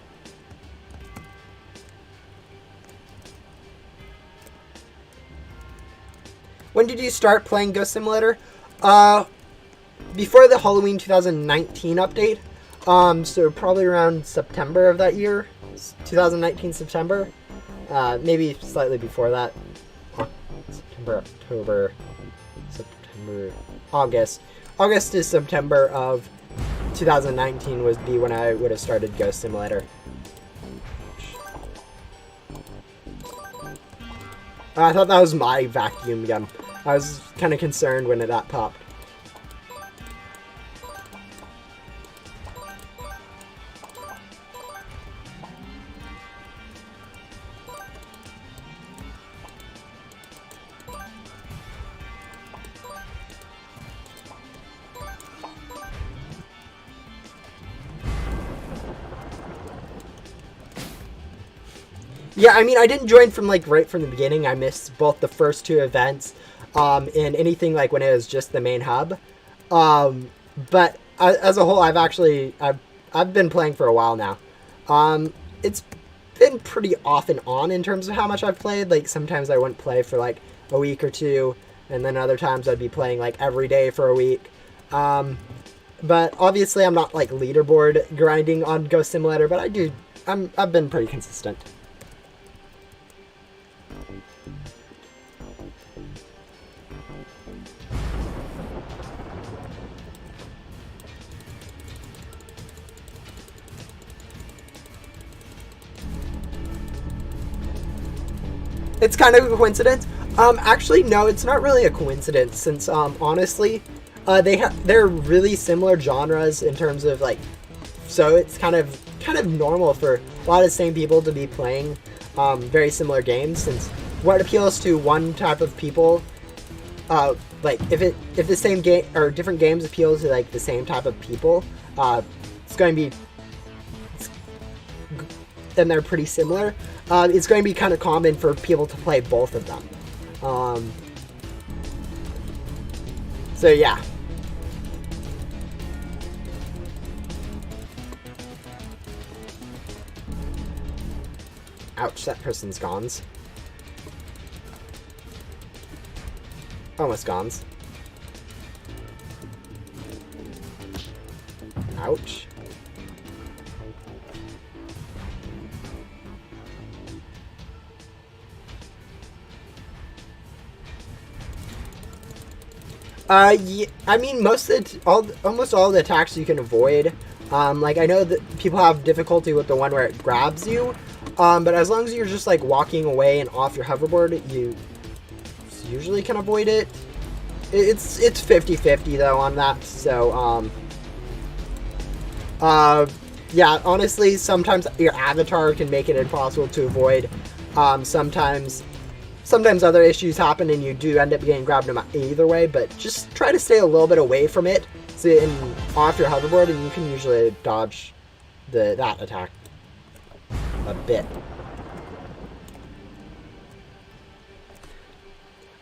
When did you start playing Ghost Simulator? Before the Halloween 2019 update. So probably around September of that year. 2019 September. Maybe slightly before that. September, October, September, August. August to September of 2019 would be when I would have started Ghost Simulator. I thought that was my vacuum gun. I was kind of concerned when that popped. Yeah, I mean, I didn't join from, like, right from the beginning. I missed both the first two events, and anything, like, when it was just the main hub. But as a whole, I've been playing for a while now. It's been pretty off and on in terms of how much I've played. Like, sometimes I wouldn't play for, like, a week or two, and then other times I'd be playing, like, every day for a week. But obviously I'm not, like, leaderboard grinding on Ghost Simulator, but I've been pretty consistent. It's kind of a coincidence. Actually, no, it's not really a coincidence since, honestly, they're really similar genres in terms of, like, so it's kind of normal for a lot of the same people to be playing very similar games, since what appeals to one type of people, like, if the same game or different games appeal to, like, the same type of people, it's going to be, and they're pretty similar. It's going to be kind of common for people to play both of them. So yeah. Ouch, that person's gone. Almost gone. Ouch. Yeah, I mean, almost all the attacks you can avoid. Like, I know that people have difficulty with the one where it grabs you, but as long as you're just, like, walking away and off your hoverboard, you usually can avoid it. It's 50-50, though, on that, so, Yeah, honestly, sometimes your avatar can make it impossible to avoid. Sometimes other issues happen and you do end up getting grabbed either way, but just try to stay a little bit away from it and off your hoverboard, and you can usually dodge that attack a bit.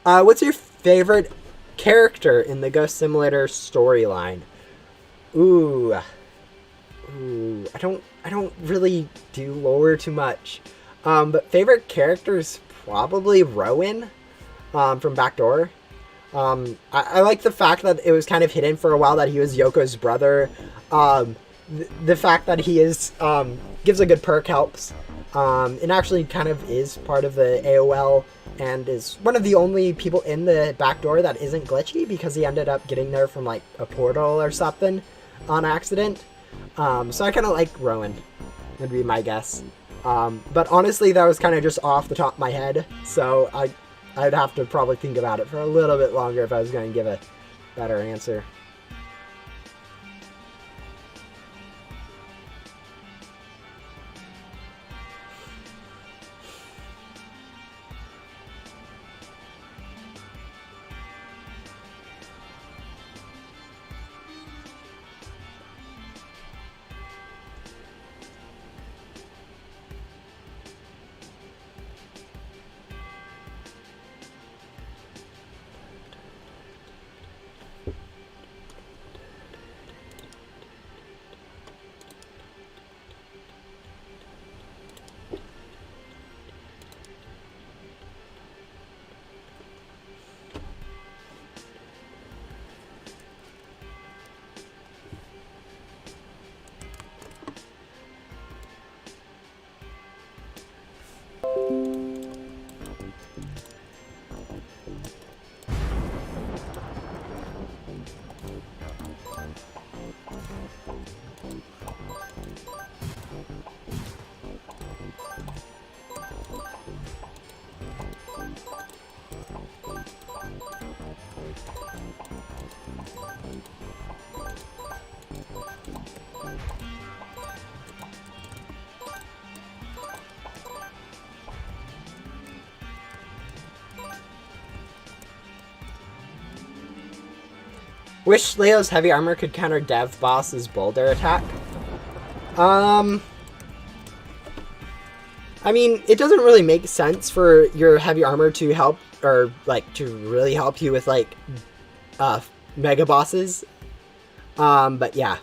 What's your favorite character in the Ghost Simulator storyline? Ooh, I don't really do lore too much. But favorite characters probably Rowan, from Backdoor. I like the fact that it was kind of hidden for a while that he was Yoko's brother. The fact that he is gives a good perk helps. It actually kind of is part of the AOL and is one of the only people in the backdoor that isn't glitchy because he ended up getting there from like a portal or something on accident. So I kind of like Rowan, would be my guess. But honestly, that was kind of just off the top of my head, so I'd have to probably think about it for a little bit longer if I was going to give a better answer. Wish Leo's heavy armor could counter Dev Boss's boulder attack. I mean, it doesn't really make sense for your heavy armor to help, or like to really help you with like mega bosses. But yeah,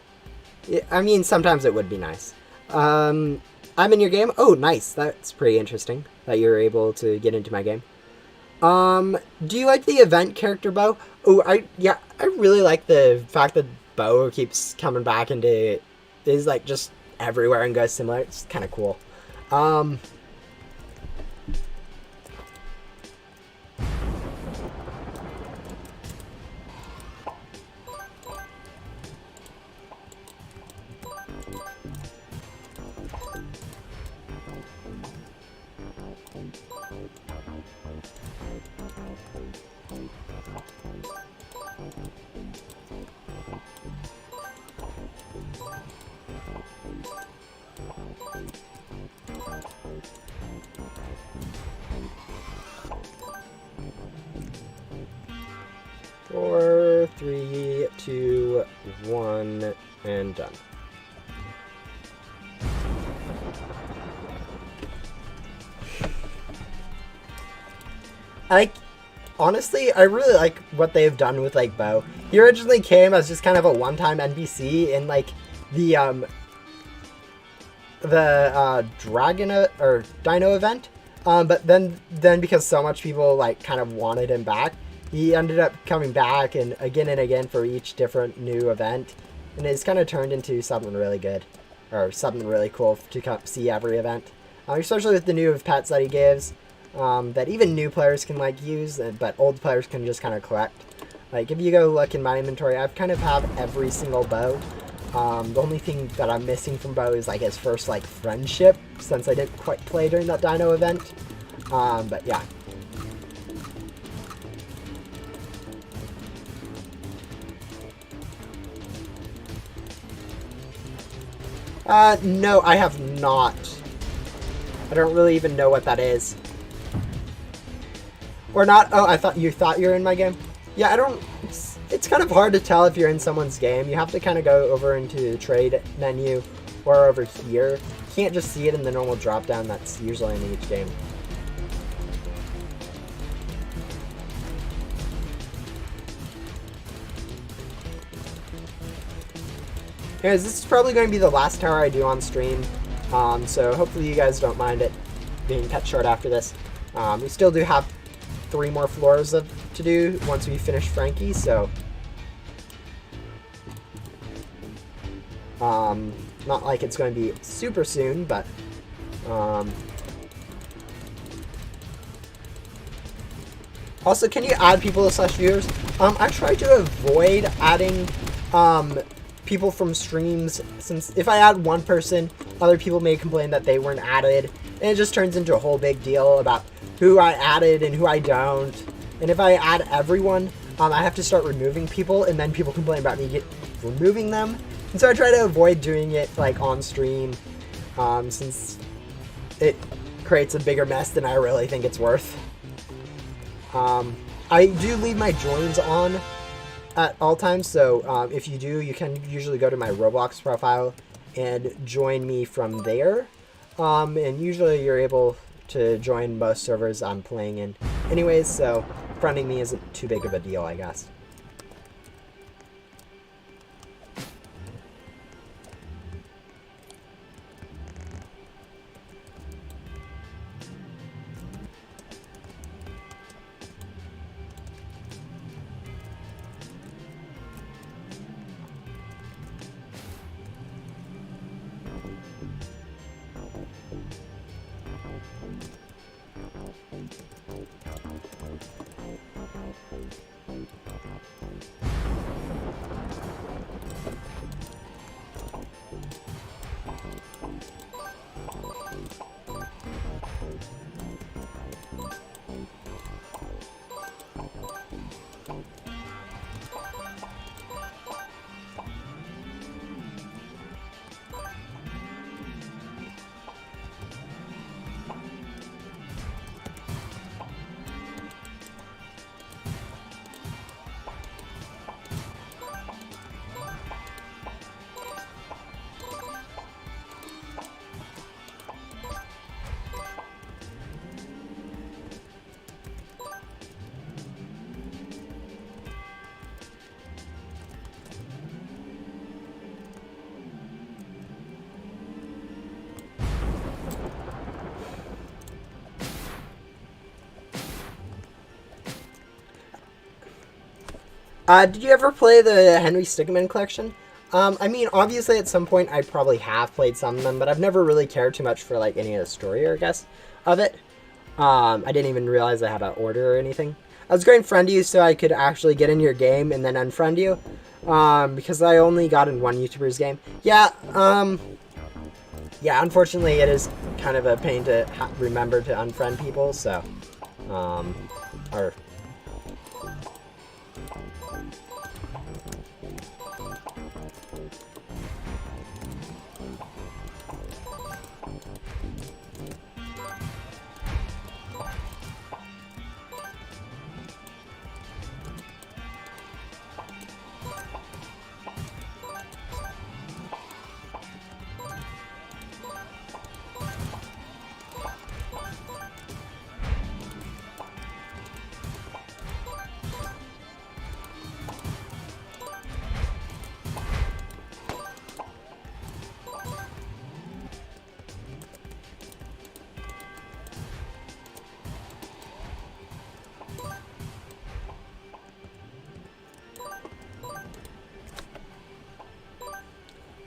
I mean, sometimes it would be nice. I'm in your game. Oh, nice. That's pretty interesting that you're able to get into my game. Do you like the event character Bo? Oh, I really like the fact that Bo keeps coming back into is like just everywhere and Ghost Simulator. It's kind of cool. Four, 3, 2, 1, and done. Honestly, I really like what they've done with like Bo. He originally came as just kind of a one-time NPC in like the Dragon or Dino event. But then because so much people like kind of wanted him back, he ended up coming back and again for each different new event, and it's kind of turned into something really good, or something really cool to come see every event, especially with the new pets that he gives, that even new players can like use, but old players can just kind of collect. Like if you go look in my inventory, I've kind of have every single bow. The only thing that I'm missing from Bo is like his first like friendship, since I didn't quite play during that Dino event. But yeah. No, I have not. I don't really even know what that is. Or not. Oh, I thought you were in my game. Yeah, I don't... It's kind of hard to tell if you're in someone's game. You have to kind of go over into the trade menu or over here. You can't just see it in the normal drop-down that's usually in each game. Anyways, this is probably going to be the last tower I do on stream, so hopefully you guys don't mind it being cut short after this. We still do have 3 more floors to do once we finish Frankie, so not like it's going to be super soon, but also, can you add people to /viewers? I try to avoid adding people from streams, since if I add one person, other people may complain that they weren't added, and it just turns into a whole big deal about who I added and who I don't. And if I add everyone, I have to start removing people, and then people complain about me removing them. And so I try to avoid doing it like on stream, since it creates a bigger mess than I really think it's worth. I do leave my joins on at all times, so if you do, you can usually go to my Roblox profile and join me from there, and usually you're able to join most servers I'm playing in anyways, so friending me isn't too big of a deal, I guess. Did you ever play the Henry Stickmin collection? I mean, obviously at some point I probably have played some of them, but I've never really cared too much for like any of the story, I guess, of it. I didn't even realize I had an order or anything. I was going to friend you so I could actually get in your game and then unfriend you, because I only got in one YouTuber's game. Yeah, yeah, unfortunately it is kind of a pain to remember to unfriend people, so, or...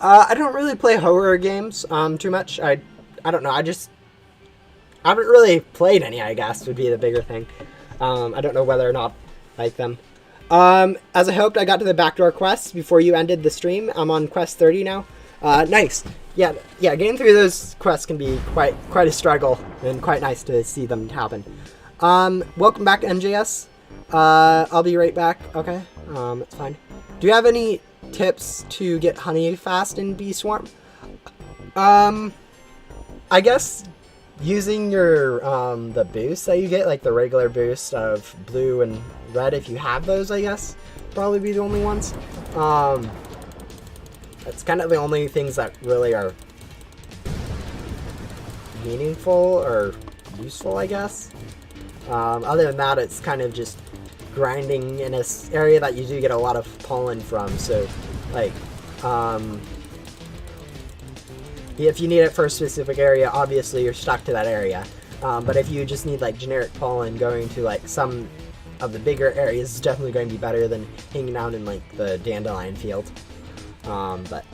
I don't really play horror games too much. I don't know. I haven't really played any, I guess, would be the bigger thing. I don't know whether or not I like them. As I hoped, I got to the backdoor quests before you ended the stream. I'm on quest 30 now. Nice. Yeah, getting through those quests can be quite a struggle, and quite nice to see them happen. Welcome back, NJS. I'll be right back. Okay, it's fine. Do you have any tips to get honey fast in Bee Swarm? I guess using your the boost that you get, like the regular boost of blue and red, if you have those, I guess probably be the only ones. That's kind of the only things that really are meaningful or useful, I guess. Other than that, it's kind of just grinding in a area that you do get a lot of pollen from. So, like, if you need it for a specific area, obviously you're stuck to that area. But if you just need like generic pollen, going to like some of the bigger areas is definitely going to be better than hanging out in like the dandelion field. But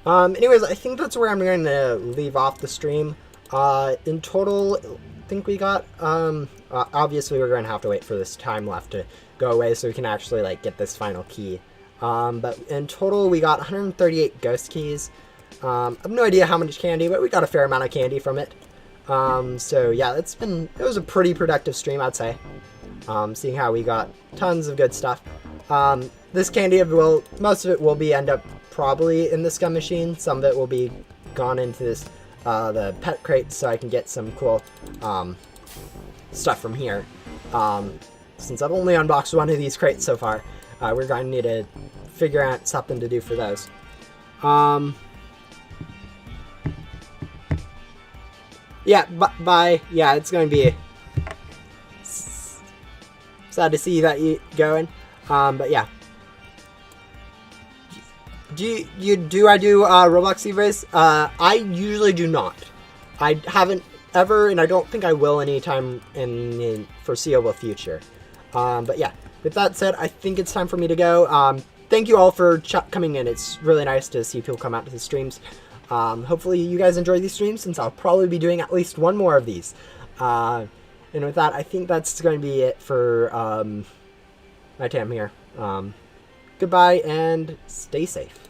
anyways, I think that's where I'm going to leave off the stream. In total, I think we got, obviously we're going to have to wait for this time left to go away so we can actually, like, get this final key. But in total, we got 138 Ghost Keys. I have no idea how much candy, but we got a fair amount of candy from it. So yeah, it was a pretty productive stream, I'd say. Seeing how we got tons of good stuff. This candy most of it will end up probably in the scum machine. Some of it will be gone into this, the pet crate, so I can get some cool, stuff from here. Since I've only unboxed one of these crates so far, we're going to need to figure out something to do for those. Yeah, bye. Yeah, it's going to be sad to see that you going. But yeah. Do I do Roblox giveaways? I usually do not. I haven't ever, and I don't think I will anytime in the foreseeable future. But yeah, with that said, I think it's time for me to go. Thank you all for coming in. It's really nice to see people come out to the streams. Hopefully you guys enjoy these streams, since I'll probably be doing at least one more of these. And with that, I think that's going to be it for my time here. Goodbye and stay safe.